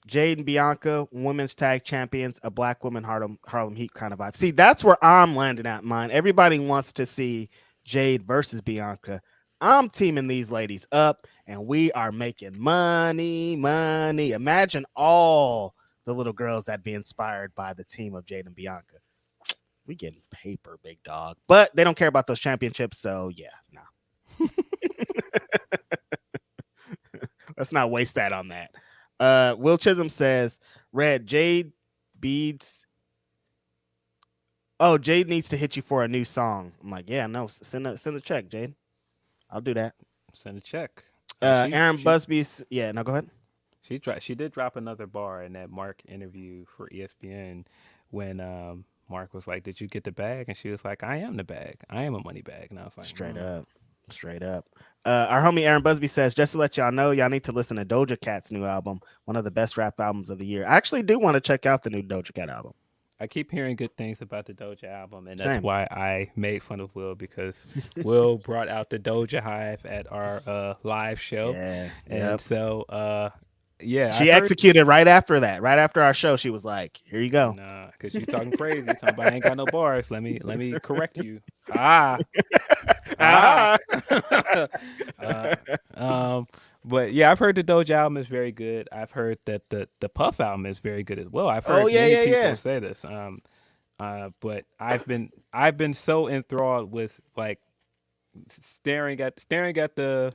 Jade and Bianca, women's tag champions, a black woman Harlem Heat kind of vibe. See, that's where I'm landing at mine. Everybody wants to see Jade versus Bianca. I'm teaming these ladies up, and we are making money. Imagine all the little girls that be inspired by the team of Jade and Bianca. We getting paper, big dog. But they don't care about those championships, so yeah, no. Let's not waste that on that. Will Chisholm says, Red, Jade beads. Oh, Jade needs to hit you for a new song. I'm like, yeah, no, send a check, Jade. I'll do that. Send a check. Aaron Busby's, yeah, no, go ahead. She did drop another bar in that Mark interview for ESPN when Mark was like, "Did you get the bag?" And she was like, "I am the bag. I am a money bag." And I was like, Straight up. Our homie Aaron Busby says, just to let y'all know, y'all need to listen to Doja Cat's new album, one of the best rap albums of the year. I actually do want to check out the new Doja Cat album. I keep hearing good things about the Doja album, and that's Same. why I made fun of Will, because Will brought out the Doja Hive at our live show. Yeah. And so, yeah. She executed right after that. Right after our show, she was like, here you go. Nah, because you talking crazy. Talking about I ain't got no bars. Let me correct you. But yeah, I've heard the Doja album is very good. I've heard that the Puff album is very good as well. I've heard many people say this. But I've been so enthralled with like staring at the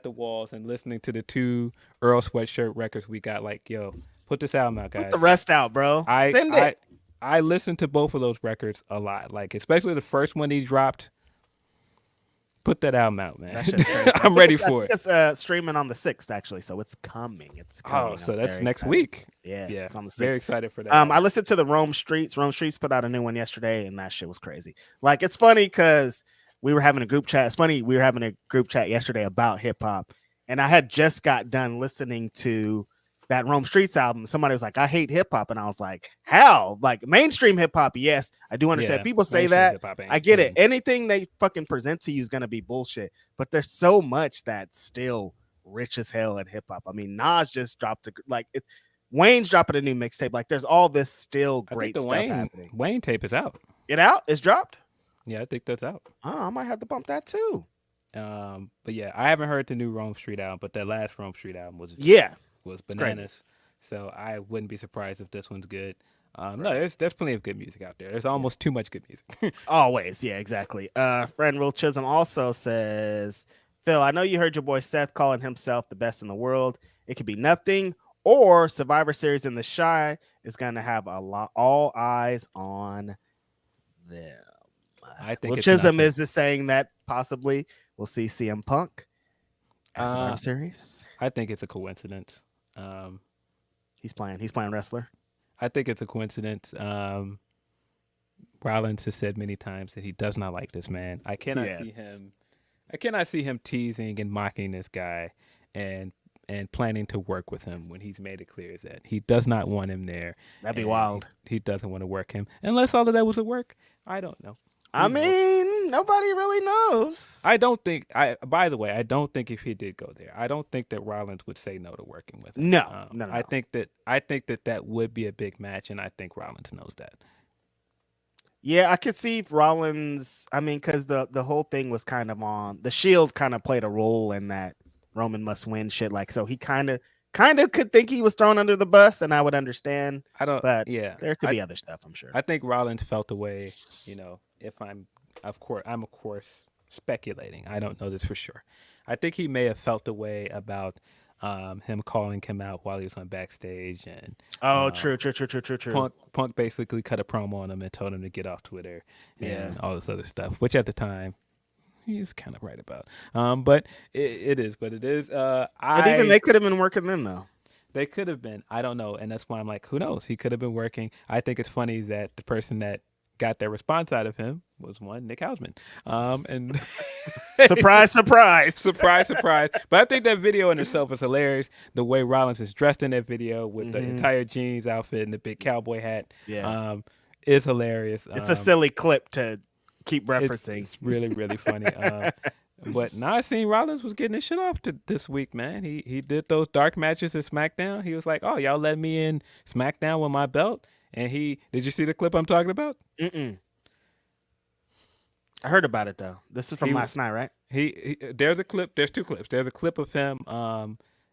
walls and listening to the 2 Earl Sweatshirt records we got. Like, yo, put this album out, guys. Put the rest out, bro. Send it. I listened to both of those records a lot. Like, especially the first one he dropped. Put that album out, man. I'm ready for it. It's streaming on the 6th, actually, so it's coming. Oh, so that's next week. Yeah, it's on the 6th. Very excited for that. I listened to the Rome Streets. Rome Streets put out a new one yesterday, and that shit was crazy. Like, it's funny because we were having a group chat. It's funny, we were having a group chat yesterday about hip hop, and I had just got done listening to that Rome Streets album. Somebody was like, I hate hip hop. And I was like, how? Like, mainstream hip hop, yes, I do understand. Yeah, people say that. I get it. Anything they fucking present to you is going to be bullshit. But there's so much that's still rich as hell in hip hop. I mean, Nas just dropped Wayne's dropping a new mixtape. Like, there's all this still great stuff happening. Wayne tape is out. It out? It's dropped? Yeah, I think that's out. Oh, I might have to bump that too. But yeah, I haven't heard the new Rome Street album, but that last Rome Street album was bananas. So I wouldn't be surprised if this one's good. No, there's plenty of good music out there. There's almost too much good music. Always, yeah, exactly. Friend Will Chisholm also says, Phil, I know you heard your boy Seth calling himself the best in the world. It could be nothing, or Survivor Series in the Shy is going to have all eyes on them. I think Will Chisholm is saying that possibly we'll see CM Punk at Survivor Series. I think it's a coincidence. He's playing wrestler. I think it's a coincidence. Rollins has said many times that he does not like this man. I cannot see him teasing and mocking this guy and planning to work with him when he's made it clear that he does not want him there. That'd be wild. He doesn't want to work him. Unless all of that was a work, I don't know. I mean, nobody really knows. By the way, I don't think if he did go there, I don't think that Rollins would say no to working with him. No. I think that would be a big match, and I think Rollins knows that. Yeah, I could see Rollins. I mean, because the whole thing was kind of on the Shield, kind of played a role in that Roman must win shit. Like, so he kind of could think he was thrown under the bus, and I would understand. There could be other stuff, I'm sure. I think Rollins felt the way, if I'm of course speculating. I don't know this for sure. I think he may have felt the way about him calling him out while he was on backstage, and true. Punk basically cut a promo on him and told him to get off Twitter and all this other stuff, which at the time he's kind of right about. But it is what it is. But even they could have been working then, though. They could have been. I don't know, and that's why I'm like, who knows? He could have been working. I think it's funny that the person that got their response out of him was Nick Hausman. And surprise. But I think that video in itself is hilarious. The way Rollins is dressed in that video with the entire jeans outfit and the big cowboy hat, is hilarious. It's a silly clip to keep referencing. It's really, really funny. But now I seen Rollins was getting his shit off this week, man. He did those dark matches at SmackDown. He was like, "Oh, y'all let me in SmackDown with my belt." And did you see the clip I'm talking about? I heard about it though. This is from last night, right? There's a clip. There's 2 clips. There's a clip of him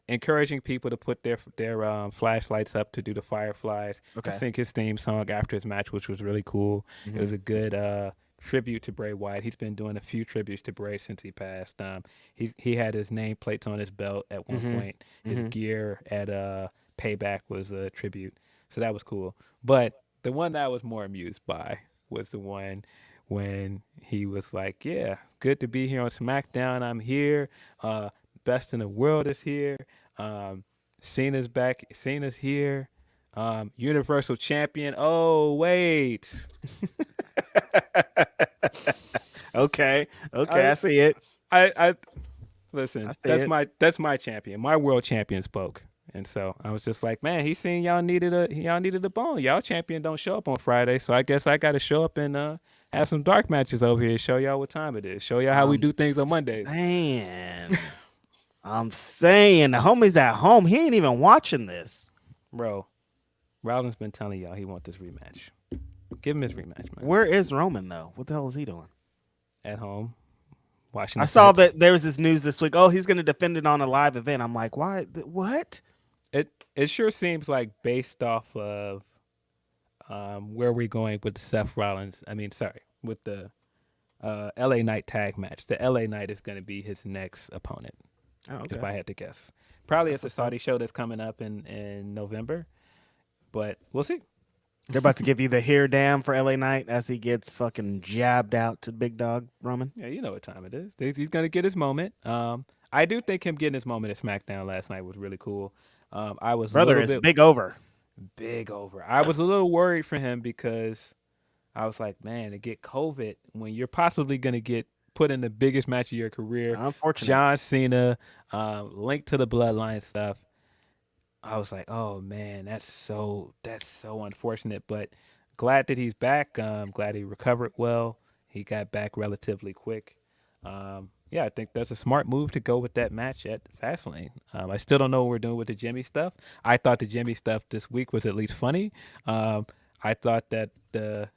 encouraging people to put their flashlights up to do the fireflies. Okay. To sing his theme song after his match, which was really cool. It was a good tribute to Bray Wyatt. He's been doing a few tributes to Bray since he passed. He had his nameplates on his belt at one point. His gear at Payback was a tribute. So that was cool. But the one that I was more amused by was the one when he was like, yeah, good to be here on SmackDown. I'm here. Best in the world is here. Cena's back. Cena's here. Universal Champion. Oh wait. Okay, I see it. I listen. I see That's my champion. My world champion spoke, and so I was just like, man, he seen y'all needed a bone. Y'all champion don't show up on Friday, so I guess I got to show up and have some dark matches over here. Show y'all what time it is. Show y'all how we do things on Mondays. I'm saying the homie's at home. He ain't even watching this, bro. Rollins been telling y'all he want this rematch. Give him his rematch, man. Where is Roman though? What the hell is he doing? At home. Watching. I saw that there was this news this week. Oh, he's going to defend it on a live event. I'm like, why? What? It sure seems like based off of where we're going with the Seth Rollins. I mean, sorry, with the LA Knight tag match. The LA Knight is going to be his next opponent. Oh, okay. If I had to guess, probably at the Saudi show that's coming up in November. But we'll see. They're about to give you the hair dam for LA Knight as he gets fucking jabbed out to Big Dog Roman. Yeah, you know what time it is. He's going to get his moment. I do think him getting his moment at SmackDown last night was really cool. I was big over. Big over. I was a little worried for him because I was like, man, to get COVID when you're possibly going to get put in the biggest match of your career. Unfortunately. John Cena, linked to the bloodline stuff. I was like, oh man, that's so unfortunate, but glad that he's back. Glad he recovered well. He got back relatively quick. Yeah, I think that's a smart move to go with that match at Fastlane. I still don't know what we're doing with the Jimmy stuff. I thought the Jimmy stuff this week was at least funny. I thought that the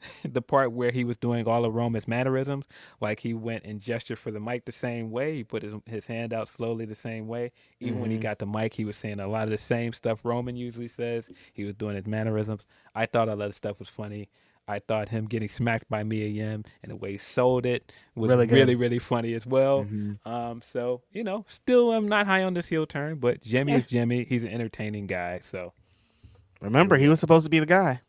part where he was doing all of Roman's mannerisms, like he went and gestured for the mic the same way, he put his hand out slowly the same way. Even when he got the mic, he was saying a lot of the same stuff Roman usually says. He was doing his mannerisms. I thought all that stuff was funny. I thought him getting smacked by Mia Yim and the way he sold it was really, really funny as well. So, still I'm not high on this heel turn, but Jimmy is Jimmy. He's an entertaining guy. So remember, he was supposed to be the guy.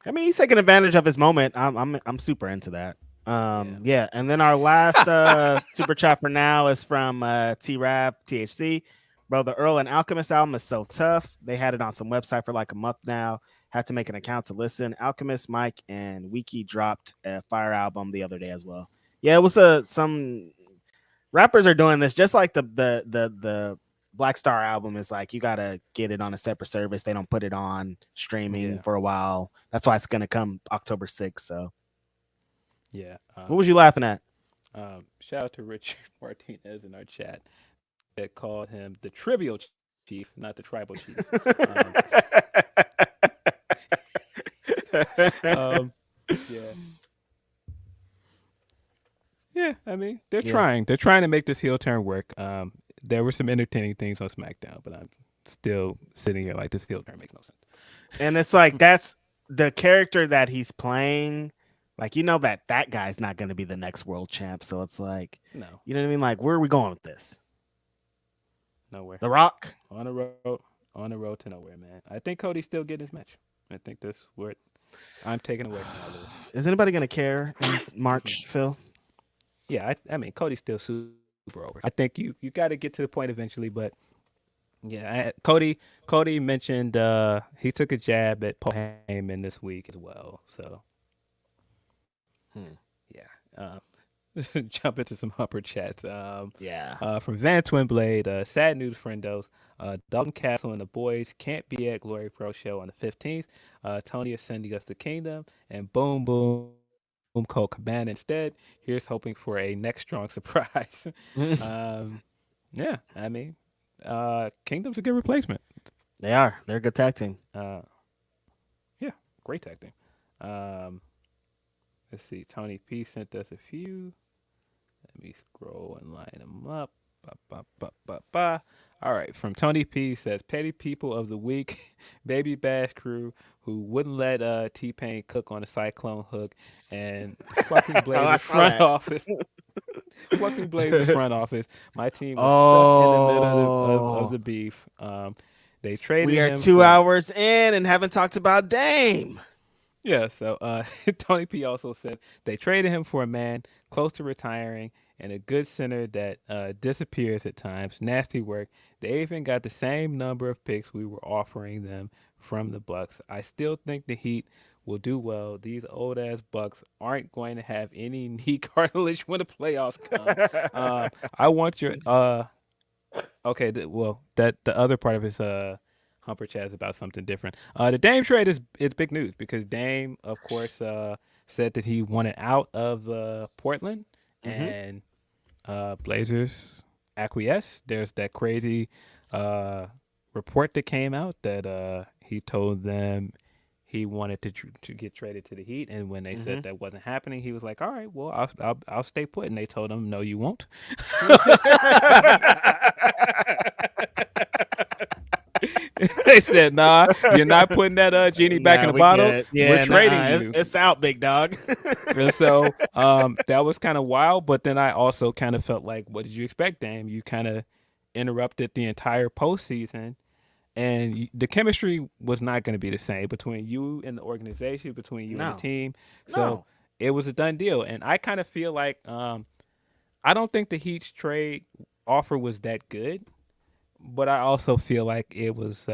I mean, he's taking advantage of his moment. I'm super into that. Yeah. And then our last super chat for now is from T-Rab THC. Bro, the Earl and Alchemist album is so tough. They had it on some website for like a month now. Had to make an account to listen. Alchemist, Mike, and Wiki dropped a fire album the other day as well. Yeah, it was some rappers are doing this, just like the Black Star album is like you gotta get it on a separate service. They don't put it on streaming for a while. That's why it's gonna come October 6th. So yeah. What was you laughing at? Shout out to Richard Martinez in our chat that called him the trivial chief, not the tribal chief. Yeah, I mean, they're trying to make this heel turn work. There were some entertaining things on SmackDown, but I'm still sitting here like this heel turn makes no sense. And it's like that's the character that he's playing. Like, that guy's not going to be the next world champ. So it's like, no, you know what I mean? Like, where are we going with this? Nowhere. The Rock on the road to nowhere, man. I think Cody's still getting his match. I think that's where I'm taking away from all this. Is anybody going to care in March, Phil? Yeah, I mean, Cody's still super over. I think you got to get to the point eventually, but yeah, Cody mentioned he took a jab at Paul Heyman this week as well. So yeah, jump into some upper chats. From Van Twinblade, sad news, friendos. Dalton Castle and the boys can't be at Glory Pro Show on the 15th. Tony is sending us the Kingdom, and boom, Colt Cabana instead. Here's hoping for a next strong surprise. Yeah, I mean, Kingdom's a good replacement. They are. They're a good tag team. Yeah, great tag team. Let's see. Tony P sent us a few. Let me scroll and line them up. All right, from Tony P says, petty people of the week, Baby Bash Crew, who wouldn't let T-Pain cook on a cyclone hook, and fucking Blazers front office. Fucking Blazers front office. My team was stuck in the middle of the beef. They traded him. We are 2 hours in and haven't talked about Dame. Yeah, so Tony P also said they traded him for a man close to retiring and a good center that disappears at times. Nasty work. They even got the same number of picks we were offering them from the Bucks. I still think the Heat will do well. These old ass Bucks aren't going to have any knee cartilage when the playoffs come. I want your okay. That the other part of his Humper chat is about something different. The Dame trade is big news because Dame, of course, said that he wanted out of Portland, and Blazers acquiesced. There's that crazy report that came out that he told them he wanted to get traded to the Heat, and when they said that wasn't happening, he was like, "All right, well, I'll stay put." And they told him, "No, you won't." They said, "Nah, you're not putting that genie back in the bottle. We're trading you. It's out, big dog." And so that was kind of wild. But then I also kind of felt like, what did you expect, Dame? You kind of interrupted the entire postseason. And the chemistry was not going to be the same between you and the organization, between you and the team. So it was a done deal. And I kind of feel like I don't think the Heat's trade offer was that good. But I also feel like it was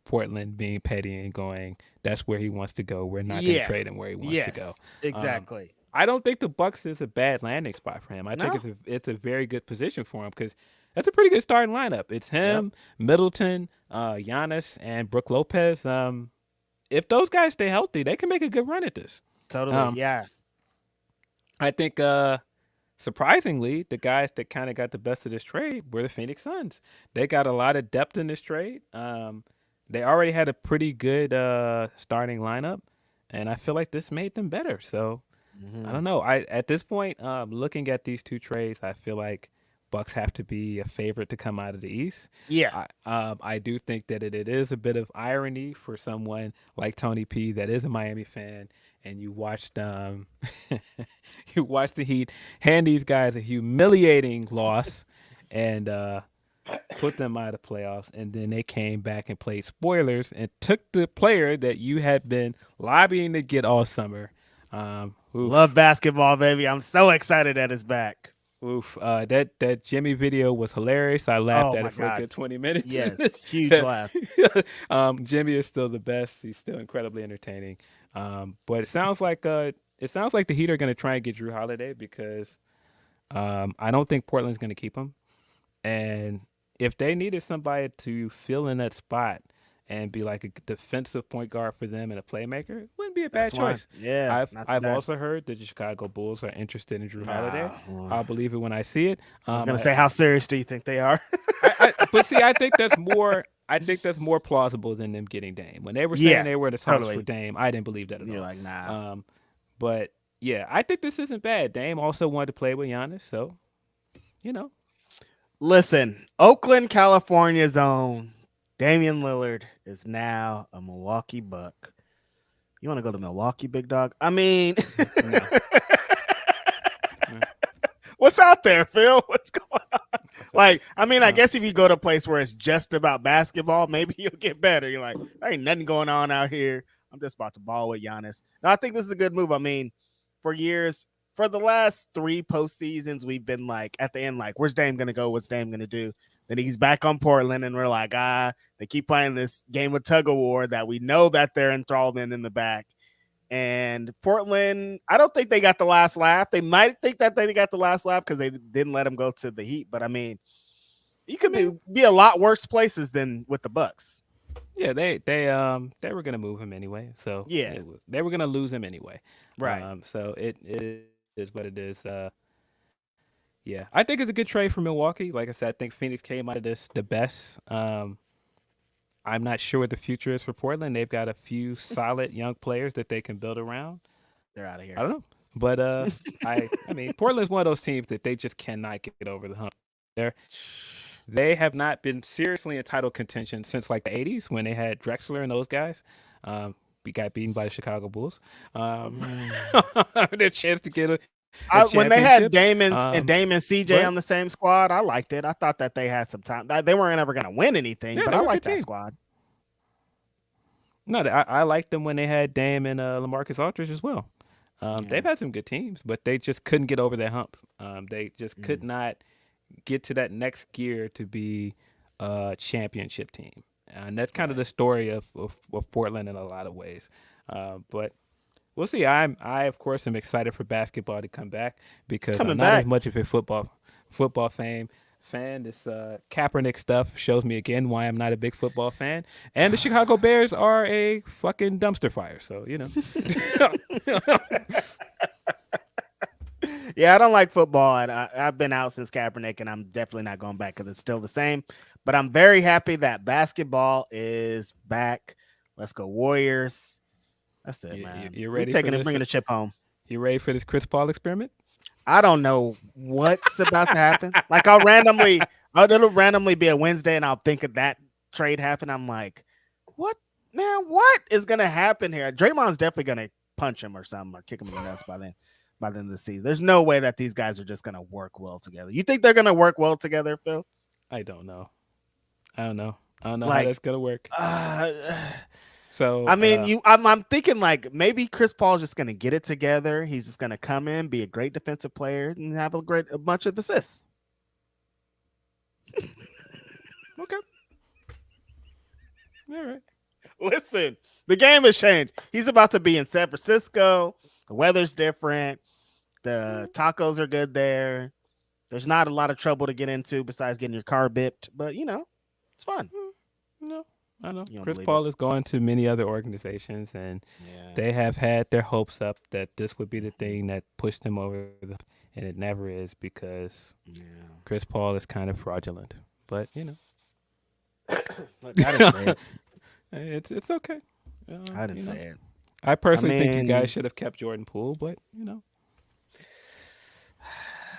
Portland being petty and going, that's where he wants to go. We're not going to trade him where he wants to go. Exactly. I don't think the Bucks is a bad landing spot for him. I think it's a very good position for him because that's a pretty good starting lineup. It's him, Middleton, Giannis, and Brook Lopez. If those guys stay healthy, they can make a good run at this. Totally, I think, surprisingly, the guys that kind of got the best of this trade were the Phoenix Suns. They got a lot of depth in this trade. They already had a pretty good starting lineup, and I feel like this made them better. So I don't know. At this point, looking at these two trades, I feel like Bucks have to be a favorite to come out of the East. Yeah. I do think that it is a bit of irony for someone like Tony P that is a Miami fan, and you watched you watched the Heat hand these guys a humiliating loss and put them out of playoffs, and then they came back and played spoilers and took the player that you had been lobbying to get all summer. Love basketball, baby. I'm so excited that it's back. Oof. That Jimmy video was hilarious. I laughed at it for a good 20 minutes. Yes, huge laugh. Jimmy is still the best. He's still incredibly entertaining. But it sounds like the Heat are going to try and get Drew Holiday because I don't think Portland's going to keep him. And if they needed somebody to fill in that spot and be like a defensive point guard for them and a playmaker, it wouldn't be a bad choice. Yeah, I've also heard that the Chicago Bulls are interested in Drew Holiday. I'll believe it when I see it. I was going to say, how serious do you think they are? But see, I think that's more plausible than them getting Dame. When they were saying they were the talks for Dame, I didn't believe that at all. You're like, nah. But yeah, I think this isn't bad. Dame also wanted to play with Giannis, so Listen, Oakland, California's own Damian Lillard is now a Milwaukee Buck. You want to go to Milwaukee, big dog? I mean, no. What's out there, Phil? What's going on? Like, I mean, I guess if you go to a place where it's just about basketball, maybe you'll get better. You're like, there ain't nothing going on out here. I'm just about to ball with Giannis. No, I think this is a good move. I mean, for years, for the last 3 postseasons, we've been like, at the end, like, where's Dame going to go? What's Dame going to do? Then he's back on Portland, and we're like, they keep playing this game of tug of war that we know that they're enthralled in the back. And Portland, I don't think they got the last laugh. They might think that they got the last laugh because they didn't let him go to the Heat. But I mean, you could be a lot worse places than with the Bucks. Yeah, they were gonna move him anyway. So yeah, they were gonna lose him anyway. Right. So it is what it is. Yeah, I think it's a good trade for Milwaukee. Like I said, I think Phoenix came out of this the best. I'm not sure what the future is for Portland. They've got a few solid young players that they can build around. They're out of here. I don't know. But I mean, Portland's one of those teams that they just cannot get over the hump. They have not been seriously in title contention since like the 80s when they had Drexler and those guys. We got beaten by the Chicago Bulls. Their chance to get when they had Damon and CJ on the same squad, I liked it. I thought that they had some time. They weren't ever going to win anything, but I liked that squad. No, I liked them when they had Dame and LaMarcus Aldridge as well. They've had some good teams, but they just couldn't get over that hump. They just could not get to that next gear to be a championship team. And that's kind of the story of Portland in a lot of ways. But we'll see. I of course am excited for basketball to come back because I'm not as much of a football fan. This Kaepernick stuff shows me again why I'm not a big football fan. And the Chicago Bears are a fucking dumpster fire. So, you know. Yeah, I don't like football. And I've been out since Kaepernick, and I'm definitely not going back because it's still the same. But I'm very happy that basketball is back. Let's go Warriors. That's it, man. You ready? Bringing the chip home. You ready for this Chris Paul experiment? I don't know what's about to happen. Like it'll randomly be a Wednesday, and I'll think of that trade happen. I'm like, what, man? What is gonna happen here? Draymond's definitely gonna punch him or something, or kick him in the nuts by the end of the season. There's no way that these guys are just gonna work well together. You think they're gonna work well together, Phil? I don't know how that's gonna work. So I mean, I'm thinking like maybe Chris Paul's just gonna get it together. He's just gonna come in, be a great defensive player, and have a bunch of assists. Okay. All right. Listen, the game has changed. He's about to be in San Francisco. The weather's different. The tacos are good there. There's not a lot of trouble to get into besides getting your car bipped, but it's fun. No. I know. Chris Paul is going to many other organizations, and they have had their hopes up that this would be the thing that pushed them over, and it never is because Chris Paul is kind of fraudulent. But Look, I didn't say it. It's okay. I didn't say it. I personally think you guys should have kept Jordan Poole, but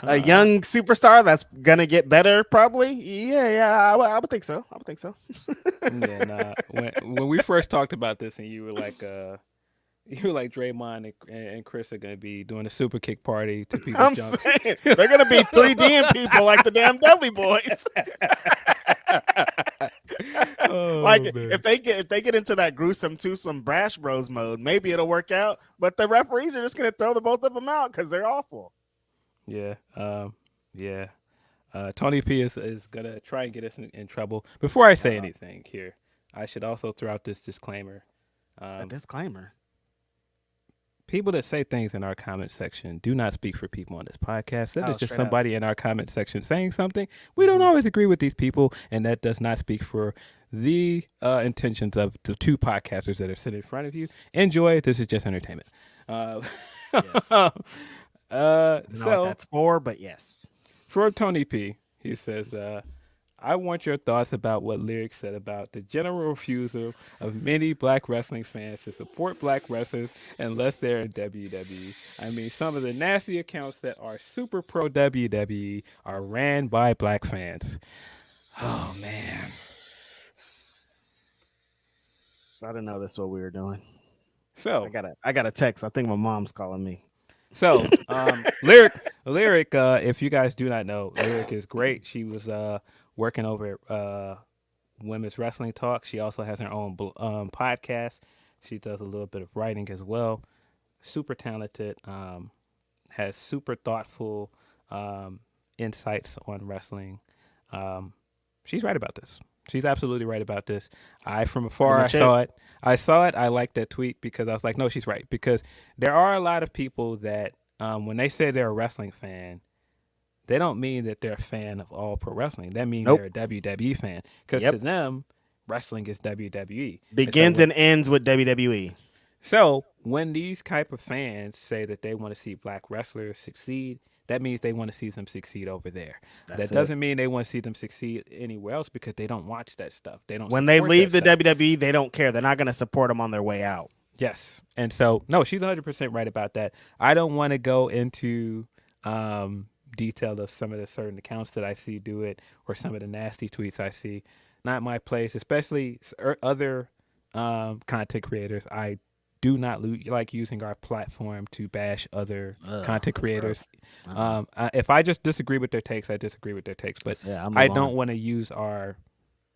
a young superstar that's gonna get better, probably. I would think so. When we first talked about this, and you were like Draymond and Chris are gonna be doing a super kick party to people. I'm saying they're gonna be 3Ding people like the damn Dudley Boys. If they get into that gruesome twosome Brash Bros mode, maybe it'll work out. But the referees are just gonna throw the both of them out because they're awful. Yeah. Tony P is gonna try and get us in trouble. Before I say anything here, I should also throw out this disclaimer. A disclaimer. People that say things in our comment section do not speak for people on this podcast. That is just somebody in our comment section saying something. We don't always agree with these people, and that does not speak for the intentions of the two podcasters that are sitting in front of you. Enjoy. This is just entertainment. Yes. What that's for, but yes. For Tony P, he says, I want your thoughts about what Lyric said about the general refusal of many black wrestling fans to support black wrestlers unless they're in WWE. I mean, some of the nasty accounts that are super pro WWE are ran by black fans. Oh, man. I didn't know this is what we were doing. So I got a text. I think my mom's calling me. So, Lyric, if you guys do not know, Lyric is great. She was working over at Women's Wrestling Talk. She also has her own podcast. She does a little bit of writing as well. Super talented, has super thoughtful insights on wrestling. She's right about this. She's absolutely right about this. From afar, I saw it. I liked that tweet because I was like, no, she's right. Because there are a lot of people that when they say they're a wrestling fan, they don't mean that they're a fan of all pro wrestling. That means they're a WWE fan. Because to them, wrestling is WWE. Begins and ends with WWE. So when these type of fans say that they want to see black wrestlers succeed, that means they want to see them succeed over there. That doesn't mean they want to see them succeed anywhere else because they don't watch that stuff. They don't. When they leave the WWE, they don't care. They're not going to support them on their way out. Yes, and so no, she's 100% right about that. I don't want to go into detail of some of the certain accounts that I see do it or some of the nasty tweets I see. Not my place, especially other content creators. I do not like using our platform to bash other content creators. If I just disagree with their takes, I disagree with their takes. But I don't want to use our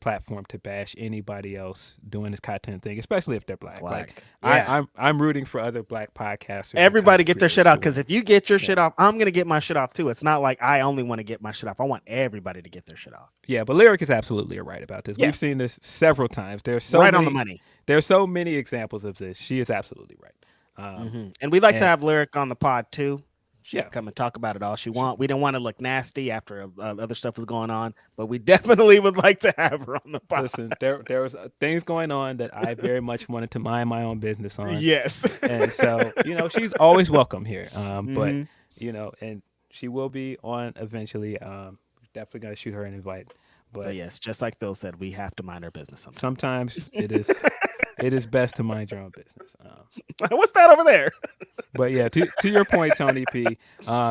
platform to bash anybody else doing this content thing, especially if they're black. Like yeah. I'm rooting for other black podcasters. Everybody get their shit off, because if you get your shit Yeah. off, I'm gonna get my shit off too. It's not like I only want to get my shit off. I want everybody to get their shit off. Yeah, but Lyric is absolutely right about this. Yeah. We've seen this several times. There's so Right many, on the money. There's so many examples of this. She is absolutely right. And we'd like to have Lyric on the pod too. She Yeah. can come and talk about it all she want. We don't want to look nasty after other stuff is going on, but we definitely would like to have her on the pod. Listen, there was things going on that I very much wanted to mind my own business on. Yes. And so, she's always welcome here. But, and she will be on eventually. Definitely going to shoot her an invite. But yes, just like Phil said, we have to mind our business sometimes. Sometimes it is best to mind your own business. What's that over there? But yeah, to your point, Tony P,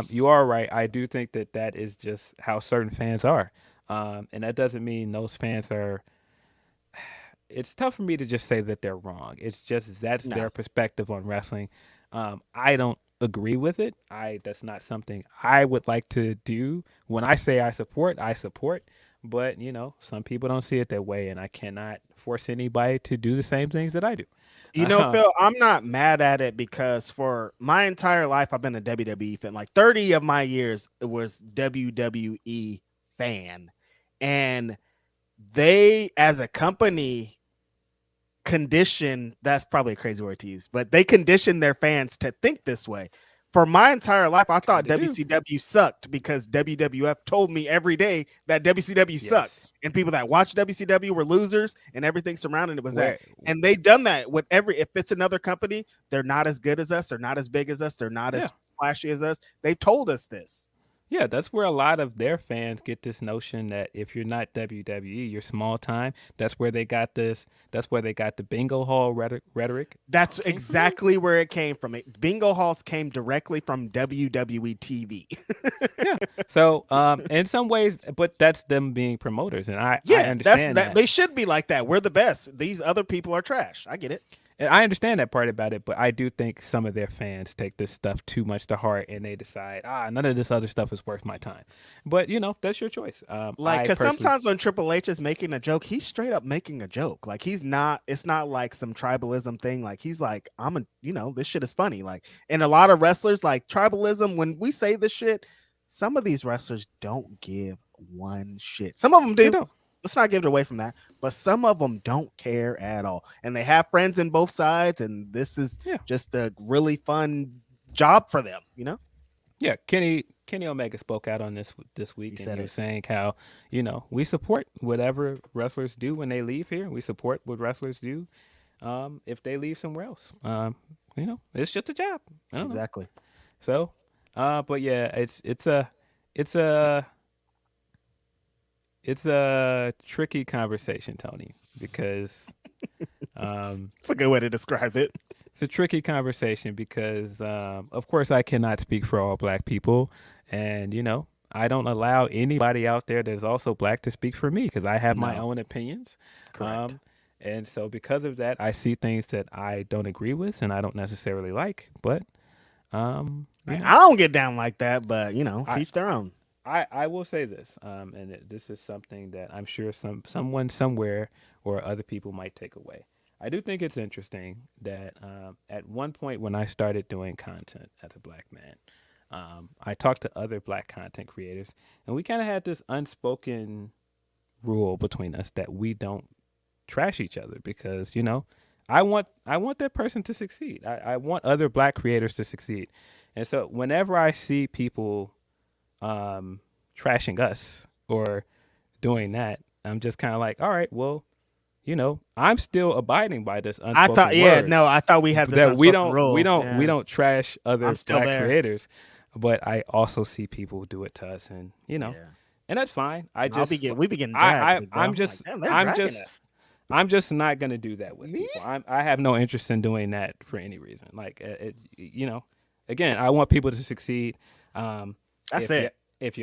you are right. I do think that is just how certain fans are. And that doesn't mean those fans are. It's tough for me to just say that they're wrong. It's just that's their perspective on wrestling. I don't agree with it. That's not something I would like to do. When I say I support. But, some people don't see it that way, and I cannot force anybody to do the same things that I do. Phil, I'm not mad at it, because for my entire life, I've been a WWE fan. Like 30 of my years, it was WWE fan. And they, as a company, that's probably a crazy word to use, but they condition their fans to think this way. For my entire life, I thought WCW sucked because WWF told me every day that WCW sucked. And people that watched WCW were losers, and everything surrounding it was that. And they've done that with if it's another company, they're not as good as us, they're not as big as us, they're not as flashy as us. They've told us this. Yeah, that's where a lot of their fans get this notion that if you're not WWE, you're small time. That's where they got this. That's where they got the bingo hall rhetoric. That's exactly where it came from. Bingo halls came directly from WWE TV. Yeah. So, in some ways, but that's them being promoters, and I understand that. They should be like that. We're the best. These other people are trash. I get it. And I understand that part about it, but I do think some of their fans take this stuff too much to heart, and they decide, none of this other stuff is worth my time. But that's your choice. Because sometimes when Triple H is making a joke, he's straight up making a joke. Like it's not like some tribalism thing. Like he's like, this shit is funny. Like, and a lot of wrestlers, like tribalism, when we say this shit, some of these wrestlers don't give one shit. Some of them do. They don't. Let's not give it away from that, but some of them don't care at all, and they have friends in both sides, and this is just a really fun job for them, Yeah, Kenny Omega spoke out on this week, and he was saying how we support whatever wrestlers do when they leave here. We support what wrestlers do if they leave somewhere else. It's just a job. Exactly. So, but yeah, it's a tricky conversation, Tony, because it's a good way to describe it. It's a tricky conversation because, of course, I cannot speak for all black people, and I don't allow anybody out there that's also black to speak for me because I have my own opinions. Correct. And so because of that, I see things that I don't agree with and I don't necessarily like. But I don't get down like that, but teach their own. I will say this, this is something that I'm sure someone somewhere or other people might take away. I do think it's interesting that at one point when I started doing content as a black man, I talked to other black content creators, and we kind of had this unspoken rule between us that we don't trash each other because, I want that person to succeed. I want other black creators to succeed. And so whenever I see people trashing us or doing that, I'm just kind of like, all right, well, I'm still abiding by this unspoken word. I thought we had this that we rule. we don't trash other black creators, but I also see people do it to us, and and that's fine. We begin dragged. I'm just not gonna do that with people. I have no interest in doing that for any reason. Like again, I want people to succeed. That's it. If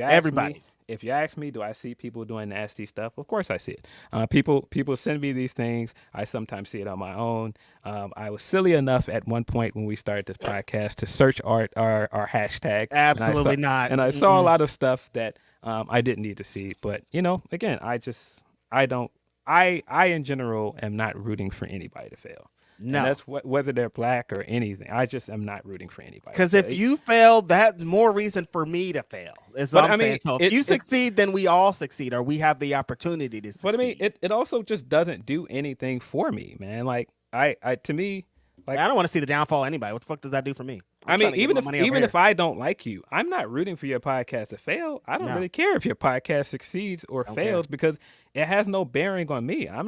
you ask me, do I see people doing nasty stuff? Of course I see it. People send me these things. I sometimes see it on my own. I was silly enough at one point when we started this podcast to search our hashtag. Absolutely not. And I saw a lot of stuff that I didn't need to see. But again, I I in general am not rooting for anybody to fail. No, and that's whether they're black or anything. I just am not rooting for anybody. Because if you fail, that's more reason for me to fail. Is what I'm saying. So if you succeed, then we all succeed, or we have the opportunity to succeed. But I mean, it also just doesn't do anything for me, man. Like to me, like I don't want to see the downfall of anybody. What the fuck does that do for me? Even if I don't like you, I'm not rooting for your podcast to fail. I don't really care if your podcast succeeds or fails because it has no bearing on me. I'm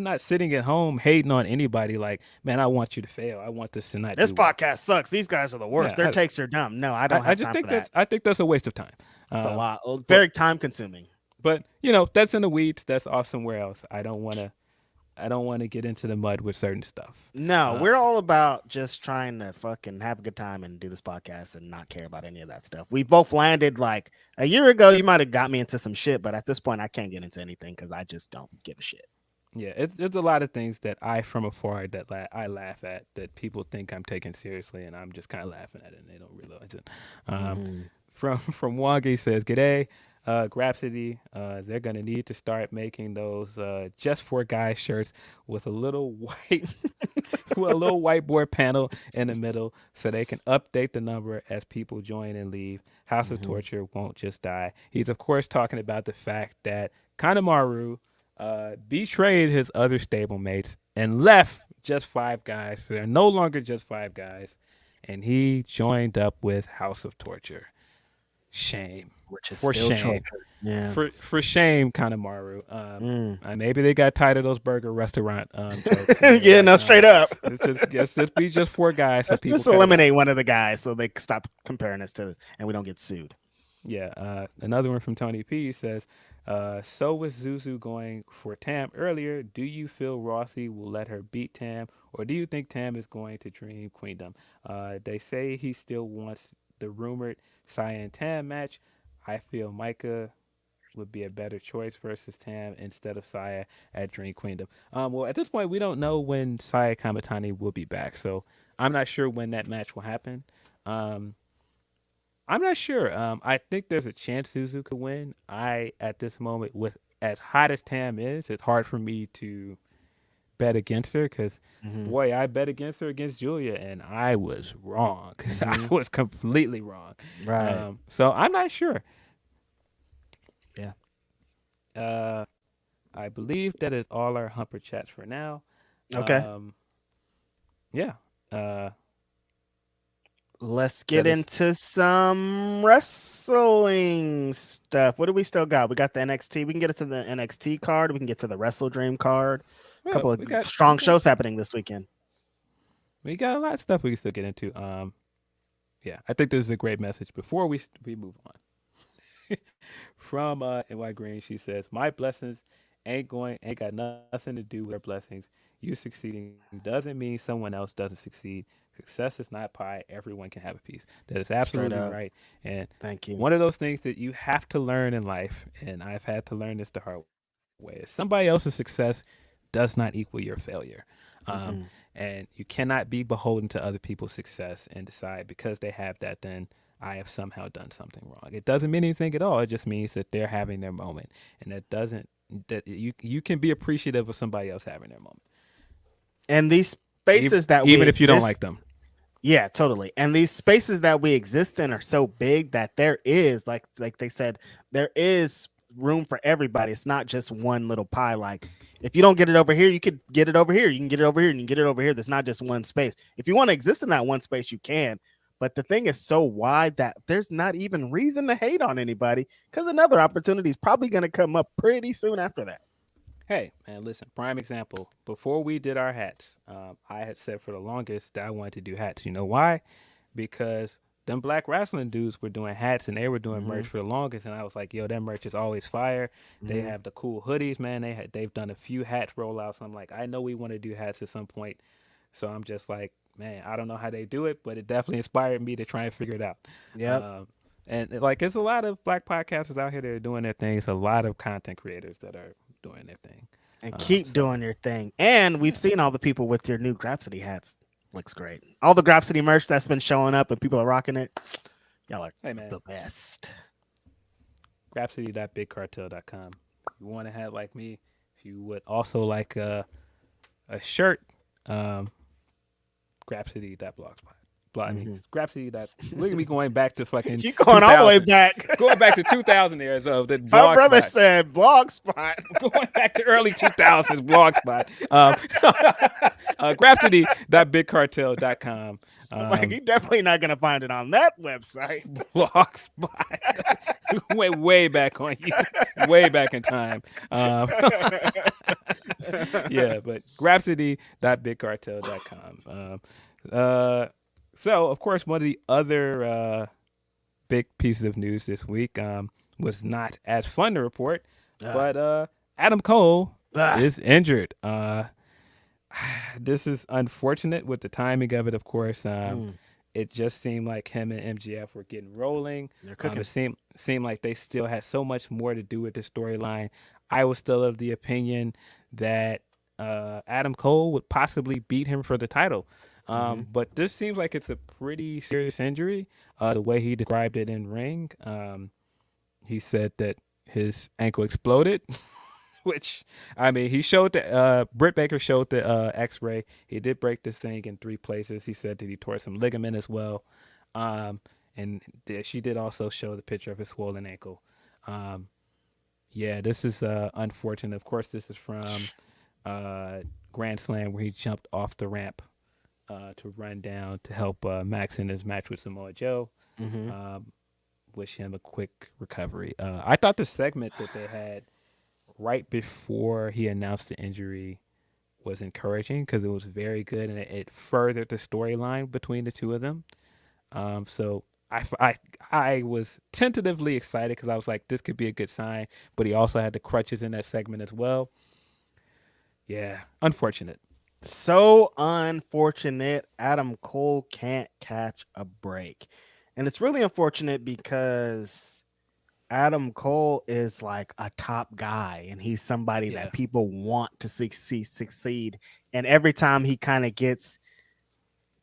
not sitting at home hating on anybody like, man, I want you to fail. I want this to not. This podcast sucks. These guys are the worst. Their takes are dumb. No, I don't. I think that's a waste of time. It's a lot. Very time consuming. But that's in the weeds. That's off somewhere else. I don't want to get into the mud with certain stuff. No, we're all about just trying to fucking have a good time and do this podcast and not care about any of that stuff. We both landed like a year ago. You might have got me into some shit, but at this point, I can't get into anything because I just don't give a shit. Yeah, it's a lot of things that I from afar that I laugh at that people think I'm taking seriously, and I'm just kind of laughing at it, and they don't realize it. From Wongi says, "G'day. Grapsody, they're gonna need to start making those just for guys shirts with a little whiteboard panel in the middle so they can update the number as people join and leave. House of Torture won't just die." He's of course talking about the fact that Kanemaru betrayed his other stablemates and left just 5 guys. So they're no longer just 5 guys, and he joined up with House of Torture. Shame. Which is for still shame. Torture. Yeah. For shame, Kanemaru. Maybe they got tired of those burger restaurant jokes. Straight up. It's just be just 4 guys. Let's just eliminate one of the guys so they stop comparing us to, and we don't get sued. Yeah. Another one from Tony P says, so with Zuzu going for Tam earlier, do you feel Rossi will let her beat Tam, or do you think Tam is going to Dream Queendom? They say he still wants the rumored Saya and Tam match. I feel Micah would be a better choice versus Tam instead of Saya at Dream Queendom. Well, at this point, we don't know when Saya Kamatani will be back, so I'm not sure when that match will happen. I'm not sure. I think there's a chance Suzu could win. At this moment, with as hot as Tam is, it's hard for me to bet against her because, boy, I bet against her against Julia, and I was wrong. I was completely wrong. Right. So I'm not sure. Yeah. I believe that is all our Humper chats for now. Okay. Yeah. Let's get into some wrestling stuff. What do we still got? We got the NXT. We can get into the NXT card. We can get to the Wrestle Dream card. A couple of strong shows happening this weekend. We got a lot of stuff we can still get into. Yeah, I think this is a great message. Before we move on, from NY Green, she says, "My blessings ain't got nothing to do with her blessings. You succeeding doesn't mean someone else doesn't succeed. Success is not pie. Everyone can have a piece." That is absolutely right. And thank you. One of those things that you have to learn in life, and I've had to learn this the hard way, is somebody else's success does not equal your failure. And you cannot be beholden to other people's success and decide because they have that, then I have somehow done something wrong. It doesn't mean anything at all. It just means that they're having their moment, and that you can be appreciative of somebody else having their moment. And these spaces even if you don't like them. Yeah, totally. And these spaces that we exist in are so big that there is, like they said, there is room for everybody. It's not just one little pie. Like if you don't get it over here, you could get it over here. You can get it over here and you can get it over here. There's not just one space. If you want to exist in that one space, you can. But the thing is so wide that there's not even reason to hate on anybody because another opportunity is probably going to come up pretty soon after that. Hey, man, listen, prime example. Before we did our hats, I had said for the longest that I wanted to do hats. You know why? Because them black wrestling dudes were doing hats and they were doing merch for the longest. And I was like, yo, that merch is always fire. They have the cool hoodies, man. They've done a few hat rollouts. I'm like, I know we want to do hats at some point. So I'm just like, man, I don't know how they do it, but it definitely inspired me to try and figure it out. Yeah. And like, there's a lot of black podcasters out here that are doing their things. A lot of content creators that are doing their thing. And keep doing your thing. And we've seen all the people with your new Grapsody hats. Looks great. All the Grapsody merch that's been showing up and people are rocking it. Y'all are the best. Grapsody.bigcartel.com. You want a hat like me? If you would also like a shirt, Grapsody.blogspot. Grapsody. Look at me going back to fucking. Keep going all the way back. Going back to 2000 there. So the My brother Blogspot. said Blogspot. Going back to early 2000s Blogspot. Grapsody.bigcartel.com. Like, you're definitely not gonna find it on that website. Blogspot. Went way back on you. Way back in time. Yeah, but Grapsody.bigcartel.com. So, of course, one of the other big pieces of news this week was not as fun to report, but Adam Cole is injured. This is unfortunate with the timing of it, of course. It just seemed like him and MJF were getting rolling. It seemed like they still had so much more to do with the storyline. I was still of the opinion that Adam Cole would possibly beat him for the title. But this seems like it's a pretty serious injury. The way he described it in ring, he said that his ankle exploded, which, I mean, he showed the Britt Baker showed the X-ray. He did break this thing in 3 places. He said that he tore some ligament as well, and she did also show the picture of his swollen ankle. Yeah, this is unfortunate. Of course, this is from Grand Slam where he jumped off the ramp to run down to help Max in his match with Samoa Joe. Wish him a quick recovery. I thought the segment that they had right before he announced the injury was encouraging because it was very good and it furthered the storyline between the two of them. So I was tentatively excited because I was like, this could be a good sign, but he also had the crutches in that segment as well. Yeah, unfortunate. So unfortunate. Adam Cole can't catch a break. And it's really unfortunate because Adam Cole is like a top guy and he's somebody that people want to succeed. And every time he kind of gets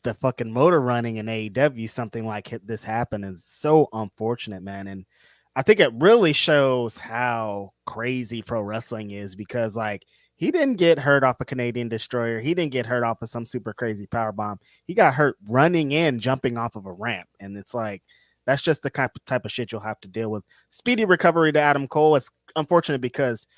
the fucking motor running in AEW, something like this happened. And it's so unfortunate, man. And I think it really shows how crazy pro wrestling is because, like, he didn't get hurt off a Canadian Destroyer. He didn't get hurt off of some super crazy powerbomb. He got hurt running in, jumping off of a ramp. And it's like, that's just the type of shit you'll have to deal with. Speedy recovery to Adam Cole. It's unfortunate because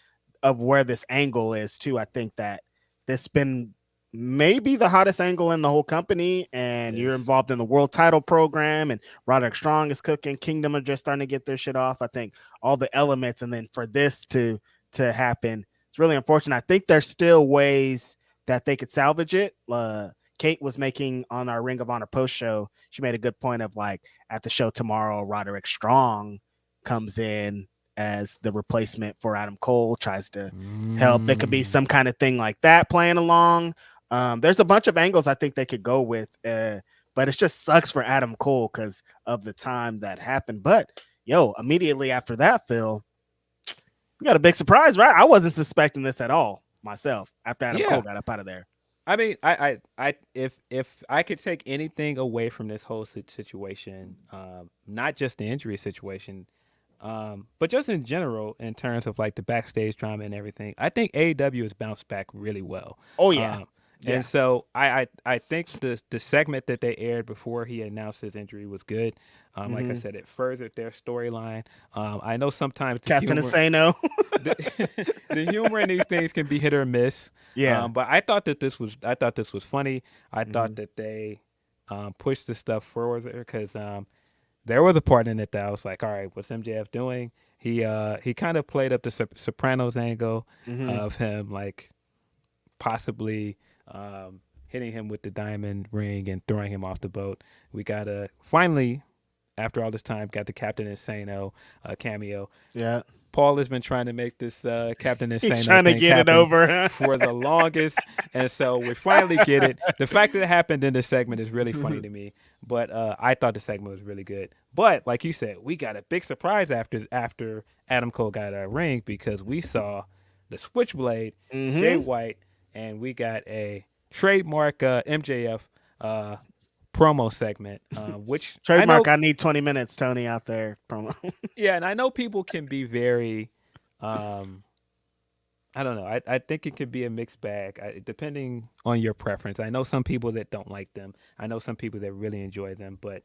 of where this angle is, too. I think that this been maybe the hottest angle in the whole company, and you're involved in the world title program, and Roderick Strong is cooking. Kingdom are just starting to get their shit off. I think all the elements, and then for this to happen, it's really unfortunate. I think there's still ways that they could salvage it. Kate was making on our Ring of Honor post show. She made a good point of like at the show tomorrow, Roderick Strong comes in as the replacement for Adam Cole, tries to help. There could be some kind of thing like that playing along. There's a bunch of angles I think they could go with, but it just sucks for Adam Cole because of the time that happened. But immediately after that, Phil, we got a big surprise, right? I wasn't suspecting this at all myself after Adam Cole got up out of there. I mean, if I could take anything away from this whole situation, not just the injury situation, but just in general, in terms of like the backstage drama and everything, I think AEW has bounced back really well. Oh yeah. And so I think the segment that they aired before he announced his injury was good. Like I said, it furthered their storyline. I know sometimes Captain Insano. the humor in these things can be hit or miss. Yeah. But I thought this was funny. I thought that they pushed the stuff further because there was a part in it that I was like, all right, what's MJF doing? He kind of played up the Sopranos angle of him like possibly hitting him with the diamond ring and throwing him off the boat. We got finally, after all this time, got the Captain Insano cameo. Yeah. Paul has been trying to make this Captain Insano He's trying to get it over for the longest, and so we finally get it. The fact that it happened in this segment is really funny to me, but I thought the segment was really good. But like you said, we got a big surprise after Adam Cole got our ring because we saw the Switchblade, Jay White, and we got a trademark MJF promo segment, which trademark. I need 20 minutes, Tony, out there promo. Yeah, and I know people can be very I don't know. I think it could be a mixed bag, depending on your preference. I know some people that don't like them. I know some people that really enjoy them. But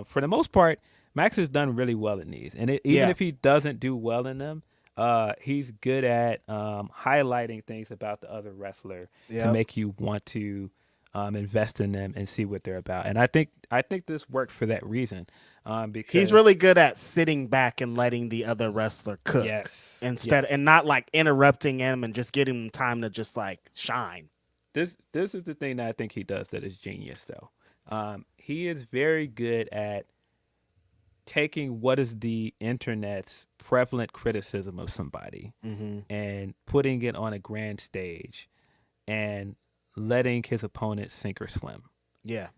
for the most part, Max has done really well in these. And even Yeah. if he doesn't do well in them, he's good at highlighting things about the other wrestler to Yep. make you want to invest in them and see what they're about. And I think this worked for that reason. Because He's really good at sitting back and letting the other wrestler cook yes, instead yes. and not like interrupting him and just getting him time to just like shine. This is the thing that I think he does that is genius though. He is very good at taking what is the internet's prevalent criticism of somebody and putting it on a grand stage and letting his opponent sink or swim. Yeah.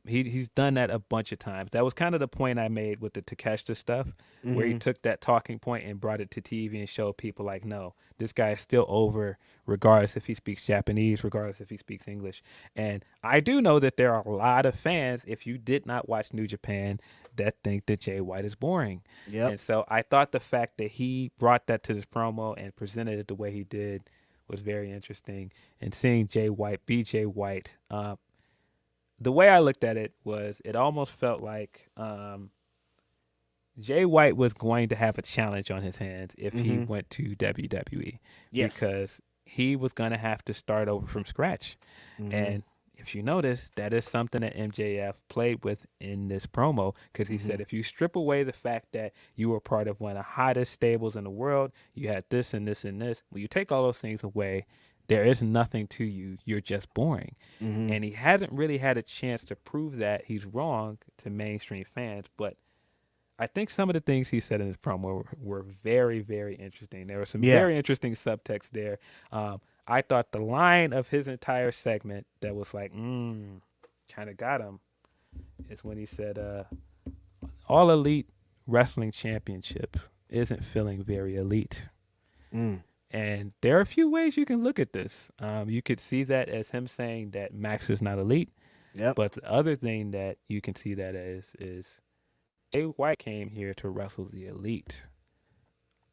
He's done that a bunch of times. That was kind of the point I made with the Takeshita stuff, where he took that talking point and brought it to TV and showed people like, no, this guy is still over, regardless if he speaks Japanese, regardless if he speaks English. And I do know that there are a lot of fans, if you did not watch New Japan, that think that Jay White is boring. Yep. And so I thought the fact that he brought that to this promo and presented it the way he did was very interesting. And seeing Jay White be Jay White, the way I looked at it was it almost felt like Jay White was going to have a challenge on his hands if he went to WWE. Yes. Because he was going to have to start over from scratch. And if you notice, that is something that MJF played with in this promo, because he said if you strip away the fact that you were part of one of the hottest stables in the world, you had this and this and this, when you take all those things away, there is nothing to you. You're just boring. And he hasn't really had a chance to prove that he's wrong to mainstream fans. But I think some of the things he said in his promo were very, very interesting. There was some very interesting subtext there. I thought the line of his entire segment that was like, kind of got him, is when he said, All Elite Wrestling Championship isn't feeling very elite. And there are a few ways you can look at this. You could see that as him saying that Max is not elite. Yep. But the other thing that you can see that as is Jay White came here to wrestle the elite.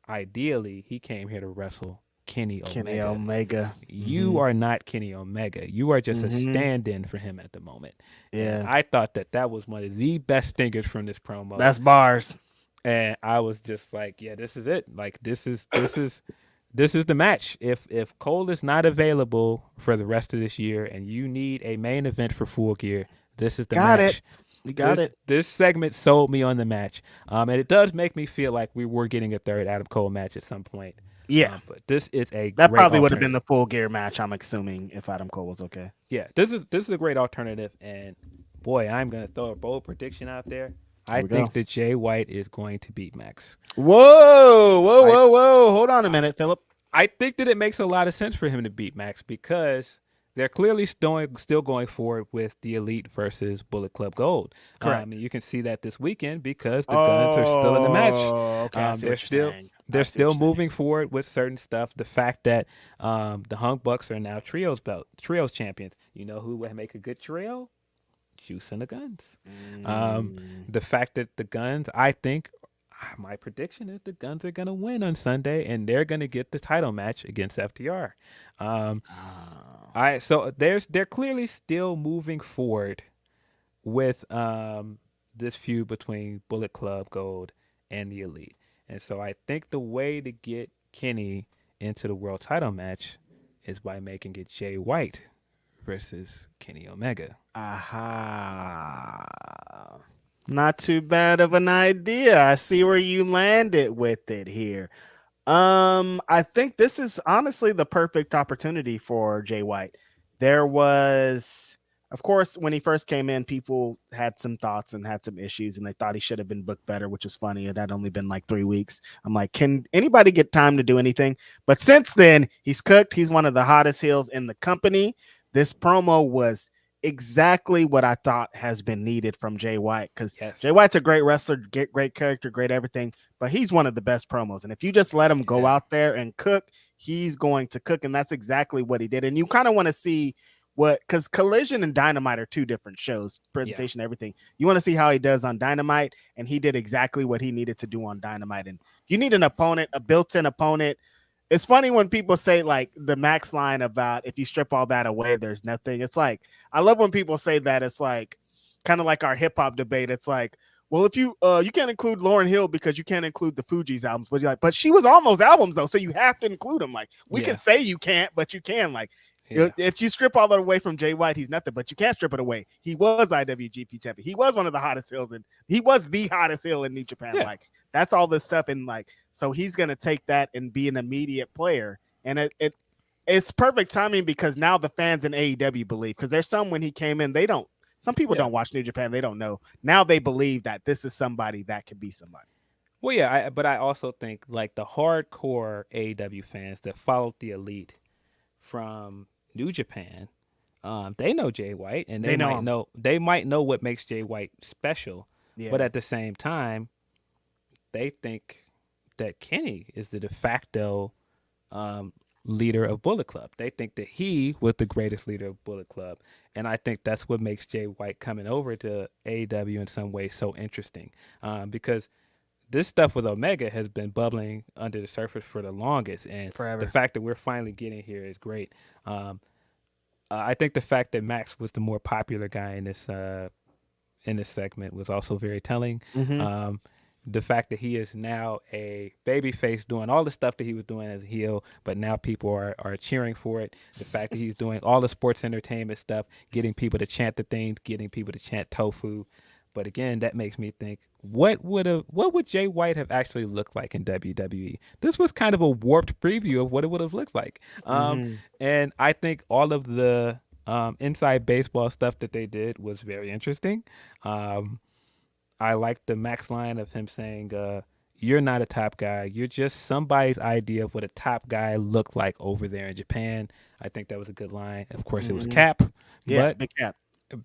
Ideally, he came here to wrestle Kenny Omega. You are not Kenny Omega. You are just a stand-in for him at the moment. Yeah. And I thought that was one of the best stingers from this promo. That's bars. And I was just like, yeah, this is it. Like this is the match. If Cole is not available for the rest of this year and you need a main event for Full Gear, this is the match. You got it. This segment sold me on the match. And it does make me feel like we were getting a third Adam Cole match at some point. Yeah. But this is a that great probably would have been alternative. the Full Gear match, I'm assuming, if Adam Cole was okay. Yeah, this is a great alternative. And boy, I'm gonna throw a bold prediction out there. I think that Jay White is going to beat Max. Whoa. Hold on a minute, Philip. I think that it makes a lot of sense for him to beat Max because they're clearly still going forward with the Elite versus Bullet Club Gold. Correct. You can see that this weekend because the Guns are still in the match. Okay, they're still moving forward with certain stuff. The fact that the Hung Bucks are now trios champions. You know who would make a good trio? Juice and the Guns. The fact that the Guns, I think, my prediction is the Guns are going to win on Sunday, and they're going to get the title match against FTR. So they're clearly still moving forward with this feud between Bullet Club Gold and the Elite. And so I think the way to get Kenny into the world title match is by making it Jay White versus Kenny Omega. Aha. Not too bad of an idea. I see where you landed with it here. I think this is honestly the perfect opportunity for Jay White. There was, of course, when he first came in, people had some thoughts and had some issues, and they thought he should have been booked better, which is funny. It had only been like 3 weeks. I'm like, can anybody get time to do anything? But since then, he's cooked. He's one of the hottest heels in the company. This promo was exactly what I thought has been needed from Jay White, because Jay White's a great wrestler, great character, great everything, but he's one of the best promos. And if you just let him go out there and cook, he's going to cook. And that's exactly what he did. And you kind of want to see because Collision and Dynamite are two different shows, presentation, everything. You want to see how he does on Dynamite, and he did exactly what he needed to do on Dynamite. And you need an opponent, a built-in opponent It's funny when people say like the Max line about if you strip all that away, there's nothing. It's like I love when people say that. It's like kind of like our hip hop debate. It's like, well, if you can't include Lauryn Hill because you can't include the Fugees albums, but you're like, but she was on those albums though, so you have to include them. Like we can say you can't, but you can. Like if you strip all that away from Jay White, he's nothing. But you can't strip it away. He was IWGP champion. He was one of the hottest heels, and he was the hottest heel in New Japan. Yeah. Like that's all this stuff, and like so he's gonna take that and be an immediate player, and it's perfect timing because now the fans in AEW believe, because there's some when he came in they don't. Some people don't watch New Japan. They don't know. Now they believe that this is somebody that could be somebody. Well, yeah, but I also think like the hardcore AEW fans that followed the Elite from New Japan, they know Jay White, and they might know what makes Jay White special. Yeah. But at the same time, they think that Kenny is the de facto leader of Bullet Club. They think that he was the greatest leader of Bullet Club, and I think that's what makes Jay White coming over to AEW in some way so interesting, because this stuff with Omega has been bubbling under the surface for the longest, and forever. The fact that we're finally getting here is great. I think the fact that Max was the more popular guy in this segment was also very telling. Mm-hmm. The fact that he is now a babyface doing all the stuff that he was doing as a heel, but now people are cheering for it. The fact that he's doing all the sports entertainment stuff, getting people to chant the things, getting people to chant tofu. But again, that makes me think, what would Jay White have actually looked like in WWE? This was kind of a warped preview of what it would have looked like. And I think all of the inside baseball stuff that they did was very interesting. I liked the Max line of him saying, you're not a top guy. You're just somebody's idea of what a top guy looked like over there in Japan. I think that was a good line. Of course, it was Cap. Yeah, but Big Cap.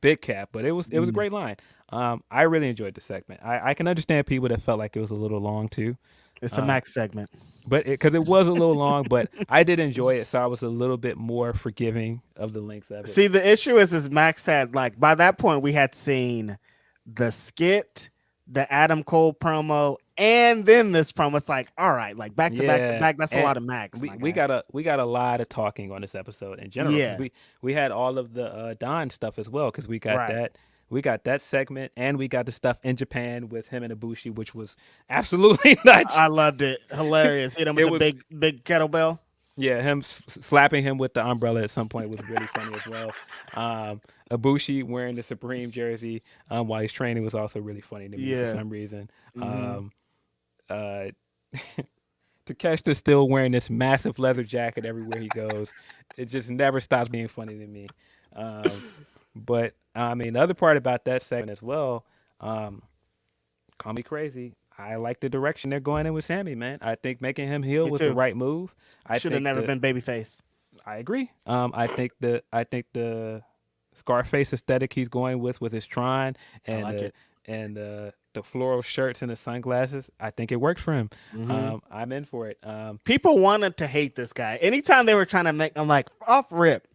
Big Cap, but it was a great line. I really enjoyed the segment. I can understand people that felt like it was a little long too. It's a Max segment, but because it was a little long, but I did enjoy it, so I was a little bit more forgiving of the length of it. See, the issue is Max had, like, by that point we had seen the skit, the Adam Cole promo, and then this promo. It's like, all right, like back to back to back. That's a lot of Max. We got a lot of talking on this episode in general. Yeah. We had all of the Don stuff as well, because we got that. We got that segment, and we got the stuff in Japan with him and Ibushi, which was absolutely nuts. I loved it. Hilarious. Hit him with the big kettlebell. Yeah, him slapping him with the umbrella at some point was really funny as well. Ibushi wearing the Supreme jersey while he's training was also really funny to me for some reason. Takeshita still wearing this massive leather jacket everywhere he goes. It just never stops being funny to me. But I mean, the other part about that segment as well, call me crazy, I like the direction they're going in with Sammy, man. I think making him heel was the right move. I should have never been babyface. I agree. I think the Scarface aesthetic he's going with his Tron and the floral shirts and the sunglasses, I think it works for him. Mm-hmm. I'm in for it. People wanted to hate this guy. Anytime they were trying to make, I'm like, off rip.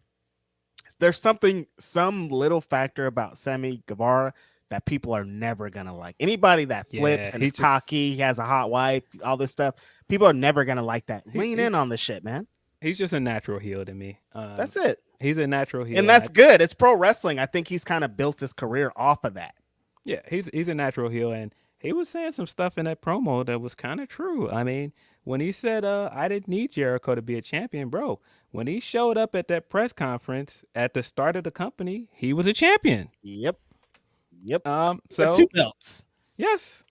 There's some little factor about Sammy Guevara that people are never going to like. Anybody that flips and is cocky, he has a hot wife, all this stuff, people are never going to like that. Lean in on this shit, man. He's just a natural heel to me. That's it. He's a natural heel. And that's good. It's pro wrestling. I think he's kind of built his career off of that. Yeah, he's a natural heel, and he was saying some stuff in that promo that was kind of true. I mean, when he said, I didn't need Jericho to be a champion, bro. When he showed up at that press conference at the start of the company, he was a champion. Yep. So 2 belts. Yes.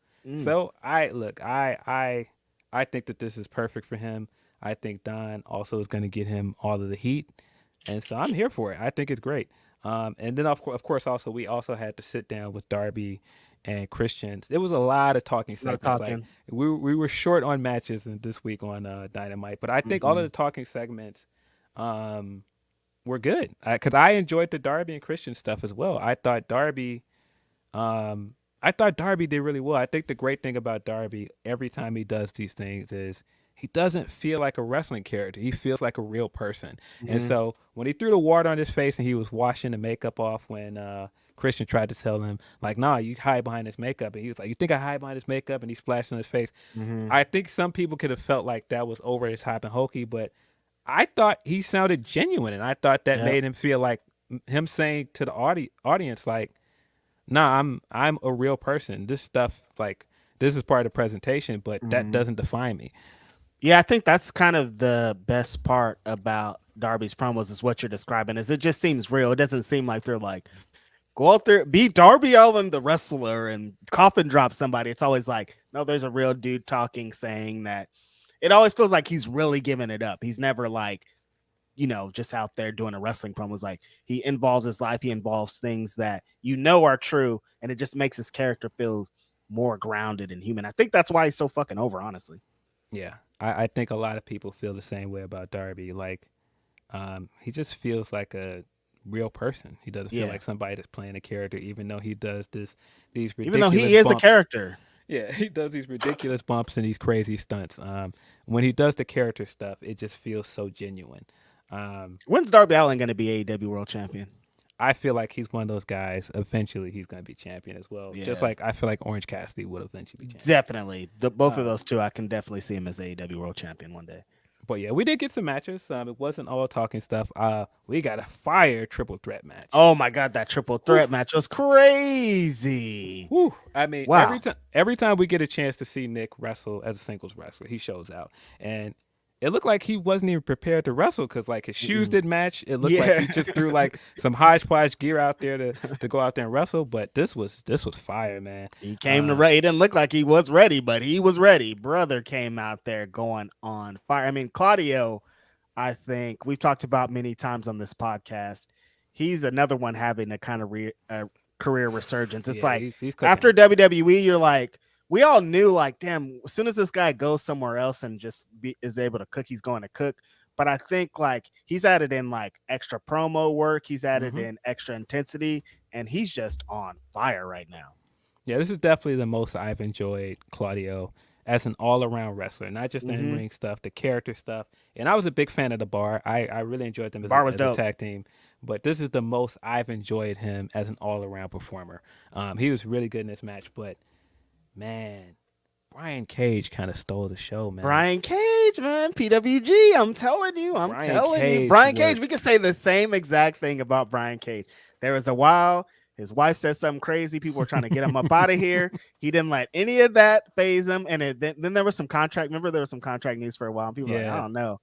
So I think that this is perfect for him. I think Don also is going to get him all of the heat, and so I'm here for it. I think it's great. And then of course also we also had to sit down with Darby and Christian. There was a lot of talking segments. Like, we were short on matches this week on Dynamite, but I think all of the talking segments were good, because I enjoyed the Darby and Christian stuff as well. I thought Darby did really well. I think the great thing about Darby, every time he does these things, is he doesn't feel like a wrestling character. He feels like a real person. And so when he threw the water on his face and he was washing the makeup off when Christian tried to tell him, like, nah, you hide behind his makeup. And he was like, you think I hide behind his makeup? And he splashed on his face. Mm-hmm. I think some people could have felt like that was over his hype and hokey, but I thought he sounded genuine. And I thought that made him feel like him saying to the audience, like, nah, I'm a real person. This stuff, like, this is part of the presentation, but that doesn't define me. Yeah, I think that's kind of the best part about Darby's promos is what you're describing. Is it just seems real. It doesn't seem like they're like, go out there, be Darby Allin the wrestler and coffin drop somebody. It's always like, no, there's a real dude talking, saying that. It always feels like he's really giving it up. He's never like, just out there doing a wrestling promo. It's like he involves his life. He involves things that are true, and it just makes his character feels more grounded and human. I think that's why he's so fucking over, honestly. Yeah, I think a lot of people feel the same way about Darby. Like, he just feels like a real person. He doesn't feel like somebody that's playing a character, even though he does these ridiculous even though he is bumps. A character. Yeah, he does these ridiculous bumps and these crazy stunts. When he does the character stuff, it just feels so genuine. When's Darby Allin going to be AEW World Champion? I feel like he's one of those guys. Eventually, he's going to be champion as well. Yeah. Just like I feel like Orange Cassidy would eventually be champion. Definitely. Both of those two, I can definitely see him as AEW World Champion one day. But yeah, we did get some matches. It wasn't all talking stuff. We got a fire triple threat match. Oh my God, that triple threat match was crazy. Whew. I mean, wow. every time we get a chance to see Nick wrestle as a singles wrestler, he shows out. And it looked like he wasn't even prepared to wrestle because, like, his shoes didn't match. It looked like he just threw, like, some hodgepodge gear out there to go out there and wrestle. But this was fire, man. He came to He didn't look like he was ready, but he was ready. Brother came out there going on fire. I mean, Claudio, I think we've talked about many times on this podcast. He's another one having a kind of career resurgence. It's he's after WWE, you're like, we all knew, like, damn, as soon as this guy goes somewhere else and just is able to cook, he's going to cook. But I think, like, he's added in, like, extra promo work. He's added in extra intensity, and he's just on fire right now. Yeah, this is definitely the most I've enjoyed Claudio as an all-around wrestler, not just the in-ring stuff, the character stuff. And I was a big fan of the Bar. I really enjoyed them as a tag team. But this is the most I've enjoyed him as an all-around performer. He was really good in this match, but man, Brian Cage kind of stole the show, man. Brian Cage, man, PWG. I'm telling you. Brian Cage, we can say the same exact thing about Brian Cage. There was a while his wife said something crazy. People were trying to get him up out of here. He didn't let any of that phase him. And then there was some contract. Remember, there was some contract news for a while. People were like, I don't know.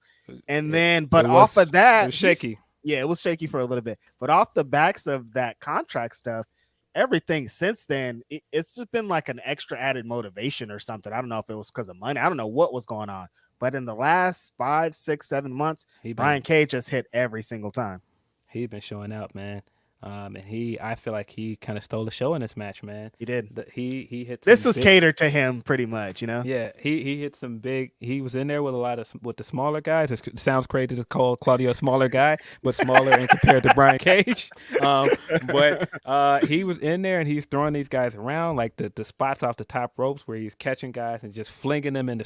And off of that, it was shaky. It was shaky for a little bit. But off the backs of that contract stuff, everything since then, it's just been like an extra added motivation or something. I don't know if it was because of money. I don't know what was going on. But in the last 5, 6, 7 months, Brian Cage just hit every single time. He's been showing out, man. And I feel like he kind of stole the show in this match, man. He did. He hit. This was catered to him pretty much, you know. Yeah, he hit some big. He was in there with with the smaller guys. It sounds crazy to call Claudio a smaller guy, but smaller and compared to Brian Cage. But he was in there and he's throwing these guys around, like the spots off the top ropes where he's catching guys and just flinging them into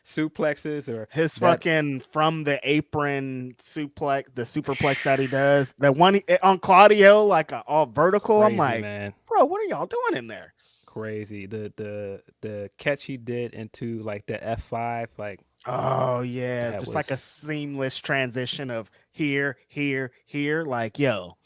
suplexes or his fucking from the apron suplex, the superplex that he does. The one on Claudio, like all vertical. Crazy, I'm like, man. Bro, what are y'all doing in there? Crazy. The catch he did into like the F5, like, oh yeah, just like a seamless transition of here. Like, y'all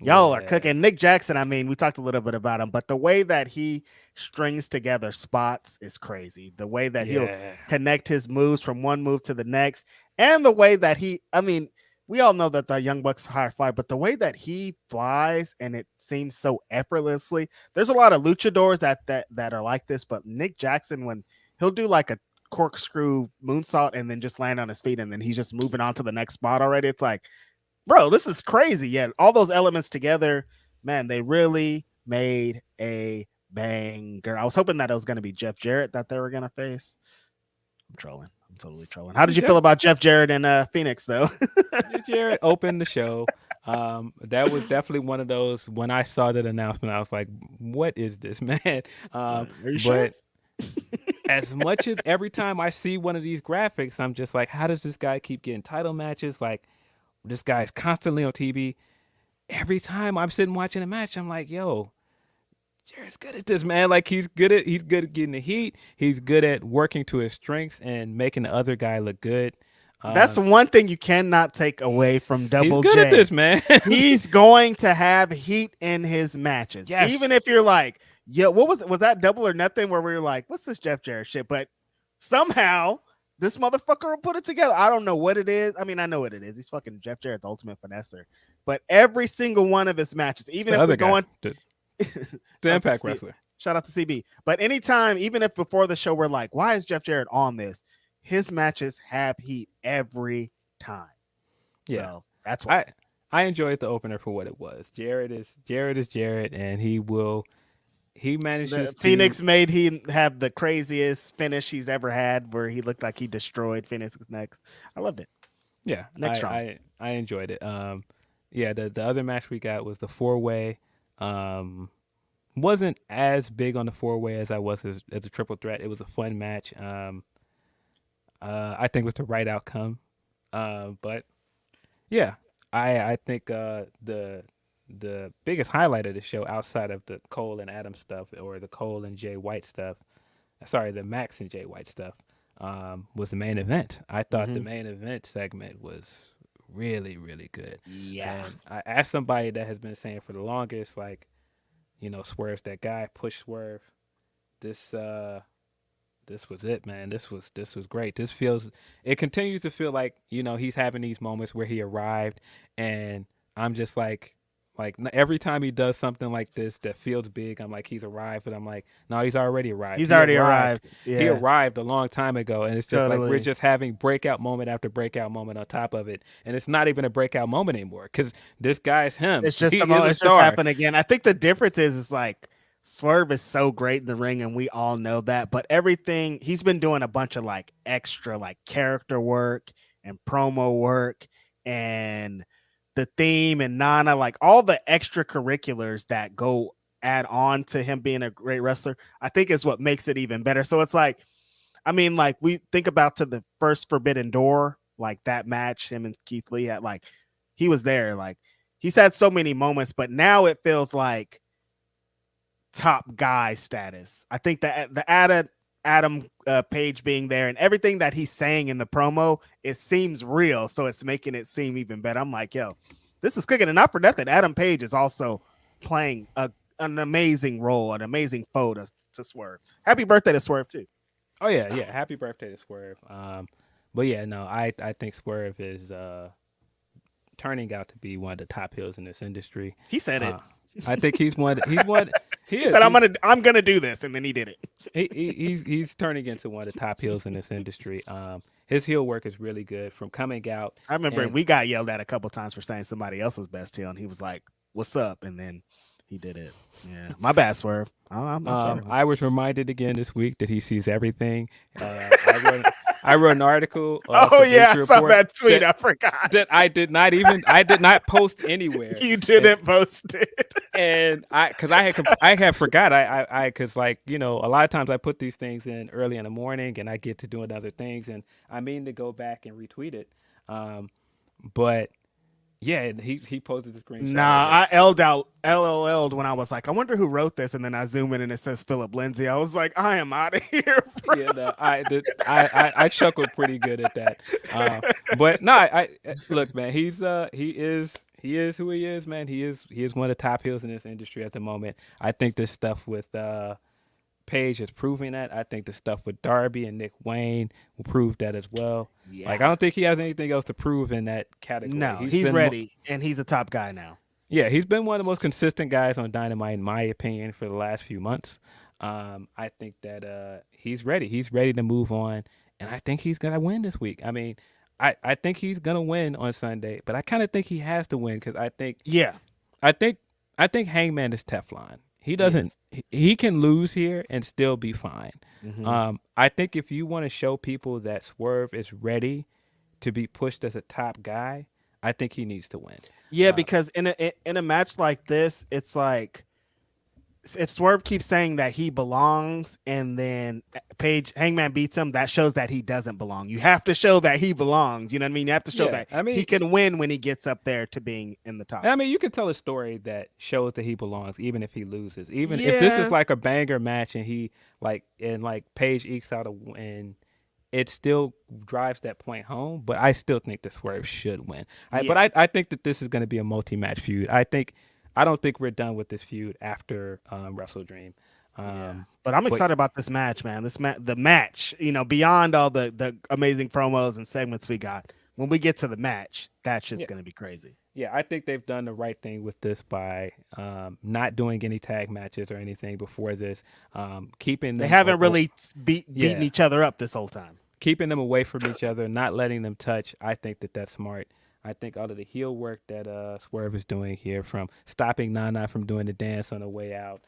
are cooking. Nick Jackson, I mean, we talked a little bit about him, but the way that he strings together spots is crazy. The way that he'll connect his moves from one move to the next, and the way that we all know that the Young Bucks high fly, but the way that he flies and it seems so effortlessly. There's a lot of luchadors that are like this, but Nick Jackson, when he'll do like a corkscrew moonsault and then just land on his feet and then he's just moving on to the next spot already, it's like, bro, this is crazy. Yeah, all those elements together, man, they really made a banger. I was hoping that it was going to be Jeff Jarrett that they were going to face. I'm trolling. I'm totally trolling. How did you feel about Jeff Jarrett in Phoenix, though? Jeff Jarrett opened the show. That was definitely one of those, when I saw that announcement, I was like, what is this, man? Are you sure? As much as every time I see one of these graphics, I'm just like, how does this guy keep getting title matches? Like, this guy is constantly on TV. every time I'm sitting watching a match, I'm like, yo, Jared's good at this, man. Like he's good at getting the heat. He's good at working to his strengths and making the other guy look good. That's one thing you cannot take away from Double J. He's good at this, man. He's going to have heat in his matches. Yes. Even if you're like, yo, what was that Double or Nothing where we were like, what's this Jeff Jarrett shit? But somehow this motherfucker will put it together. I don't know what it is. I mean, I know what it is. He's fucking Jeff Jarrett, the ultimate finesser. But every single one of his matches, even if we're going the Impact wrestler. Shout out to CB. But anytime, even if before the show we're like, why is Jeff Jarrett on this? His matches have heat every time. Yeah. So that's why I enjoyed the opener for what it was. Jared is Jared, and he manages Phoenix made him have the craziest finish he's ever had, where he looked like he destroyed Phoenix's next. I loved it. Yeah, next round. I enjoyed it. Yeah, the other match we got was the 4-way. Wasn't as big on the 4-way as I was as a triple threat. It was a fun match. I think it was the right outcome. But yeah, I think the biggest highlight of the show, outside of the Cole and Adam stuff, or the Cole and Jay White stuff, the Max and Jay White stuff, was the main event. I thought the main event segment was really, really good. Yeah. And I asked somebody that has been saying for the longest, like, Swerve's that guy, push Swerve. This was it, man. This was great. It continues to feel like, he's having these moments where he arrived, and I'm just like every time he does something like this that feels big, I'm like, he's arrived, but I'm like, no, he's already arrived. He's already arrived. Yeah. He arrived a long time ago, and it's just Totally. like we're just having breakout moment after breakout moment on top of it, and it's not even a breakout moment anymore because this guy's him. It's just it's just happened again. I think the difference is like Swerve is so great in the ring, and we all know that. But everything he's been doing a bunch of like extra like character work and promo work and the theme and Nana, like all the extracurriculars that go add on to him being a great wrestler, I think is what makes it even better. So it's like, I mean, like we think about to the first Forbidden Door, like that match him and Keith Lee had, like he was there, like he's had so many moments, but now it feels like top guy status. I think that the Adam Page being there and everything that he's saying in the promo, it seems real, so it's making it seem even better. I'm like, yo, this is cooking. And not for nothing, Adam Page is also playing an amazing role, an amazing foe to Swerve. Happy birthday to Swerve too. Oh yeah, happy birthday to Swerve. But yeah, no, I think Swerve is turning out to be one of the top heels in this industry. He said it. I think he's one. He said, "I'm gonna do this," and then he did it. He's turning into one of the top heels in this industry. His heel work is really good. From coming out, I remember we got yelled at a couple times for saying somebody else's best heel, and he was like, "What's up?" And then he did it. Yeah, my bad, Swerve. I'm sorry. I was reminded again this week that he sees everything. I wrote an article. Oh yeah, I saw that tweet. I forgot that I did not post anywhere. You didn't post it, and I had forgot. Because like a lot of times I put these things in early in the morning, and I get to doing other things, and I mean to go back and retweet it, but. Yeah, he posted the screenshot. Nah, I LOL'd when I was like, I wonder who wrote this, and then I zoom in and it says Philip Lindsay. I was like, I am out of here. Bro. Yeah, no, I chuckled pretty good at that. But no, I look, man, he is who he is, man. He is one of the top heels in this industry at the moment. I think this stuff with Page is proving that. I think the stuff with Darby and Nick Wayne will prove that as well. Yeah. Like I don't think he has anything else to prove in that category. No, he's ready, and he's a top guy now. Yeah, he's been one of the most consistent guys on Dynamite, in my opinion, for the last few months. I think that he's ready. He's ready to move on, and I think he's gonna win this week. I mean, I think he's gonna win on Sunday, but I kind of think he has to win because I think Hangman is Teflon. He doesn't. He can lose here and still be fine. Mm-hmm. I think if you want to show people that Swerve is ready to be pushed as a top guy, I think he needs to win. Yeah, because in a match like this, it's like if Swerve keeps saying that he belongs and then Hangman beats him, that shows that he doesn't belong. You have to show that he belongs. You know what I mean? You have to show that he can win when he gets up there to being in the top. I mean, you can tell a story that shows that he belongs, even if he loses. Even if this is like a banger match and he Paige ekes out a win, it still drives that point home. But I still think that Swerve should win. But I think that this is going to be a multi-match feud. I don't think we're done with this feud after Wrestle Dream. But I'm excited about this match, man. The match, beyond all the amazing promos and segments we got, when we get to the match, that shit's going to be crazy. Yeah, I think they've done the right thing with this by not doing any tag matches or anything before this. Keeping them they haven't really beaten each other up this whole time. Keeping them away from each other, not letting them touch. I think that's smart. I think all of the heel work that Swerve is doing here, from stopping Nana from doing the dance on the way out,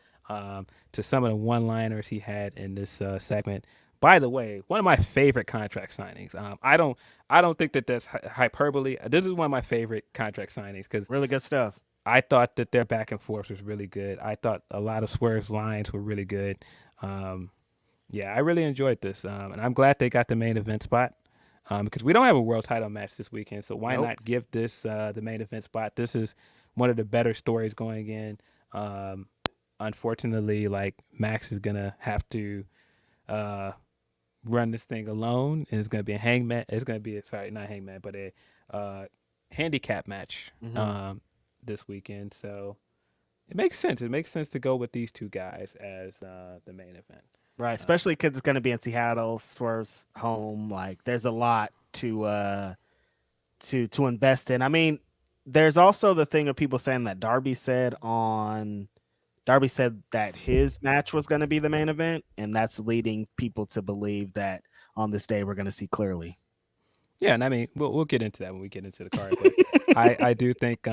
to some of the one-liners he had in this segment. By the way, one of my favorite contract signings. I don't think that that's hyperbole. This is one of my favorite contract signings because really good stuff. I thought that their back and forth was really good. I thought a lot of Swerve's lines were really good. I really enjoyed this, and I'm glad they got the main event spot. Because we don't have a world title match this weekend, so why not give this the main event spot? This is one of the better stories going in. Unfortunately, Max is gonna have to run this thing alone, and it's gonna be a hangman. It's gonna be not hangman, but a handicap match this weekend. So it makes sense. It makes sense to go with these two guys as the main event. Right, especially because it's going to be in Seattle, Swerve's home. There's a lot to invest in. I mean, there's also the thing of people saying that Darby said that his match was going to be the main event, and that's leading people to believe that on this day we're going to see clearly. Yeah, and I mean, we'll get into that when we get into the card. But I do think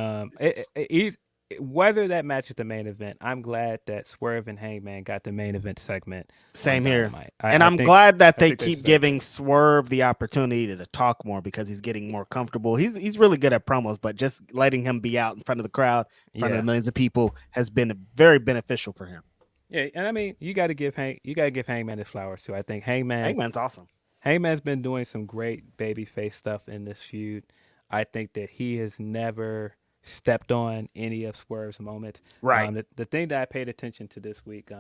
whether that match is the main event, I'm glad that Swerve and Hangman got the main event segment. Same here. I'm glad that they keep giving Swerve the opportunity to talk more because he's getting more comfortable. He's really good at promos, but just letting him be out in front of the crowd, in front of millions of people has been very beneficial for him. Yeah, and I mean, you got to give Hangman his flowers too. I think Hangman's awesome. Hangman's been doing some great babyface stuff in this feud. I think that he has never stepped on any of Swerve's moments. Right. The thing that I paid attention to this week,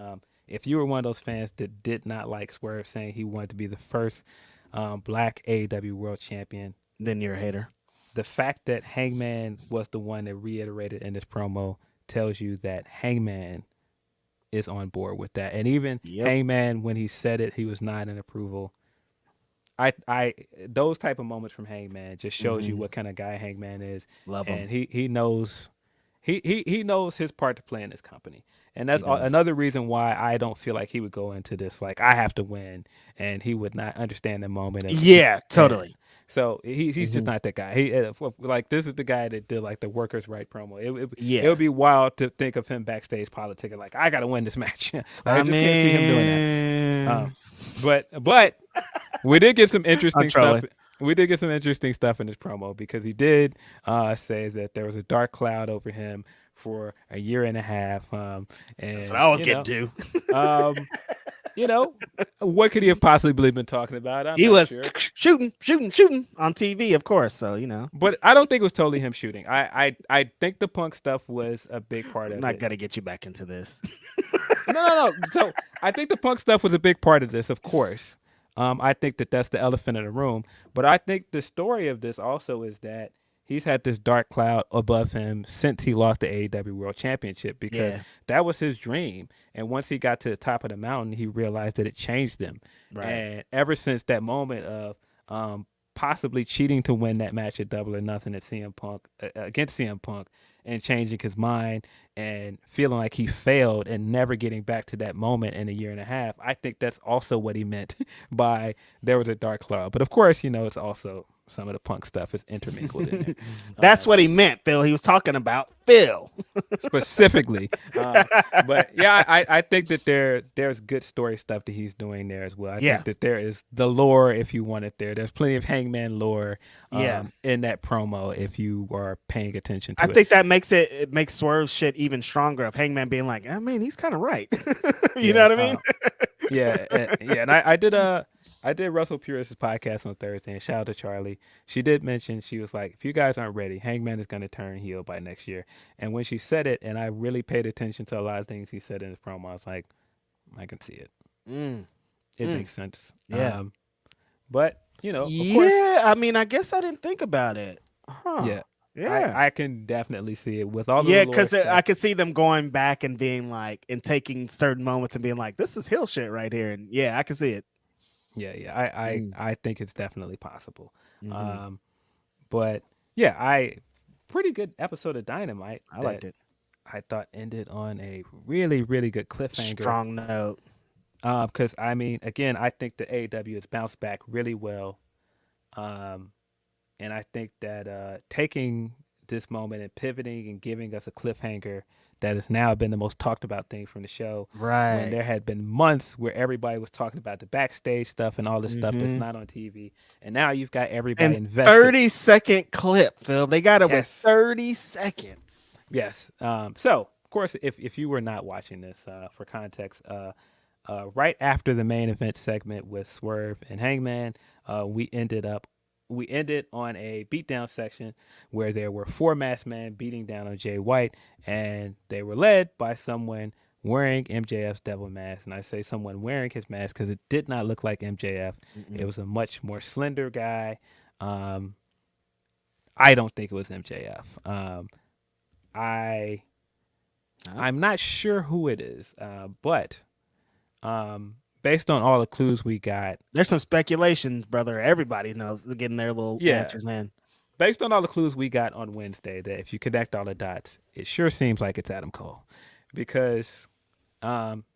if you were one of those fans that did not like Swerve saying he wanted to be the first black AEW world champion, then you're a hater. The fact that Hangman was the one that reiterated in this promo tells you that Hangman is on board with that. And even Hangman, when he said it, he was not in approval. I those type of moments from Hangman just shows you what kind of guy Hangman is. Love him. And he knows he knows his part to play in this company. And that's another reason why I don't feel like he would go into this I have to win, and he would not understand the moment. Totally. So he's just not that guy. This is the guy that did the workers' right promo. It would be wild to think of him backstage politicking I got to win this match. I just can't see him doing that. But we did get some interesting stuff. We did get some interesting stuff in this promo because he did say that there was a dark cloud over him for a year and a half. And that's what I was getting to. What could he have possibly been talking about? He was shooting on TV, of course. So, But I don't think it was totally him shooting. I think the Punk stuff was a big part of it. I'm not going to get you back into this. No. So I think the Punk stuff was a big part of this, of course. I think that's the elephant in the room. But I think the story of this also is that he's had this dark cloud above him since he lost the AEW World Championship because that was his dream. And once he got to the top of the mountain, he realized that it changed him. Right. And ever since that moment of possibly cheating to win that match at Double or Nothing at CM Punk against CM Punk and changing his mind and feeling like he failed and never getting back to that moment in a year and a half, I think that's also what he meant by there was a dark cloud. But of course, it's also some of the Punk stuff is intermingled in there. That's what he meant, Phil. He was talking about Phil specifically. But yeah, I think that there's good story stuff that he's doing there as well. I think that there is the lore if you want it there. There's plenty of Hangman lore in that promo if you are paying attention to it. I think that makes it makes Swerve's shit even stronger of Hangman being like, I mean, he's kind of right. You know what I mean? And I did Russell Purist's podcast on Thursday, and shout out to Charlie. She did mention, she was like, if you guys aren't ready, Hangman is going to turn heel by next year. And when she said it, and I really paid attention to a lot of things he said in his promo, I was like, I can see it. It makes sense. Yeah. But, you know, of course. I mean, I guess I didn't think about it. Huh. Yeah. I can definitely see it with all the because I could see them going back and being like, and taking certain moments and being like, this is heel shit right here. And I can see it. I think it's definitely possible. But yeah, pretty good episode of Dynamite. I liked it. I thought ended on a really, really good cliffhanger. Strong note. Because I mean, again, I think the AEW has bounced back really well. And I think that taking this moment and pivoting and giving us a cliffhanger that has now been the most talked about thing from the show. Right. When there had been months where everybody was talking about the backstage stuff and all this stuff that's not on TV. And now you've got everybody invested. 30-second clip, Phil. They got it with 30 seconds. Yes. So, of course, if you were not watching this, for context, right after the main event segment with Swerve and Hangman, we ended on a beatdown section where there were 4 masked men beating down on Jay White, and they were led by someone wearing MJF's devil mask. And I say someone wearing his mask because it did not look like MJF. It was a much more slender guy. I don't think it was MJF. I'm not sure who it is, but based on all the clues we got, there's some speculation, brother. Everybody knows they're getting their little answers in. Based on all the clues we got on Wednesday, that if you connect all the dots, it sure seems like it's Adam Cole, because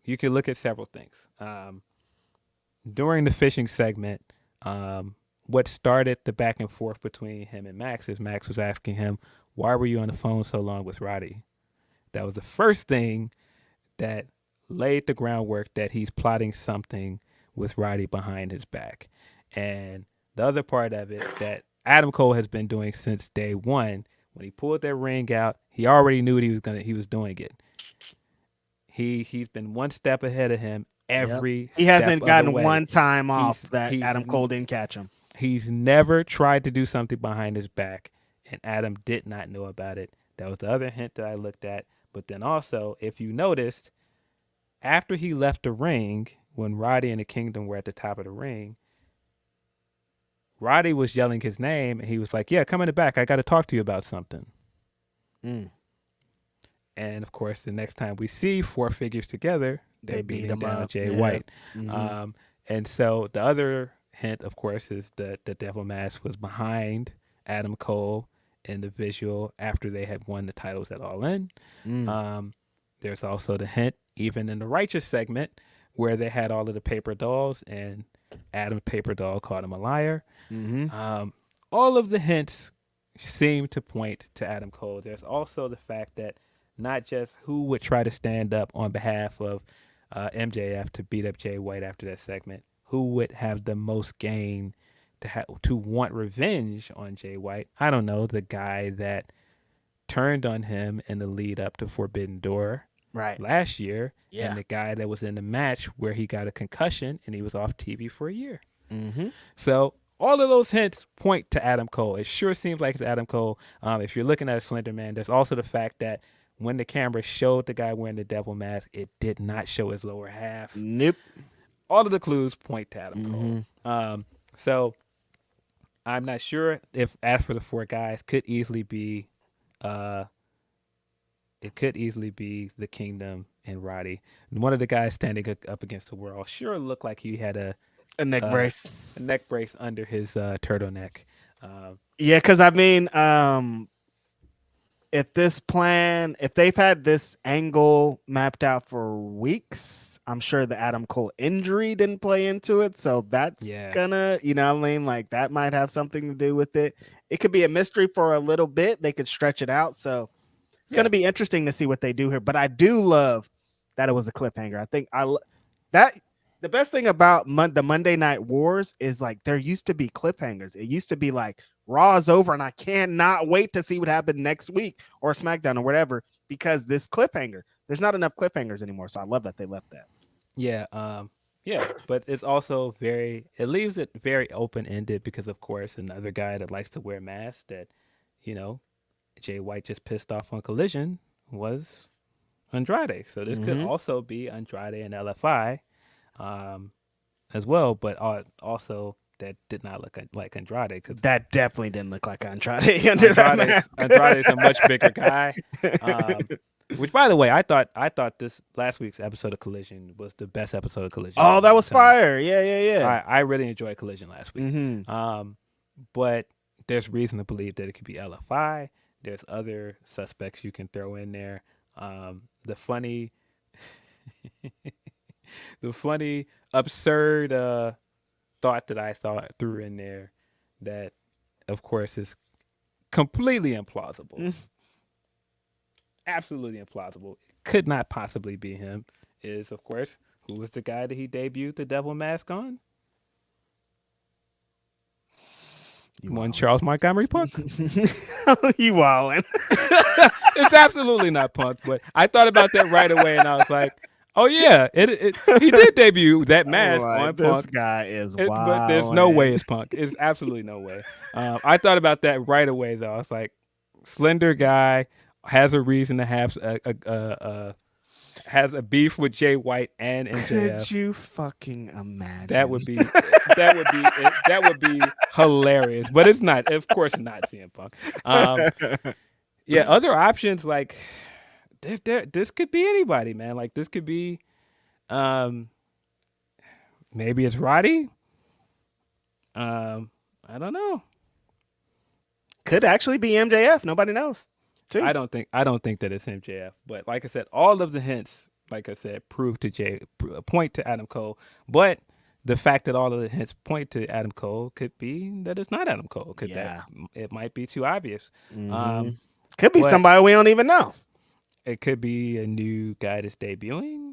you can look at several things. During the fishing segment, what started the back and forth between him and Max is Max was asking him, "Why were you on the phone so long with Roddy?" That was the first thing that laid the groundwork that he's plotting something with Roddy behind his back. And the other part of it that Adam Cole has been doing since day one, when he pulled that ring out, he already knew what he was doing it. He's been one step ahead of him every He hasn't step gotten of the way. one time off that Adam Cole didn't catch him. He's never tried to do something behind his back, and Adam did not know about it. That was the other hint that I looked at. But then also, if you noticed, after he left the ring, when Roddy and the Kingdom were at the top of the ring, Roddy was yelling his name, and he was like, "Yeah, come in the back. I got to talk to you about something." And, of course, the next time we see 4 figures together, they're beating down Jay White. And so the other hint, of course, is that the Devil Mask was behind Adam Cole in the visual after they had won the titles at All In. There's also the hint, even in the Righteous segment, where they had all of the paper dolls and Adam Paper Doll called him a liar. All of the hints seem to point to Adam Cole. There's also the fact that not just who would try to stand up on behalf of MJF to beat up Jay White after that segment, who would have the most gain to want revenge on Jay White. I don't know, the guy that turned on him in the lead up to Forbidden Door last year, and the guy that was in the match where he got a concussion and he was off TV for a year. So all of those hints point to Adam Cole. It sure seems like it's Adam Cole. If you're looking at a Slender Man, there's also the fact that when the camera showed the guy wearing the devil mask, it did not show his lower half. Nope. All of the clues point to Adam Cole. So I'm not sure if, as for the 4 guys, could easily be the Kingdom and Roddy. And one of the guys standing up against the World sure looked like he had a neck brace. A neck brace under his turtleneck. Yeah, because I mean, if they've had this angle mapped out for weeks, I'm sure the Adam Cole injury didn't play into it. So that's gonna, you know what I mean? Like that might have something to do with it. It could be a mystery for a little bit. They could stretch it out. So it's going to be interesting to see what they do here. But I do love that it was a cliffhanger. I think that the best thing about the Monday Night Wars is like there used to be cliffhangers. It used to be like Raw is over and I cannot wait to see what happened next week or SmackDown or whatever because this cliffhanger. There's not enough cliffhangers anymore. So I love that they left that. Yeah. But it's also it leaves it very open-ended because, of course, another guy that likes to wear masks that, you know, Jay White just pissed off on Collision was Andrade. So this could also be Andrade and LFI as well, but also that did not look like Andrade. Cause that definitely didn't look like Andrade under that mask. Andrade's a much bigger guy. Which, by the way, I thought this last week's episode of Collision was the best episode of Collision. Oh, that was fire. Yeah. I really enjoyed Collision last week. But there's reason to believe that it could be LFI. There's other suspects you can throw in there. The funny, absurd thought that I threw in there that, of course, is completely implausible. Absolutely implausible. Could not possibly be him. Is, of course, who was the guy that he debuted the devil mask on? One Charles Montgomery Punk. You wildin'. It's absolutely not Punk, but I thought about that right away, and I was like, "Oh yeah, he did debut that mask on Punk." This guy is wild. But there's no way it's Punk. It's absolutely no way. I thought about that right away, though. I was like, slender guy has a reason to have has a beef with Jay White and MJF. Could you fucking imagine? That would be hilarious. But it's not. Of course, not CM Punk. Other options like this could be anybody, man. Like this could be, maybe it's Roddy. I don't know. Could actually be MJF. Nobody knows. Too. I don't think that it's MJF. But like I said, all of the hints, like I said, point to Adam Cole. But the fact that all of the hints point to Adam Cole could be that it's not Adam Cole. It might be too obvious. Mm-hmm. Could be somebody we don't even know. It could be a new guy that's debuting.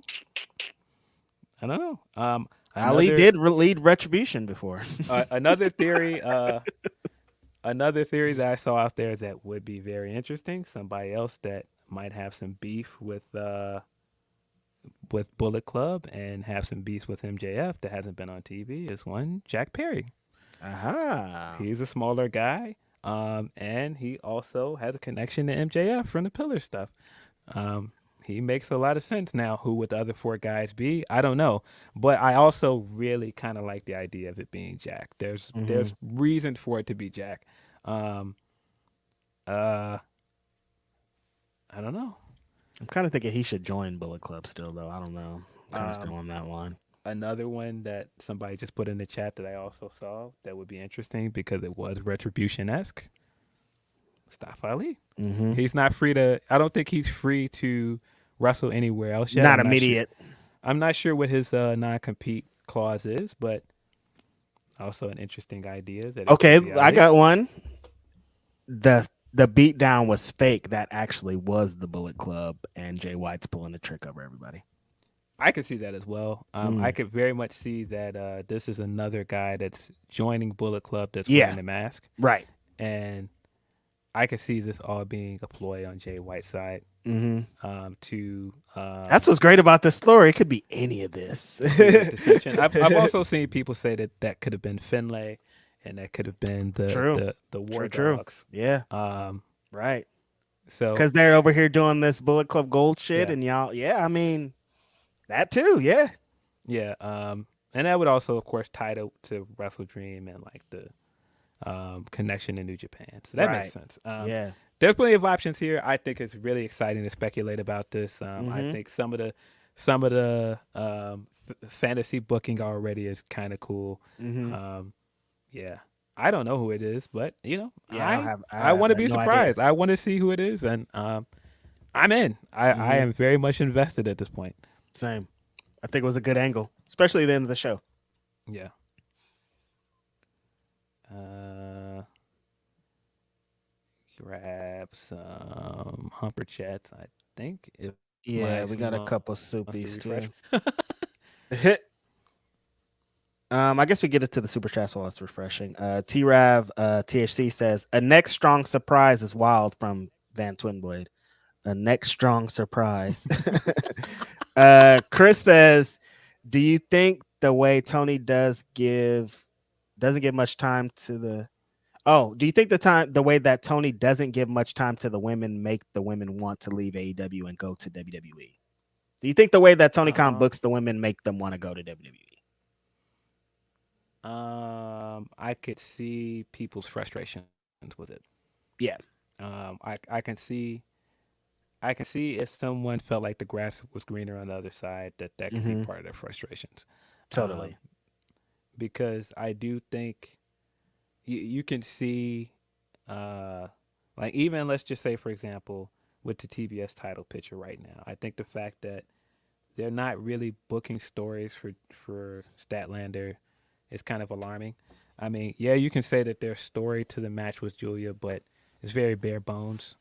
I don't know. Ali did lead Retribution before. Another theory that I saw out there that would be very interesting, somebody else that might have some beef with Bullet Club and have some beef with MJF that hasn't been on TV is one Jack Perry. He's a smaller guy, and he also has a connection to MJF from the Pillar stuff. He makes a lot of sense now. Who would the other four guys be? I don't know. But I also really kind of like the idea of it being Jack. There's reason for it to be Jack. I don't know. I'm kind of thinking he should join Bullet Club still, though. I don't know. I'm kind of still on that one. Another one that somebody just put in the chat that I also saw that would be interesting because it was Retribution-esque. Mustafa Ali. Mm-hmm. He's not free to. I don't think he's free to wrestle anywhere else yet. Not immediate. I'm not sure what his non-compete clause is, but also an interesting idea. I got one. The beatdown was fake. That actually was the Bullet Club, and Jay White's pulling the trick over everybody. I could see that as well. I could very much see that this is another guy that's joining Bullet Club that's wearing the mask. Right. And I could see this all being a ploy on Jay White's side. That's what's great about this story. It could be any of this. I've also seen people say that could have been Finlay, and that could have been the War Dogs. Yeah. Right. So because they're over here doing this Bullet Club Gold shit, and y'all, I mean, that too, yeah. And that would also, of course, tie to Wrestle Dream and like the connection to New Japan. So that makes sense. There's plenty of options here. I think it's really exciting to speculate about this. I think some of the fantasy booking already is kind of cool. I don't know who it is, but I want to be surprised. I want to see who it is, and I'm in. I am very much invested at this point. Same. I think it was a good angle, especially at the end of the show. Yeah. Grab some Humper chats, I think. If Yeah, my we screen got a wants couple to soupies refresh. too. I guess we get it to the super chats while it's refreshing. T-Rav THC says a next strong surprise is wild from Van Twinblade. A next strong surprise. Chris says, do you think the way Tony doesn't give much time to the do you think the way that Tony doesn't give much time to the women make the women want to leave AEW and go to WWE? Do you think the way that Tony Khan books the women make them want to go to WWE? I could see people's frustrations with it. Yeah. I can see if someone felt like the grass was greener on the other side, that could be part of their frustrations. Totally. Because I do think you can see, like, even let's just say, for example, with the TBS title picture right now, I think the fact that they're not really booking stories for Statlander is kind of alarming. I mean, yeah, you can say that their story to the match was Julia, but it's very bare bones.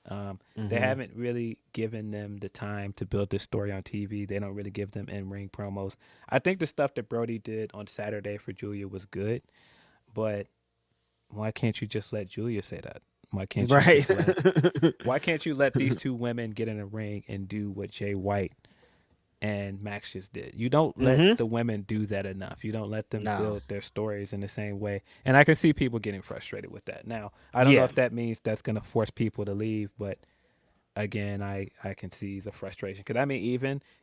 They haven't really given them the time to build this story on TV. They don't really give them in-ring promos. I think the stuff that Brody did on Saturday for Julia was good, but why can't you just let Julia say that? Why can't you why can't you let these two women get in a ring and do what Jay White and Max just did? You don't let the women do that enough. You don't let them build their stories in the same way. And I can see people getting frustrated with that. Now, I don't know if that means that's going to force people to leave, but again, I can see the frustration. Because, I mean,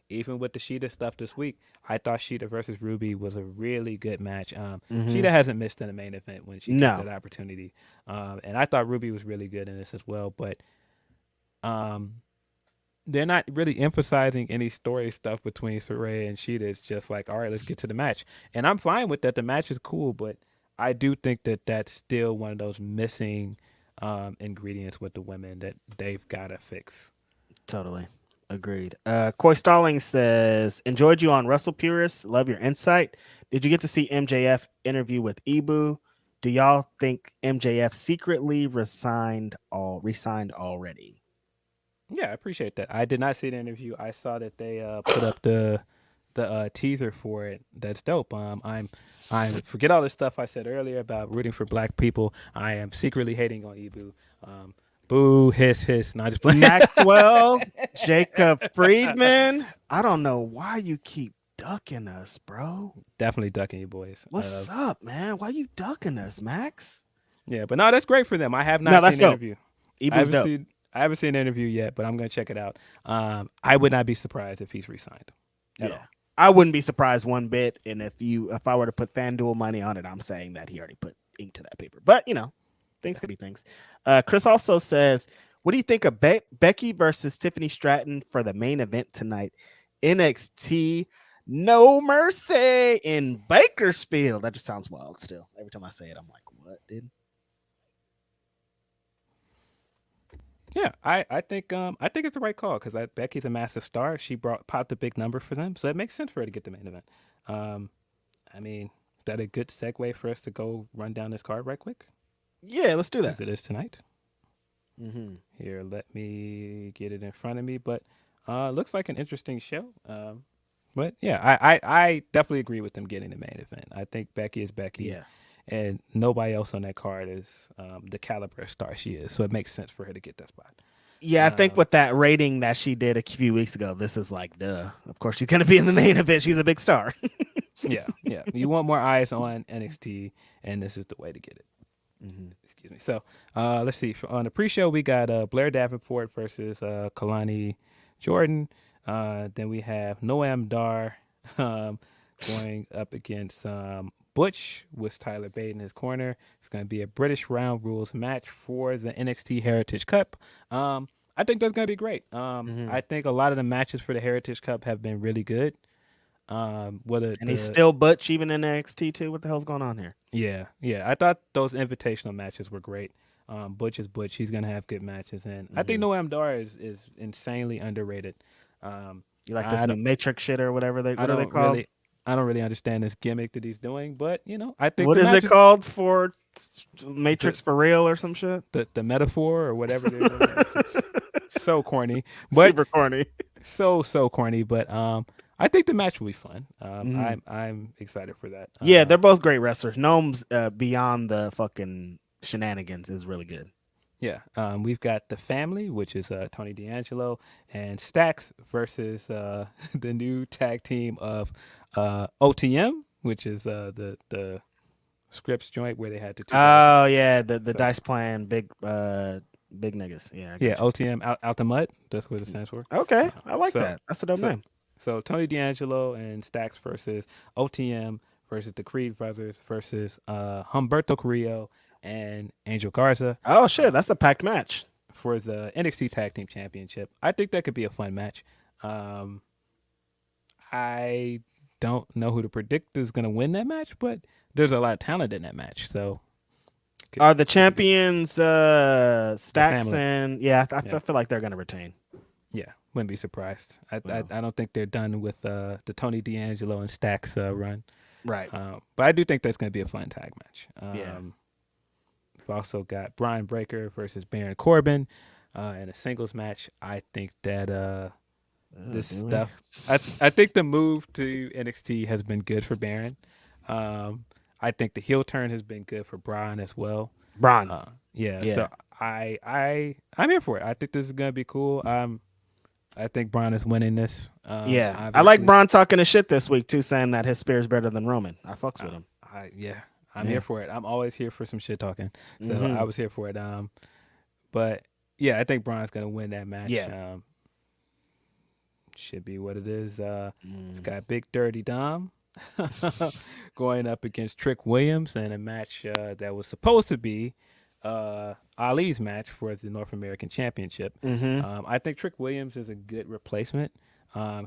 even with the Sheeta stuff this week, I thought Sheeta versus Ruby was a really good match. Sheeta hasn't missed in the main event when she gets that opportunity. And I thought Ruby was really good in this as well. But they're not really emphasizing any story stuff between Saraya and Sheeta. It's just like, all right, let's get to the match. And I'm fine with that. The match is cool, but I do think that that's still one of those missing ingredients with the women that they've got to fix. Totally. Agreed. Coy Stalling says, enjoyed you on Wrestle Purists. Love your insight. Did you get to see MJF interview with Ibu? Do y'all think MJF secretly resigned already? Yeah, I appreciate that. I did not see the interview. I saw that they put up the teaser for it. That's dope. I'm forget all the stuff I said earlier about rooting for black people. I am secretly hating on Ibu. Boo, hiss. Not just playing. Maxwell, Jacob Friedman. I don't know why you keep ducking us, bro. Definitely ducking you boys. What's up, man? Why you ducking us, Max? Yeah, but no, that's great for them. I have not seen the interview. Ibu's dope. I haven't seen the interview yet, but I'm going to check it out. I would not be surprised if he's re-signed at all. I wouldn't be surprised one bit. And if I were to put FanDuel money on it, I'm saying that he already put ink to that paper. But, things could be things. Chris also says, what do you think of Becky versus Tiffany Stratton for the main event tonight? NXT No Mercy in Bakersfield. That just sounds wild still. Every time I say it, I'm like, what, dude? Yeah, I think it's the right call because Becky's a massive star. She popped a big number for them, so it makes sense for her to get the main event. I mean, is that a good segue for us to go run down this card right quick? Yeah, let's do that. It is tonight. Here, let me get it in front of me. But looks like an interesting show. But yeah, I definitely agree with them getting the main event. I think Becky is Becky. Yeah. And nobody else on that card is the caliber of star she is. So it makes sense for her to get that spot. Yeah, I think with that rating that she did a few weeks ago, this is like, duh. Of course, she's going to be in the main event. She's a big star. Yeah. You want more eyes on NXT, and this is the way to get it. Excuse me. So let's see. On the pre-show, we got Blair Davenport versus Kalani Jordan. Then we have Noam Dar going up against Butch with Tyler Bate in his corner. It's going to be a British Round Rules match for the NXT Heritage Cup. I think that's going to be great. I think a lot of the matches for the Heritage Cup have been really good. He's still Butch even in NXT too. What the hell's going on here? Yeah. I thought those invitational matches were great. Butch is Butch. He's going to have good matches. And I think Noam Dar is insanely underrated. You like this new Matrix shit or whatever what are they called? I don't really understand this gimmick that he's doing, but I think what is it called for Matrix for real or some shit? The metaphor or whatever they're doing. It's so corny, but super corny. So corny, but I think the match will be fun. I'm excited for that. Yeah, they're both great wrestlers. Gnome's beyond the fucking shenanigans is really good. Yeah, we've got the family, which is Tony D'Angelo and Stax versus the new tag team of OTM, which is the Scripps joint where they had the two. Oh yeah, the dice plan, big niggas. Yeah, yeah, OTM out the mud. That's what it stands for. Okay, I like that. That's a dope name. So Tony D'Angelo and Stax versus OTM versus the Creed brothers versus Humberto Carrillo and Angel Garza. Oh shit, that's a packed match for the NXT Tag Team Championship. I think that could be a fun match. I don't know who to predict is going to win that match, but there's a lot of talent in that match. So, are the champions Stax and I feel like they're going to retain. Yeah, wouldn't be surprised. I don't think they're done with the Tony D'Angelo and Stax run. Right. But I do think that's going to be a fun tag match. Yeah. We've also got Brian Breaker versus Baron Corbin in a singles match. I think that this stuff. I think the move to NXT has been good for Baron. I think the heel turn has been good for Brian as well. Yeah. So I'm here for it. I think this is gonna be cool. I think Braun is winning this. Yeah, obviously. I like Braun talking to shit this week too, saying that his spear is better than Roman. I fucks with him. I'm here for it. I'm always here for some shit talking. So I was here for it. But yeah, I think Braun's gonna win that match. Yeah. Should be what it is. We've got Big Dirty Dom going up against Trick Williams in a match that was supposed to be Ali's match for the North American Championship. I think Trick Williams is a good replacement.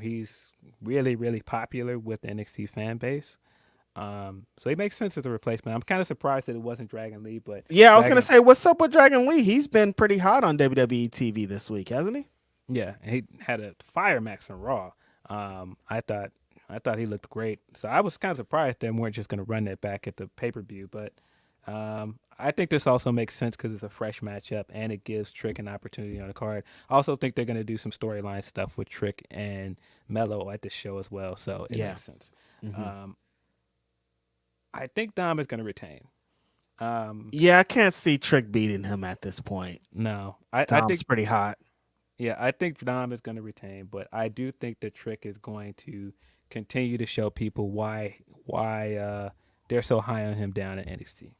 He's really, really popular with the NXT fan base. So he makes sense as a replacement. I'm kind of surprised that it wasn't Dragon Lee, but yeah, I was gonna say, what's up with Dragon Lee? He's been pretty hot on WWE TV this week, hasn't he? Yeah, he had a fire match on Raw. I thought he looked great. So I was kind of surprised they weren't just gonna run that back at the pay-per-view, but I think this also makes sense because it's a fresh matchup and it gives Trick an opportunity on the card. I also think they're going to do some storyline stuff with Trick and Mello at the show as well, so it makes sense. I think Dom is going to retain. I can't see Trick beating him at this point. No. I think it's pretty hot. Yeah, I think Dom is going to retain, but I do think that Trick is going to continue to show people why they're so high on him down at NXT.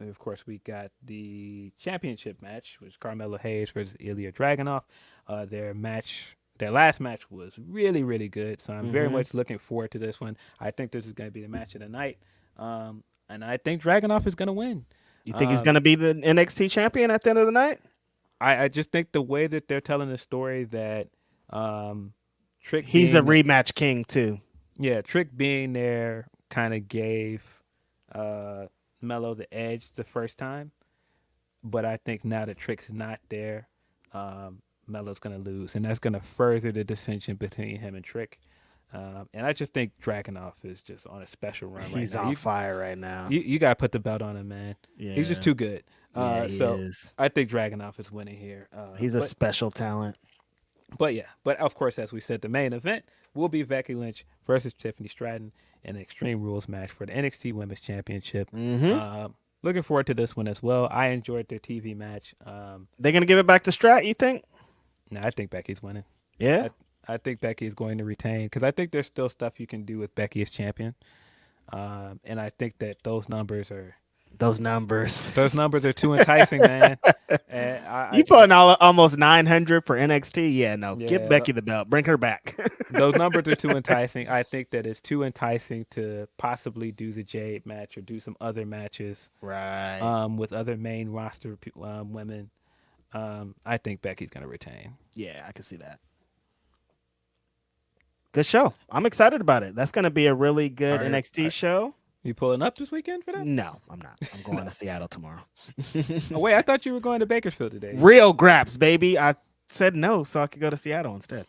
Of course, we got the championship match, which is Carmelo Hayes versus Ilya Dragunov. Their last match was really, really good, so I'm very much looking forward to this one. I think this is going to be the match of the night, and I think Dragunov is going to win. You think he's going to be the NXT champion at the end of the night? I just think the way that they're telling the story that Trick, he's the rematch king too. Yeah, Trick being there kind of gave Mello the edge the first time, but I think now that Trick's not there, Mello's gonna lose, and that's gonna further the dissension between him and Trick. And I just think Dragunov is just on a special run right now. He's on fire right now. You gotta put the belt on him, man. Yeah. He's just too good. He is. I think Dragunov is winning here. He's a special talent. But of course, as we said, the main event will be Becky Lynch versus Tiffany Stratton in an Extreme Rules match for the NXT Women's Championship. Looking forward to this one as well. I enjoyed their TV match. They're going to give it back to Strat, you think? No, I think Becky's winning. Yeah? I think Becky is going to retain because I think there's still stuff you can do with Becky as champion. And I think that those numbers are too enticing, man. And you putting almost 900 for NXT? Yeah, no. Give Becky the belt. Bring her back. Those numbers are too enticing. I think that it's too enticing to possibly do the Jade match or do some other matches, right? With other main roster women. I think Becky's gonna retain. Yeah, I can see that. Good show. I'm excited about it. That's gonna be a really good NXT show. You pulling up this weekend for that? No, I'm not. I'm going to Seattle tomorrow. Oh, wait, I thought you were going to Bakersfield today. Real Graps, baby. I said no so I could go to Seattle instead.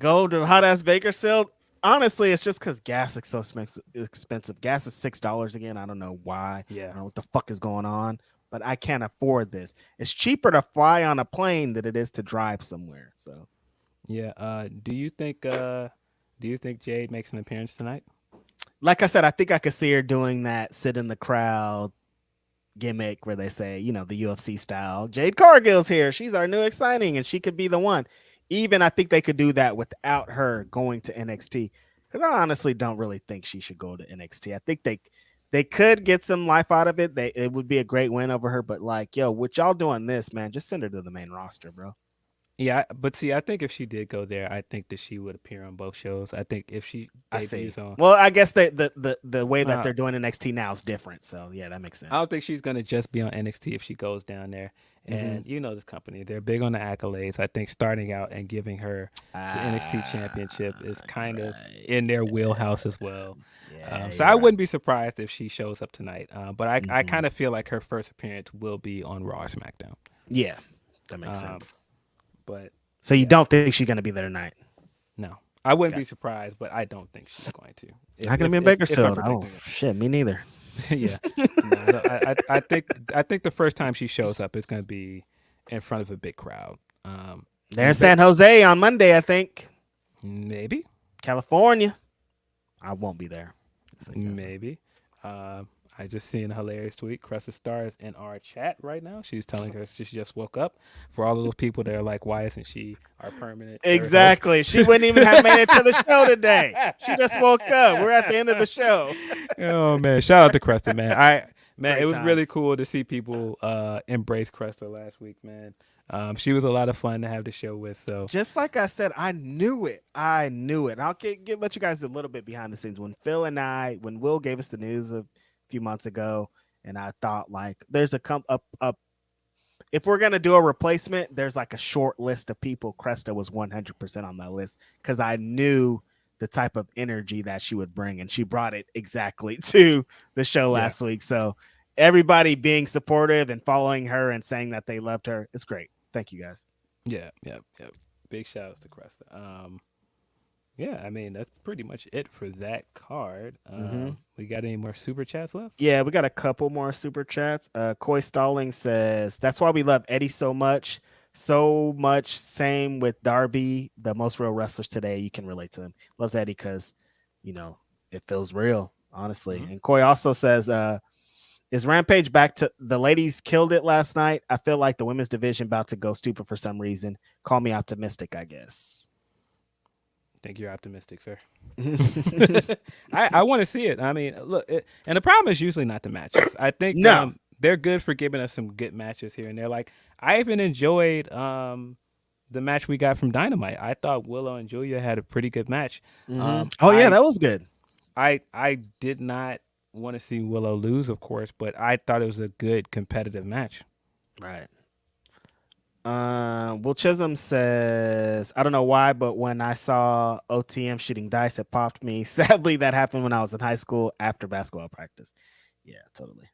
Go to hot ass Bakersfield. Honestly, it's just because gas is so expensive. Gas is $6 again. I don't know why. I Yeah. don't know what the fuck is going on, but I can't afford this. It's cheaper to fly on a plane than it is to drive somewhere. So Yeah. Do you think Jade makes an appearance tonight? like I said, I think I could see her doing that sit in the crowd gimmick where they say, the UFC style, Jade Cargill's here. She's our new exciting, and she could be the one. Even I think they could do that without her going to NXT. Because I honestly don't really think she should go to NXT. I think they could get some life out of it. It would be a great win over her. But like, yo, what y'all doing this, man? Just send her to the main roster, bro. Yeah, but see, I think if she did go there, I think that she would appear on both shows. I think if she debuts on, well, I guess the way that they're doing NXT now is different. So yeah, that makes sense. I don't think she's gonna just be on NXT if she goes down there. And this company, they're big on the accolades. I think starting out and giving her the NXT championship is kind of in their wheelhouse as well. So I wouldn't be surprised if she shows up tonight. But I kind of feel like her first appearance will be on Raw or SmackDown. Yeah, that makes sense. But so you don't think she's gonna be there tonight? No, I wouldn't be surprised, but I don't think she's going to. Not gonna be in Bakersfield. Oh shit, me neither. Yeah, no, I think the first time she shows up, it's gonna be in front of a big crowd. They're in San Jose on Monday, I think. Maybe California. I won't be there. Maybe. I just seen a hilarious tweet. Cressa Star is in our chat right now. She's telling us she just woke up. For all of those people that are like, why isn't she our permanent? Exactly. She wouldn't even have made it to the show today. She just woke up. We're at the end of the show. Oh man, shout out to Cresta, man. Great it was times. really cool to see people embrace Cresta last week, man. She was a lot of fun to have the show with. So just like I said, I knew it. I'll let you guys a little bit behind the scenes. When Will gave us the news of few months ago, and I thought like there's if we're gonna do a replacement, there's like a short list of people. Cresta was 100% on that list because I knew the type of energy that she would bring, and she brought it exactly to the show last week. So everybody being supportive and following her and saying that they loved her, it's great. Thank you guys. Yeah. Big shout out to Cresta. Yeah, I mean, that's pretty much it for that card. We got any more super chats left? Yeah, we got a couple more super chats. Coy Stalling says, that's why we love Eddie so much. So much. Same with Darby, the most real wrestlers today. You can relate to them. Loves Eddie because, it feels real, honestly. And Coy also says, is Rampage back to the ladies killed it last night? I feel like the women's division about to go stupid for some reason. Call me optimistic, I guess. Think you're optimistic, sir. I want to see it. I mean, look, and the problem is usually not the matches. I think they're good for giving us some good matches here and there. Like I even enjoyed the match we got from Dynamite. I thought Willow and Julia had a pretty good match. That was good. I did not want to see Willow lose, of course, but I thought it was a good competitive match. Right. Will Chisholm says, I don't know why, but when I saw OTM shooting dice, it popped me. Sadly, that happened when I was in high school after basketball practice. Yeah, totally.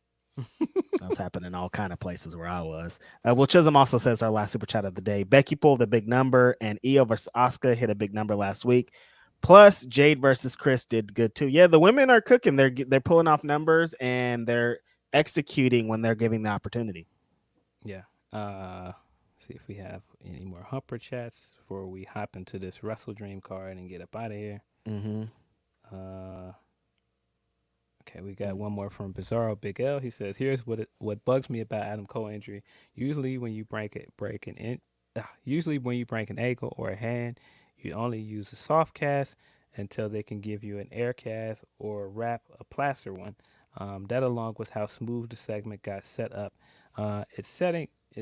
That was happening in all kind of places where I was. Will Chisholm also says our last super chat of the day. Becky pulled a big number, and Io versus Asuka hit a big number last week. Plus, Jade versus Chris did good too. Yeah, the women are cooking. They're pulling off numbers, and they're executing when they're giving the opportunity. Yeah. See if we have any more Humper chats before we hop into this Wrestle Dream card and get up out of here. Okay, we got one more from Bizarro Big L. He says, "Here's what bugs me about Adam Cole injury. Usually when you break an ankle or a hand, you only use a soft cast until they can give you an air cast or wrap a plaster one. That along with how smooth the segment got set up, it's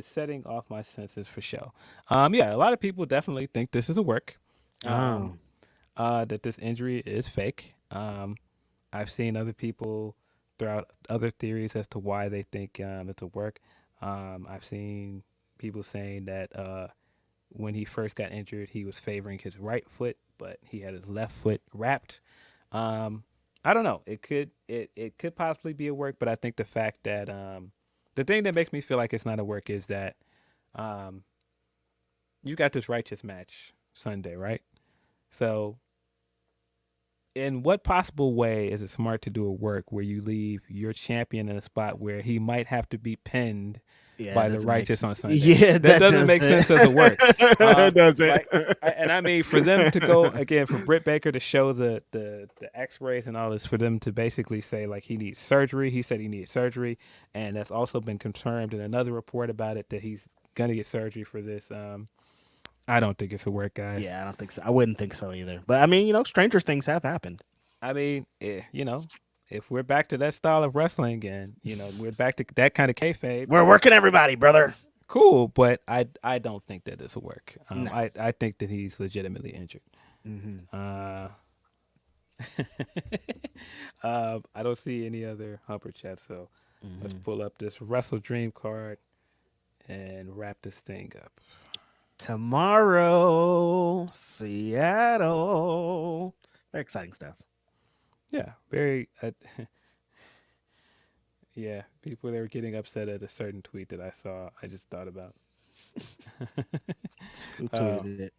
setting off my senses for show. Yeah, a lot of people definitely think this is a work. That this injury is fake. I've seen other people throw out other theories as to why they think it's a work. I've seen people saying that when he first got injured, he was favoring his right foot, but he had his left foot wrapped. I don't know. It could possibly be a work, but I think the fact that the thing that makes me feel like it's not a work is that you got this righteous match Sunday, right? So, in what possible way is it smart to do a work where you leave your champion in a spot where he might have to be pinned by the righteous on Sunday? Yeah, that doesn't make sense as a work. Does it? Like, I mean, for them to go again, for Britt Baker to show the X-rays and all this, for them to basically say like he needs surgery. He said he needs surgery, and that's also been confirmed in another report about it that he's gonna get surgery for this. I don't think it's a work, guys. Yeah, I don't think so. I wouldn't think so either. But I mean, stranger things have happened. I mean, if we're back to that style of wrestling again, we're back to that kind of kayfabe. We're working everybody, brother. Cool, but I don't think that this will work. No. I think that he's legitimately injured. Mm-hmm. I don't see any other Humper chat, so let's pull up this Wrestle Dream card and wrap this thing up. Tomorrow, Seattle. Very exciting stuff. Yeah, very. Yeah, people that were getting upset at a certain tweet that I saw, I just thought about. Who tweeted it?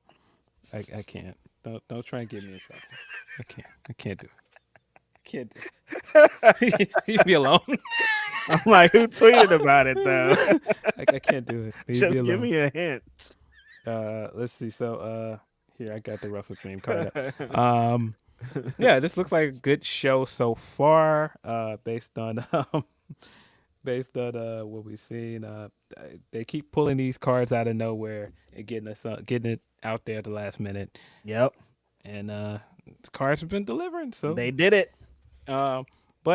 I can't. Don't try and get me in trouble. I can't do it. Leave me alone. I'm like, who tweeted about it though? I can't do it. Just give me a hint. Let's see. So here I got the Wrestle Dream card up. Yeah, this looks like a good show so far. Based on what we've seen. They keep pulling these cards out of nowhere and getting it out there at the last minute. Yep. And the cards have been delivering. So they did it. But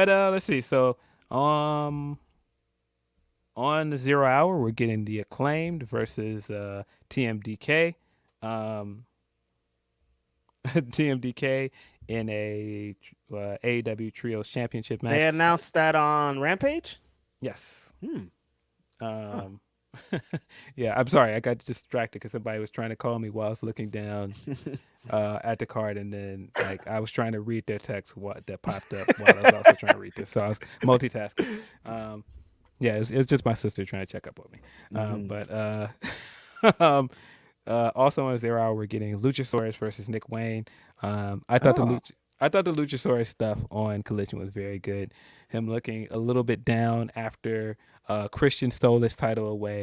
let's see. So on the 0 hour, we're getting the Acclaimed versus TMDK. TMDK in a AEW Trios Championship match. They announced that on Rampage? Yes. Yeah, I'm sorry. I got distracted because somebody was trying to call me while I was looking down at the card, and then I was trying to read their text that popped up while I was also trying to read this. So I was multitasking. Yeah, it's just my sister trying to check up on me. But also on 0 hour, we're getting Luchasaurus versus Nick Wayne. I thought the Luchasaurus stuff on Collision was very good. Him looking a little bit down after Christian stole his title away,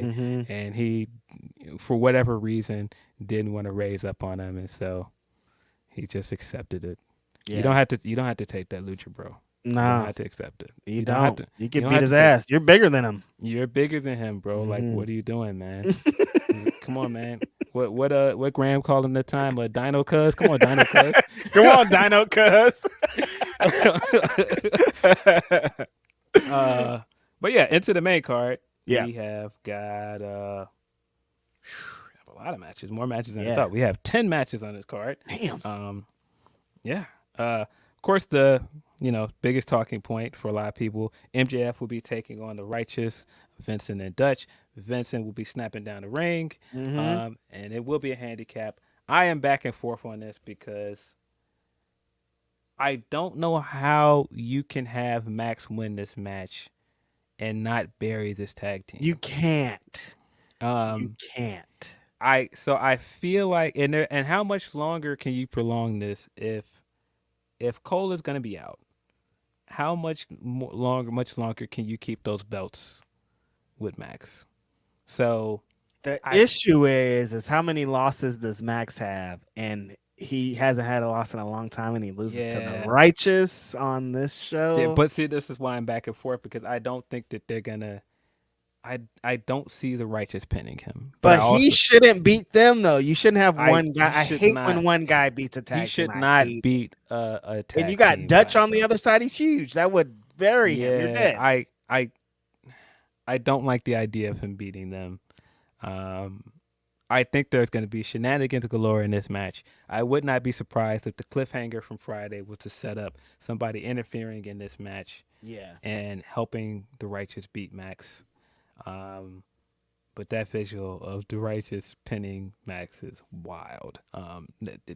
and he, for whatever reason, didn't want to raise up on him, and so he just accepted it. Yeah. You don't have to take that Lucha, bro. No, you don't have to accept it. You don't. You can beat his ass. You're bigger than him. You're bigger than him, bro. Like, what are you doing, man? Come on, man. What Graham called him that time? A Dino Cuz? Come on, Dino Cuz. Come on, Dino Cuz. But yeah, into the main card. Yeah. We have got a lot of matches, more matches than I thought. We have 10 matches on this card. Damn. Yeah. Of course, the biggest talking point for a lot of people, MJF will be taking on the Righteous, Vincent and Dutch. Vincent will be snapping down the ring, and it will be a handicap. I am back and forth on this because I don't know how you can have Max win this match and not bury this tag team. You can't. You can't. I feel like, and how much longer can you prolong this if Cole is going to be out? How much longer can you keep those belts with Max? So the issue is how many losses does Max have? And he hasn't had a loss in a long time, and he loses to the Righteous on this show. Yeah, but see, this is why I'm back and forth, because I don't think that they're gonna. I don't see the Righteous pinning him. But he shouldn't beat them, though. You shouldn't have one guy. I hate when one guy beats a tag team. He should not beat a tag. And you got Dutch on the other side. He's huge. That would bury him. You're dead. I don't like the idea of him beating them. I think there's going to be shenanigans galore in this match. I would not be surprised if the cliffhanger from Friday was to set up somebody interfering in this match, and helping the Righteous beat Max. But that visual of the Righteous pinning Max is wild.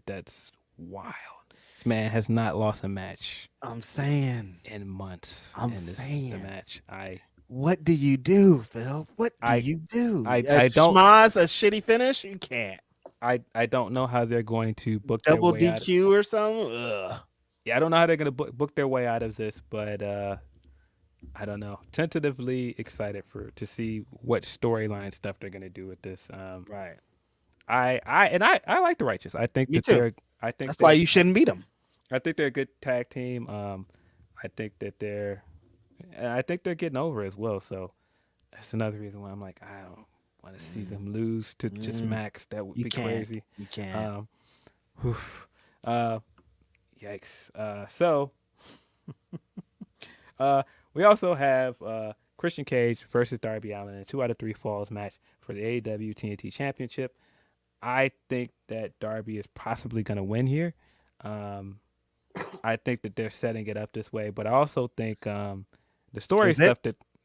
That's wild. This man has not lost a match. I'm saying in months. The match. What do you do, Phil? What do you do? I don't. Schmaz a shitty finish? You can't. I don't know how they're going to book their Double way out. DQ or something. Ugh. Yeah, I don't know how they're going to book their way out of this, but I don't know. Tentatively excited to see what storyline stuff they're going to do with this. Right. I like the Righteous. I think Me that too. I think That's why you shouldn't beat them. I think they're a good tag team. I think that I think they're getting over as well. So that's another reason why I'm like, I don't want to see them lose to just Max. That would be crazy. You can't. Yikes. So we also have Christian Cage versus Darby Allin in a 2 out of 3 falls match for the AEW TNT Championship. I think that Darby is possibly going to win here. I think that they're setting it up this way, but I also think the story stuff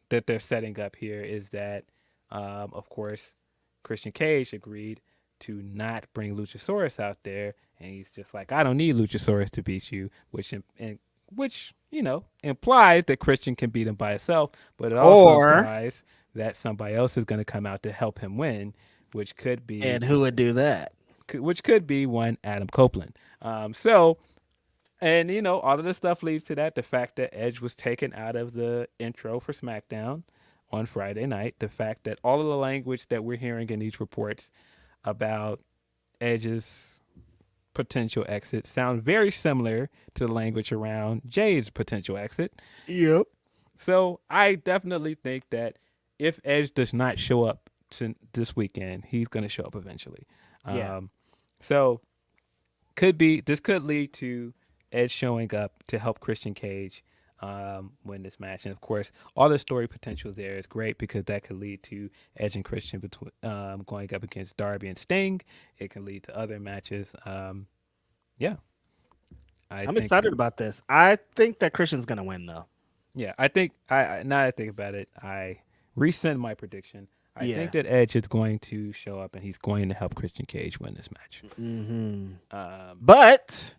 that they're setting up here is that, of course, Christian Cage agreed to not bring Luchasaurus out there, and he's just like, I don't need Luchasaurus to beat you, which implies that Christian can beat him by himself, but it also implies that somebody else is going to come out to help him win, which could be. And who would do that? Which could be one Adam Copeland. And all of this stuff leads to that. The fact that Edge was taken out of the intro for SmackDown on Friday night. The fact that all of the language that we're hearing in these reports about Edge's potential exit sound very similar to the language around Jade's potential exit. Yep. So I definitely think that if Edge does not show up this weekend, he's going to show up eventually. Yeah. So this could lead to Edge showing up to help Christian Cage win this match. And of course, all the story potential there is great because that could lead to Edge and Christian going up against Darby and Sting. It can lead to other matches. I'm excited about this. I think that Christian's going to win, though. Yeah, I think now that I think about it, I rescind my prediction. I think that Edge is going to show up and he's going to help Christian Cage win this match. But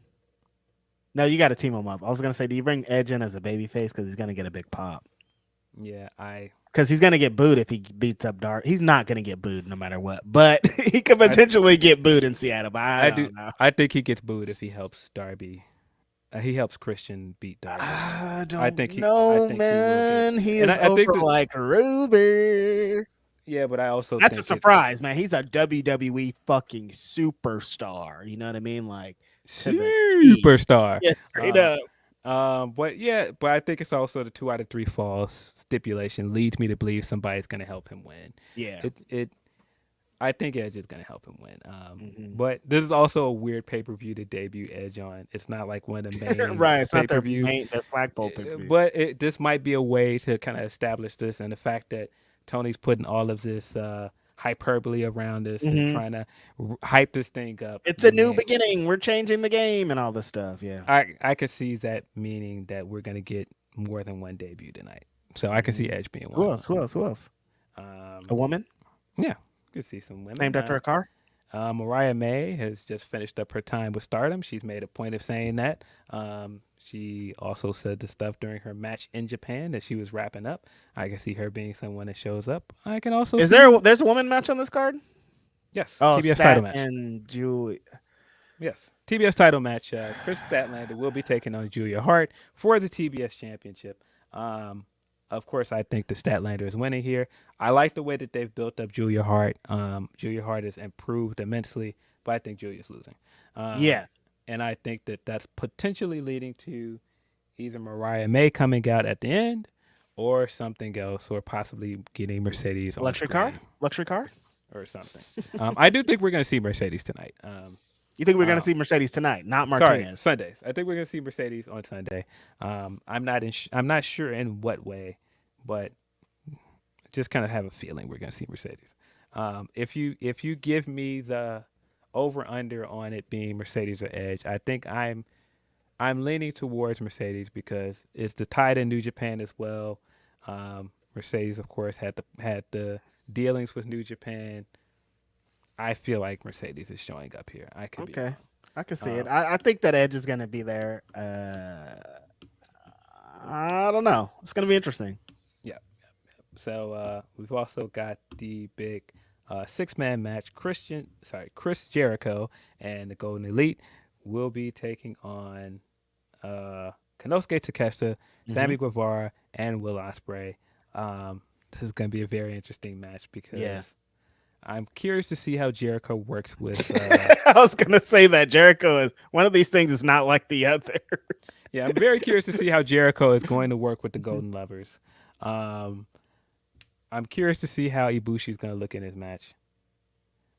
no, you got to team him up. I was going to say, do you bring Edge in as a babyface because he's going to get a big pop? Yeah, because he's going to get booed if he beats up Darby. He's not going to get booed no matter what, but he could potentially get booed in Seattle. But I don't know. I think he gets booed if he helps Darby. He helps Christian beat Darby. I think man. He is over like Ruby. Yeah, but I also that's a surprise, man. He's a WWE fucking superstar. You know what I mean? Like superstar. Yeah, straight up. But I think it's also the 2 out of 3 falls stipulation leads me to believe somebody's going to help him win. Yeah. I think Edge is going to help him win. But this is also a weird pay-per-view to debut Edge on. It's not like one of the main right. It's pay-per-views. Not their flagpole pay-per-view. But this might be a way to kind of establish this, and the fact that Tony's putting all of this hyperbole around this and trying to hype this thing up. It's a new beginning. We're changing the game and all this stuff. Yeah. I could see that meaning that we're going to get more than one debut tonight. So I can see Edge being one. Who else? A woman? Yeah. Could see some women. Named after a car? Mariah May has just finished up her time with Stardom. She's made a point of saying that. She also said the stuff during her match in Japan that she was wrapping up. I can see her being someone that shows up. I can also there's a woman match on this card? Yes. Oh, TBS title match. And Julia. Yes. TBS title match. Chris Statlander will be taking on Julia Hart for the TBS championship. Of course, I think the Statlander is winning here. I like the way that they've built up Julia Hart. Julia Hart has improved immensely, but I think Julia's losing. And I think that that's potentially leading to either Mariah May coming out at the end or something else, or possibly getting Mercedes on luxury car or something. I do think we're going to see Mercedes tonight. You think we're going to see Mercedes tonight, not Martinez? Sorry, Sundays. I think we're going to see Mercedes on Sunday. I'm not sure in what way, but just kind of have a feeling we're going to see Mercedes. If you give me the over under on it being Mercedes or Edge, I think I'm leaning towards Mercedes because it's the tie to New Japan as well. Mercedes, of course, had the dealings with New Japan. I feel like Mercedes is showing up here. I can see it. I think that Edge is going to be there. I don't know. It's going to be interesting. Yeah. So we've also got the big 6-man match. Chris Jericho and the Golden Elite will be taking on Konosuke Takeshita, Sammy Guevara, and Will Ospreay. This is going to be a very interesting match because I'm curious to see how Jericho works with. I was going to say that Jericho is one of these things is not like the other. Yeah, I'm very curious to see how Jericho is going to work with the Golden Lovers. I'm curious to see how Ibushi is going to look in his match.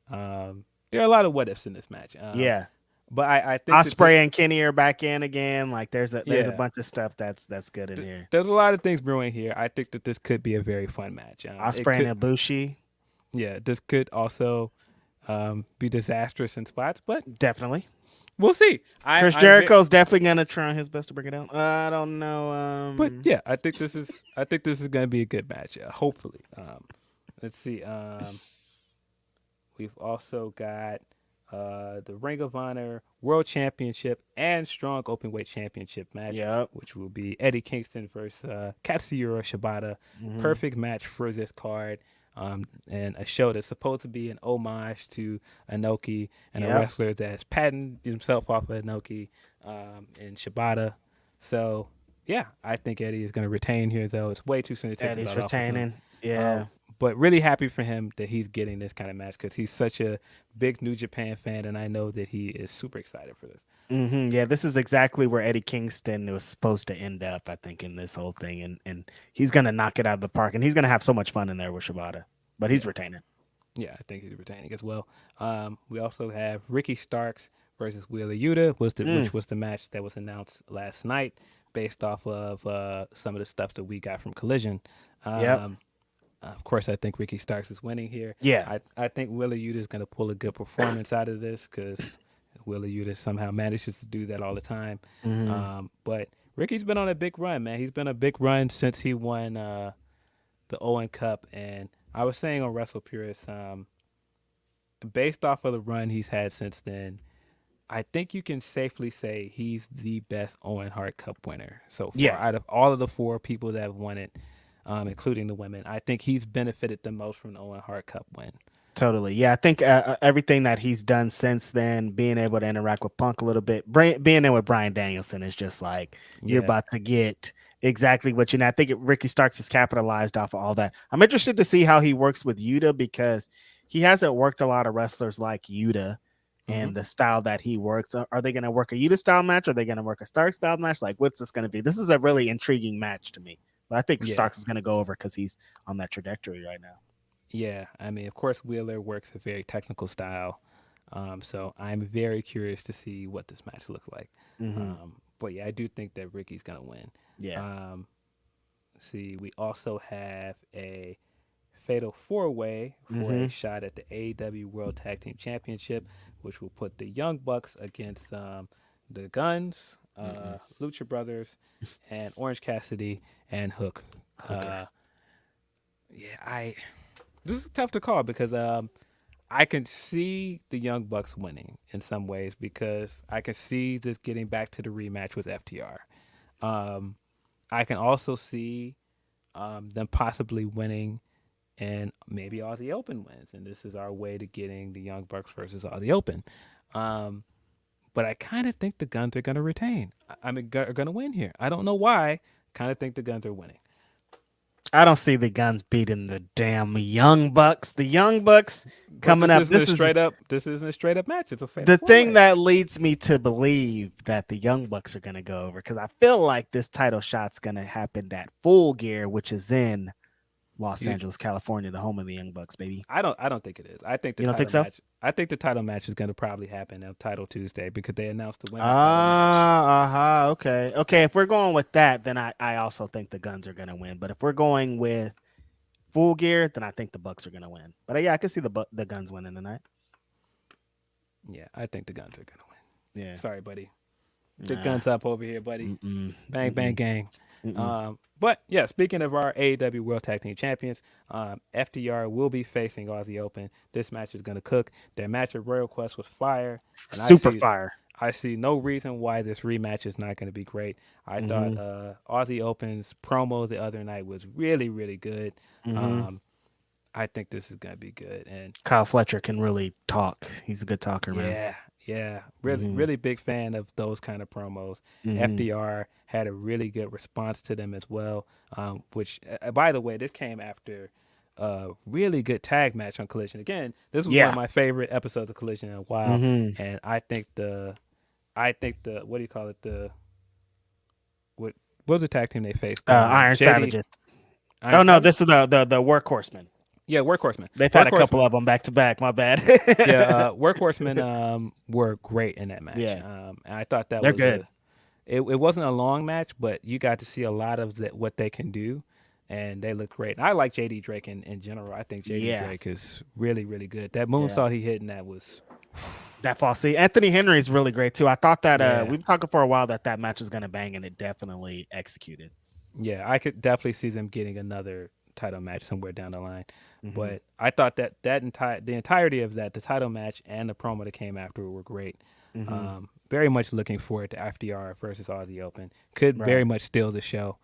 There are a lot of what ifs in this match. But I think Ospreay and Kenny are back in again. Like there's a bunch of stuff that's good in here. There's a lot of things brewing here. I think that this could be a very fun match. Ospreay and Ibushi. Yeah, this could also be disastrous in spots, but definitely. We'll see. Chris Jericho's definitely gonna try his best to bring it down. I don't know. But yeah, I think this is gonna be a good match. Hopefully. Let's see. We've also got the Ring of Honor World Championship and Strong Openweight Championship match, which will be Eddie Kingston versus Katsuyori Shibata. Perfect match for this card. And a show that's supposed to be an homage to Inoki and a wrestler that's patented himself off of Inoki and Shibata. So, yeah, I think Eddie is going to retain here, though. It's way too soon to take Eddie's the belt retaining. off of him. But really happy for him that he's getting this kind of match because he's such a big New Japan fan, and I know that he is super excited for this. Yeah, this is exactly where Eddie Kingston was supposed to end up, I think, in this whole thing. And he's going to knock it out of the park, and he's going to have so much fun in there with Shibata. But he's retaining. Yeah, I think he's retaining as well. We also have Ricky Starks versus Wheeler Yuta, which was the match that was announced last night based off of some of the stuff that we got from Collision. Of course, I think Ricky Starks is winning here. Yeah. I think Wheeler Yuta is going to pull a good performance out of this because Wheeler Yuta somehow manages to do that all the time. But Ricky's been on a big run, man. He's been a big run since he won the Owen Cup. And I was saying on Wrestle Purist, based off of the run he's had since then, I think you can safely say he's the best Owen Hart Cup winner so far. Out of all of the 4 people that have won it, including the women, I think he's benefited the most from the Owen Hart Cup win. Totally. Yeah, I think everything that he's done since then, being able to interact with Punk a little bit, being in with Bryan Danielson is just like you're about to get exactly what you know. I think Ricky Starks has capitalized off of all that. I'm interested to see how he works with Yuta because he hasn't worked a lot of wrestlers like Yuta and the style that he works. Are they going to work a Yuta style match? Are they going to work a Starks style match? Like, what's this going to be? This is a really intriguing match to me. But I think Starks is going to go over because he's on that trajectory right now. Yeah, I mean, of course, Wheeler works a very technical style. So I'm very curious to see what this match looks like. But yeah, I do think that Ricky's going to win. Yeah. See, we also have a fatal 4-way for a shot at the AEW World Tag Team Championship, which will put the Young Bucks against the Guns, Lucha Brothers, and Orange Cassidy and Hook. This is tough to call because I can see the Young Bucks winning in some ways because I can see this getting back to the rematch with FTR. I can also see them possibly winning and maybe Aussie Open wins. And this is our way to getting the Young Bucks versus Aussie Open. But I kind of think the Guns are going to retain. Are going to win here. I don't know why. Kind of think the Guns are winning. I don't see the Guns beating the damn Young Bucks. The Young Bucks coming up. This isn't a straight up match. It's a fatal the thing 4-way. that leads me to believe that the Young Bucks are going to go over because I feel like this title shot's going to happen at Full Gear, which is in Los Angeles, California, the home of the Young Bucks, baby. I don't think it is. I think you don't think so? I think the title match is going to probably happen on Title Tuesday because they announced the women's title match. Okay. If we're going with that, then I also think the Guns are going to win. But if we're going with Full Gear, then I think the Bucks are going to win. But yeah, I can see the Guns winning tonight. Yeah, I think the Guns are going to win. Yeah. Sorry, buddy. The Guns up over here, buddy. Bang, bang, gang. But yeah, speaking of our AEW World Tag Team Champions, FTR will be facing Aussie Open. This match is going to cook. Their match at Royal Quest was fire. And Super fire. I see no reason why this rematch is not going to be great. I thought Aussie Open's promo the other night was really, really good. I think this is gonna be good. And Kyle Fletcher can really talk. He's a good talker, man. Yeah, really big fan of those kind of promos. FDR had a really good response to them as well. Which, by the way, this came after a really good tag match on Collision. Again, this was one of my favorite episodes of Collision in a while, and I think the what do you call it? What was the tag team they faced? Iron Savages. This is the Workhorsemen. Yeah, Workhorsemen. They've had a couple of them back to back. My bad. Workhorsemen were great in that match. Yeah. And I thought that they're good. It wasn't a long match, but you got to see a lot of what they can do, and they look great. And I like JD Drake in general. I think JD Drake is really, really good. That moonsault he hit, and that was that fall. See, Anthony Henry is really great too. I thought that we've been talking for a while that match was going to bang, and it definitely executed. Yeah, I could definitely see them getting another title match somewhere down the line. But I thought the entirety of that, the title match and the promo that came after, were great. Very much looking forward to FDR versus Aussie Open. Could very much steal the show.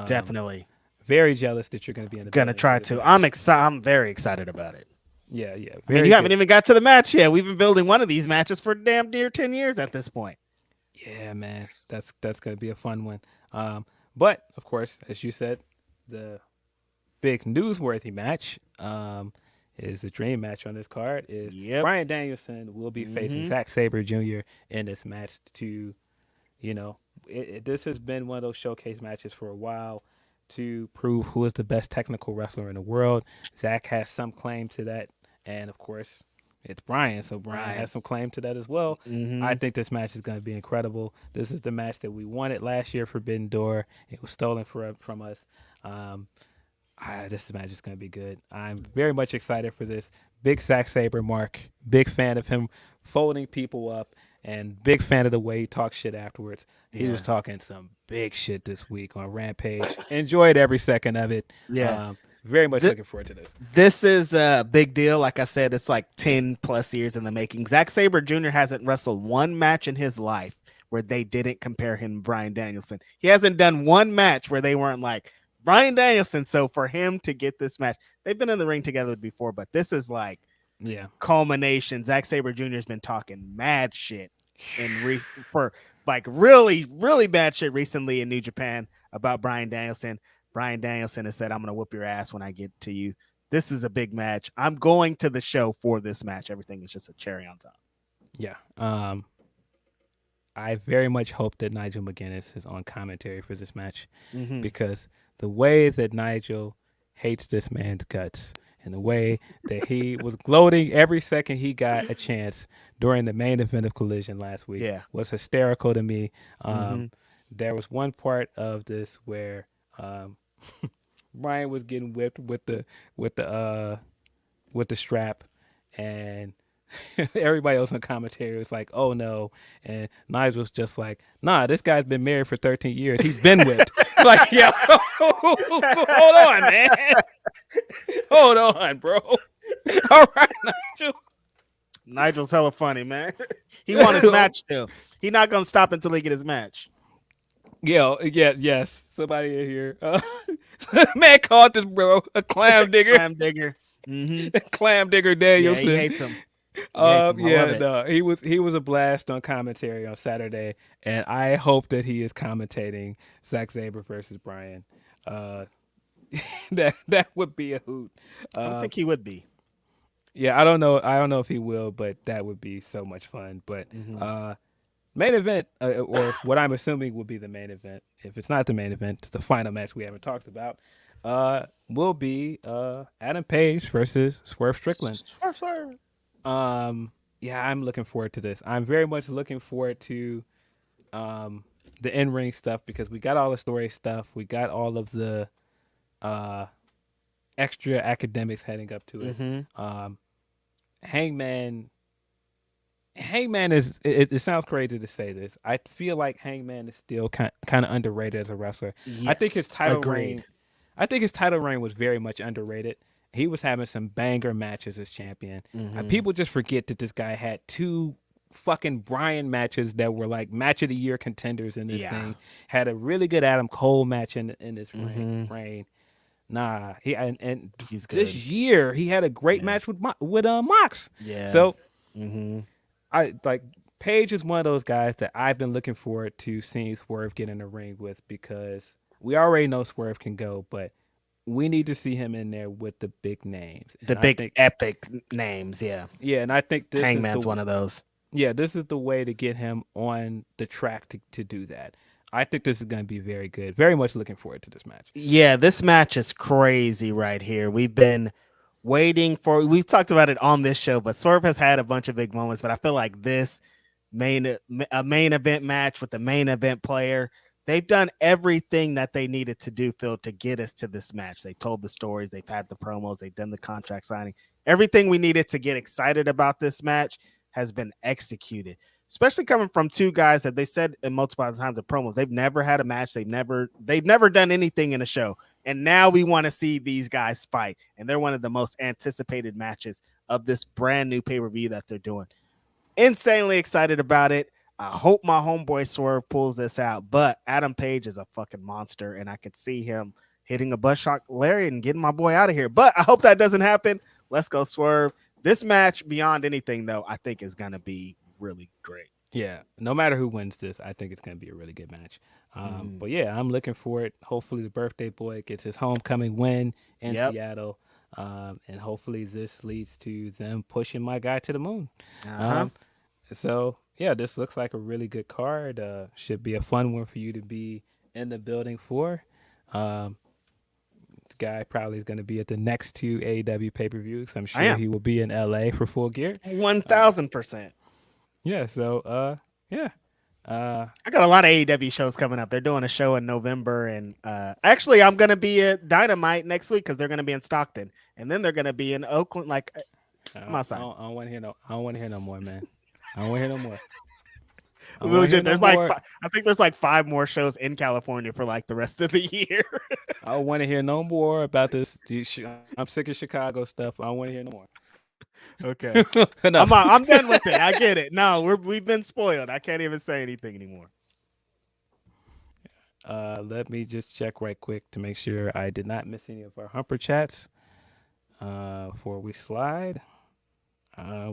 Definitely. Very jealous that you're going to be in the. Gonna try to. I'm very excited about it. Yeah. I mean, you haven't even got to the match yet. We've been building one of these matches for damn near 10 years at this point. Yeah, man, that's going to be a fun one. But of course, as you said, the big newsworthy match is the dream match on this card. Is Bryan Danielson will be facing Zack Sabre Jr. in this match. This has been one of those showcase matches for a while to prove who is the best technical wrestler in the world. Zack has some claim to that, and of course, it's Bryan, so Bryan has some claim to that as well. I think this match is going to be incredible. This is the match that we wanted last year, Forbidden Door. It was stolen from us. This match is going to be good. I'm very much excited for this. Big Zack Sabre mark. Big fan of him folding people up, and big fan of the way he talks shit afterwards. He was talking some big shit this week on Rampage. Enjoyed every second of it. Yeah. Very much looking forward to this. This is a big deal. Like I said, it's like 10 plus years in the making. Zack Sabre Jr. hasn't wrestled one match in his life where they didn't compare him to Bryan Danielson. He hasn't done one match where they weren't like, Bryan Danielson. So for him to get this match, they've been in the ring together before, but this is like culmination. Zack Sabre Jr. has been talking mad shit for like really, really bad shit recently in New Japan about Bryan Danielson. Bryan Danielson has said, I'm going to whoop your ass when I get to you. This is a big match. I'm going to the show for this match. Everything is just a cherry on top. Yeah. I very much hope that Nigel McGuinness is on commentary for this match because the way that Nigel hates this man's guts and the way that he was gloating every second he got a chance during the main event of Collision last week was hysterical to me. There was one part of this where Bryan was getting whipped with the strap, and everybody else on commentary was like, "Oh no!" And Nigel's just like, "Nah, this guy's been married for 13 years. He's been whipped." Like, yeah, hold on, man. Hold on, bro. All right, Nigel. Nigel's hella funny, man. He won his match still. He's not gonna stop until he get his match. Yes. Somebody in here. Man called this bro a clam digger. Clam digger. Clam digger Danielson. Yeah, he hates him. He was a blast on commentary on Saturday, and I hope that he is commentating Zack Sabre versus Bryan. That would be a hoot. I don't think he would be. Yeah, I don't know if he will, but that would be so much fun. But main event, or what I'm assuming will be the main event. If it's not the main event, the final match we haven't talked about, will be Adam Page versus Swerve Strickland. Swerve. Yeah, I'm looking forward to this. I'm very much looking forward to the in-ring stuff because we got all the story stuff. We got all of the extra academics heading up to it. Hangman is, it sounds crazy to say this. I feel like Hangman is still kind of underrated as a wrestler. Yes, I think his title reign was very much underrated. He was having some banger matches as champion. People just forget that this guy had 2 fucking Bryan matches that were like match of the year contenders in this thing. Had a really good Adam Cole match in this reign. Nah, and He's this good. year he had a great match with Mox. Yeah. So Mm-hmm. I like Paige is one of those guys that I've been looking forward to seeing Swerve get in the ring with, because we already know Swerve can go, but we need to see him in there with the big names. The big epic names, yeah. Yeah, and I think this Hangman's one of those. Yeah, this is the way to get him on the track to do that. I think this is going to be very good. Very much looking forward to this match. Yeah, this match is crazy right here. We've been waiting for. We've talked about it on this show, but Swerve has had a bunch of big moments. But I feel like this main event match with the main event player, they've done everything that they needed to do, Phil, to get us to this match. They told the stories, they've had the promos, they've done the contract signing. Everything we needed to get excited about this match has been executed, especially coming from two guys that they said in multiple times of promos. They've never had a match. They've never done anything in a show. And now we want to see these guys fight. And they're one of the most anticipated matches of this brand new pay-per-view that they're doing. Insanely excited about it. I hope my homeboy Swerve pulls this out, but Adam Page is a fucking monster, and I could see him hitting a buttshot lariat and getting my boy out of here. But I hope that doesn't happen. Let's go, Swerve. This match, beyond anything, though, I think is going to be really great. Yeah, no matter who wins this, I think it's going to be a really good match. But yeah, I'm looking for it. Hopefully the birthday boy gets his homecoming win in Seattle. And hopefully this leads to them pushing my guy to the moon. So yeah, this looks like a really good card. Should be a fun one for you to be in the building for. This guy probably is going to be at the next two AEW pay-per-views. I'm sure he will be in LA for Full Gear. 1000%. Yeah. So yeah. I got a lot of AEW shows coming up. They're doing a show in November, and actually, I'm gonna be at Dynamite next week because they're gonna be in Stockton, and then they're gonna be in Oakland. Like, I'm outside. I don't want to hear no. I don't want to hear no more, man. I don't want to hear no more. Legit, there's I think there's like 5 more shows in California for like the rest of the year. I don't want to hear no more about this. I'm sick of Chicago stuff. I don't want to hear no more. Okay. I'm done with it. I get it. No, we've been spoiled. I can't even say anything anymore. Let me just check right quick to make sure I did not miss any of our Humper chats. Before we slide,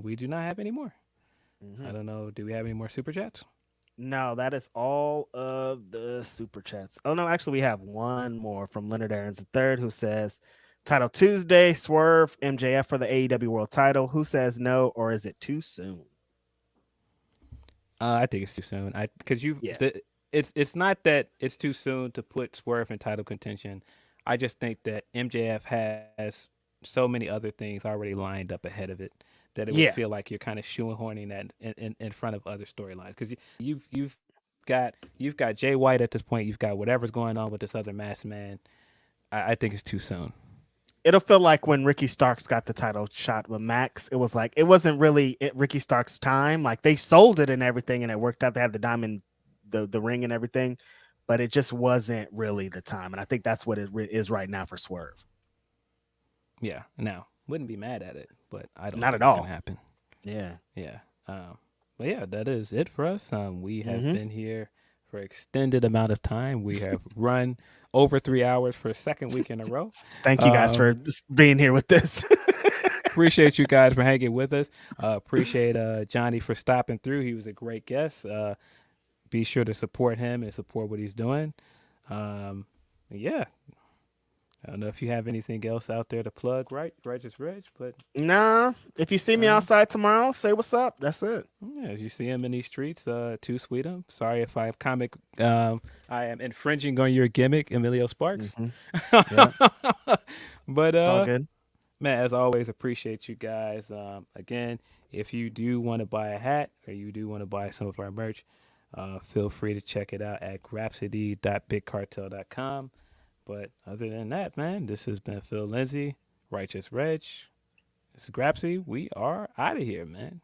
we do not have any more. I don't know. Do we have any more super chats? No, that is all of the super chats. Oh no, actually we have one more from Leonard Aarons III, who says, Title Tuesday, Swerve, MJF for the AEW World Title. Who says no, or is it too soon? I think it's too soon. It's not that it's too soon to put Swerve in title contention. I just think that MJF has so many other things already lined up ahead of it that it would feel like you're kind of shoehorning that in front of other storylines, because you've got Jay White at this point. You've got whatever's going on with this other masked man. I think it's too soon. It'll feel like when Ricky Starks got the title shot with Max. It was like, it wasn't really Ricky Starks' time. Like, they sold it and everything, and it worked out. They had the diamond, the ring and everything, but it just wasn't really the time. And I think that's what it is right now for Swerve. Yeah. Now, wouldn't be mad at it, but I don't. Not think at all. It's gonna happen. Yeah. Yeah. But yeah, that is it for us. We have been here for extended amount of time. We have run over 3 hours for a second week in a row. Thank you guys for being here with this. Appreciate you guys for hanging with us. Appreciate Jonny for stopping through. He was a great guest. Be sure to support him and support what he's doing. Yeah. I don't know if you have anything else out there to plug, right? Just Reg, but nah. If you see me outside tomorrow, say what's up. That's it. Yeah, if you see him in these streets, too sweet him. Sorry if I am infringing on your gimmick, Emilio Sparks. But it's all good. Man, as always, appreciate you guys. Again, if you do want to buy a hat or you do want to buy some of our merch, feel free to check it out at grapsody.bigcartel.com. But other than that, man, this has been Phil Lindsay, Righteous Reg. This is Grapsody. We are out of here, man.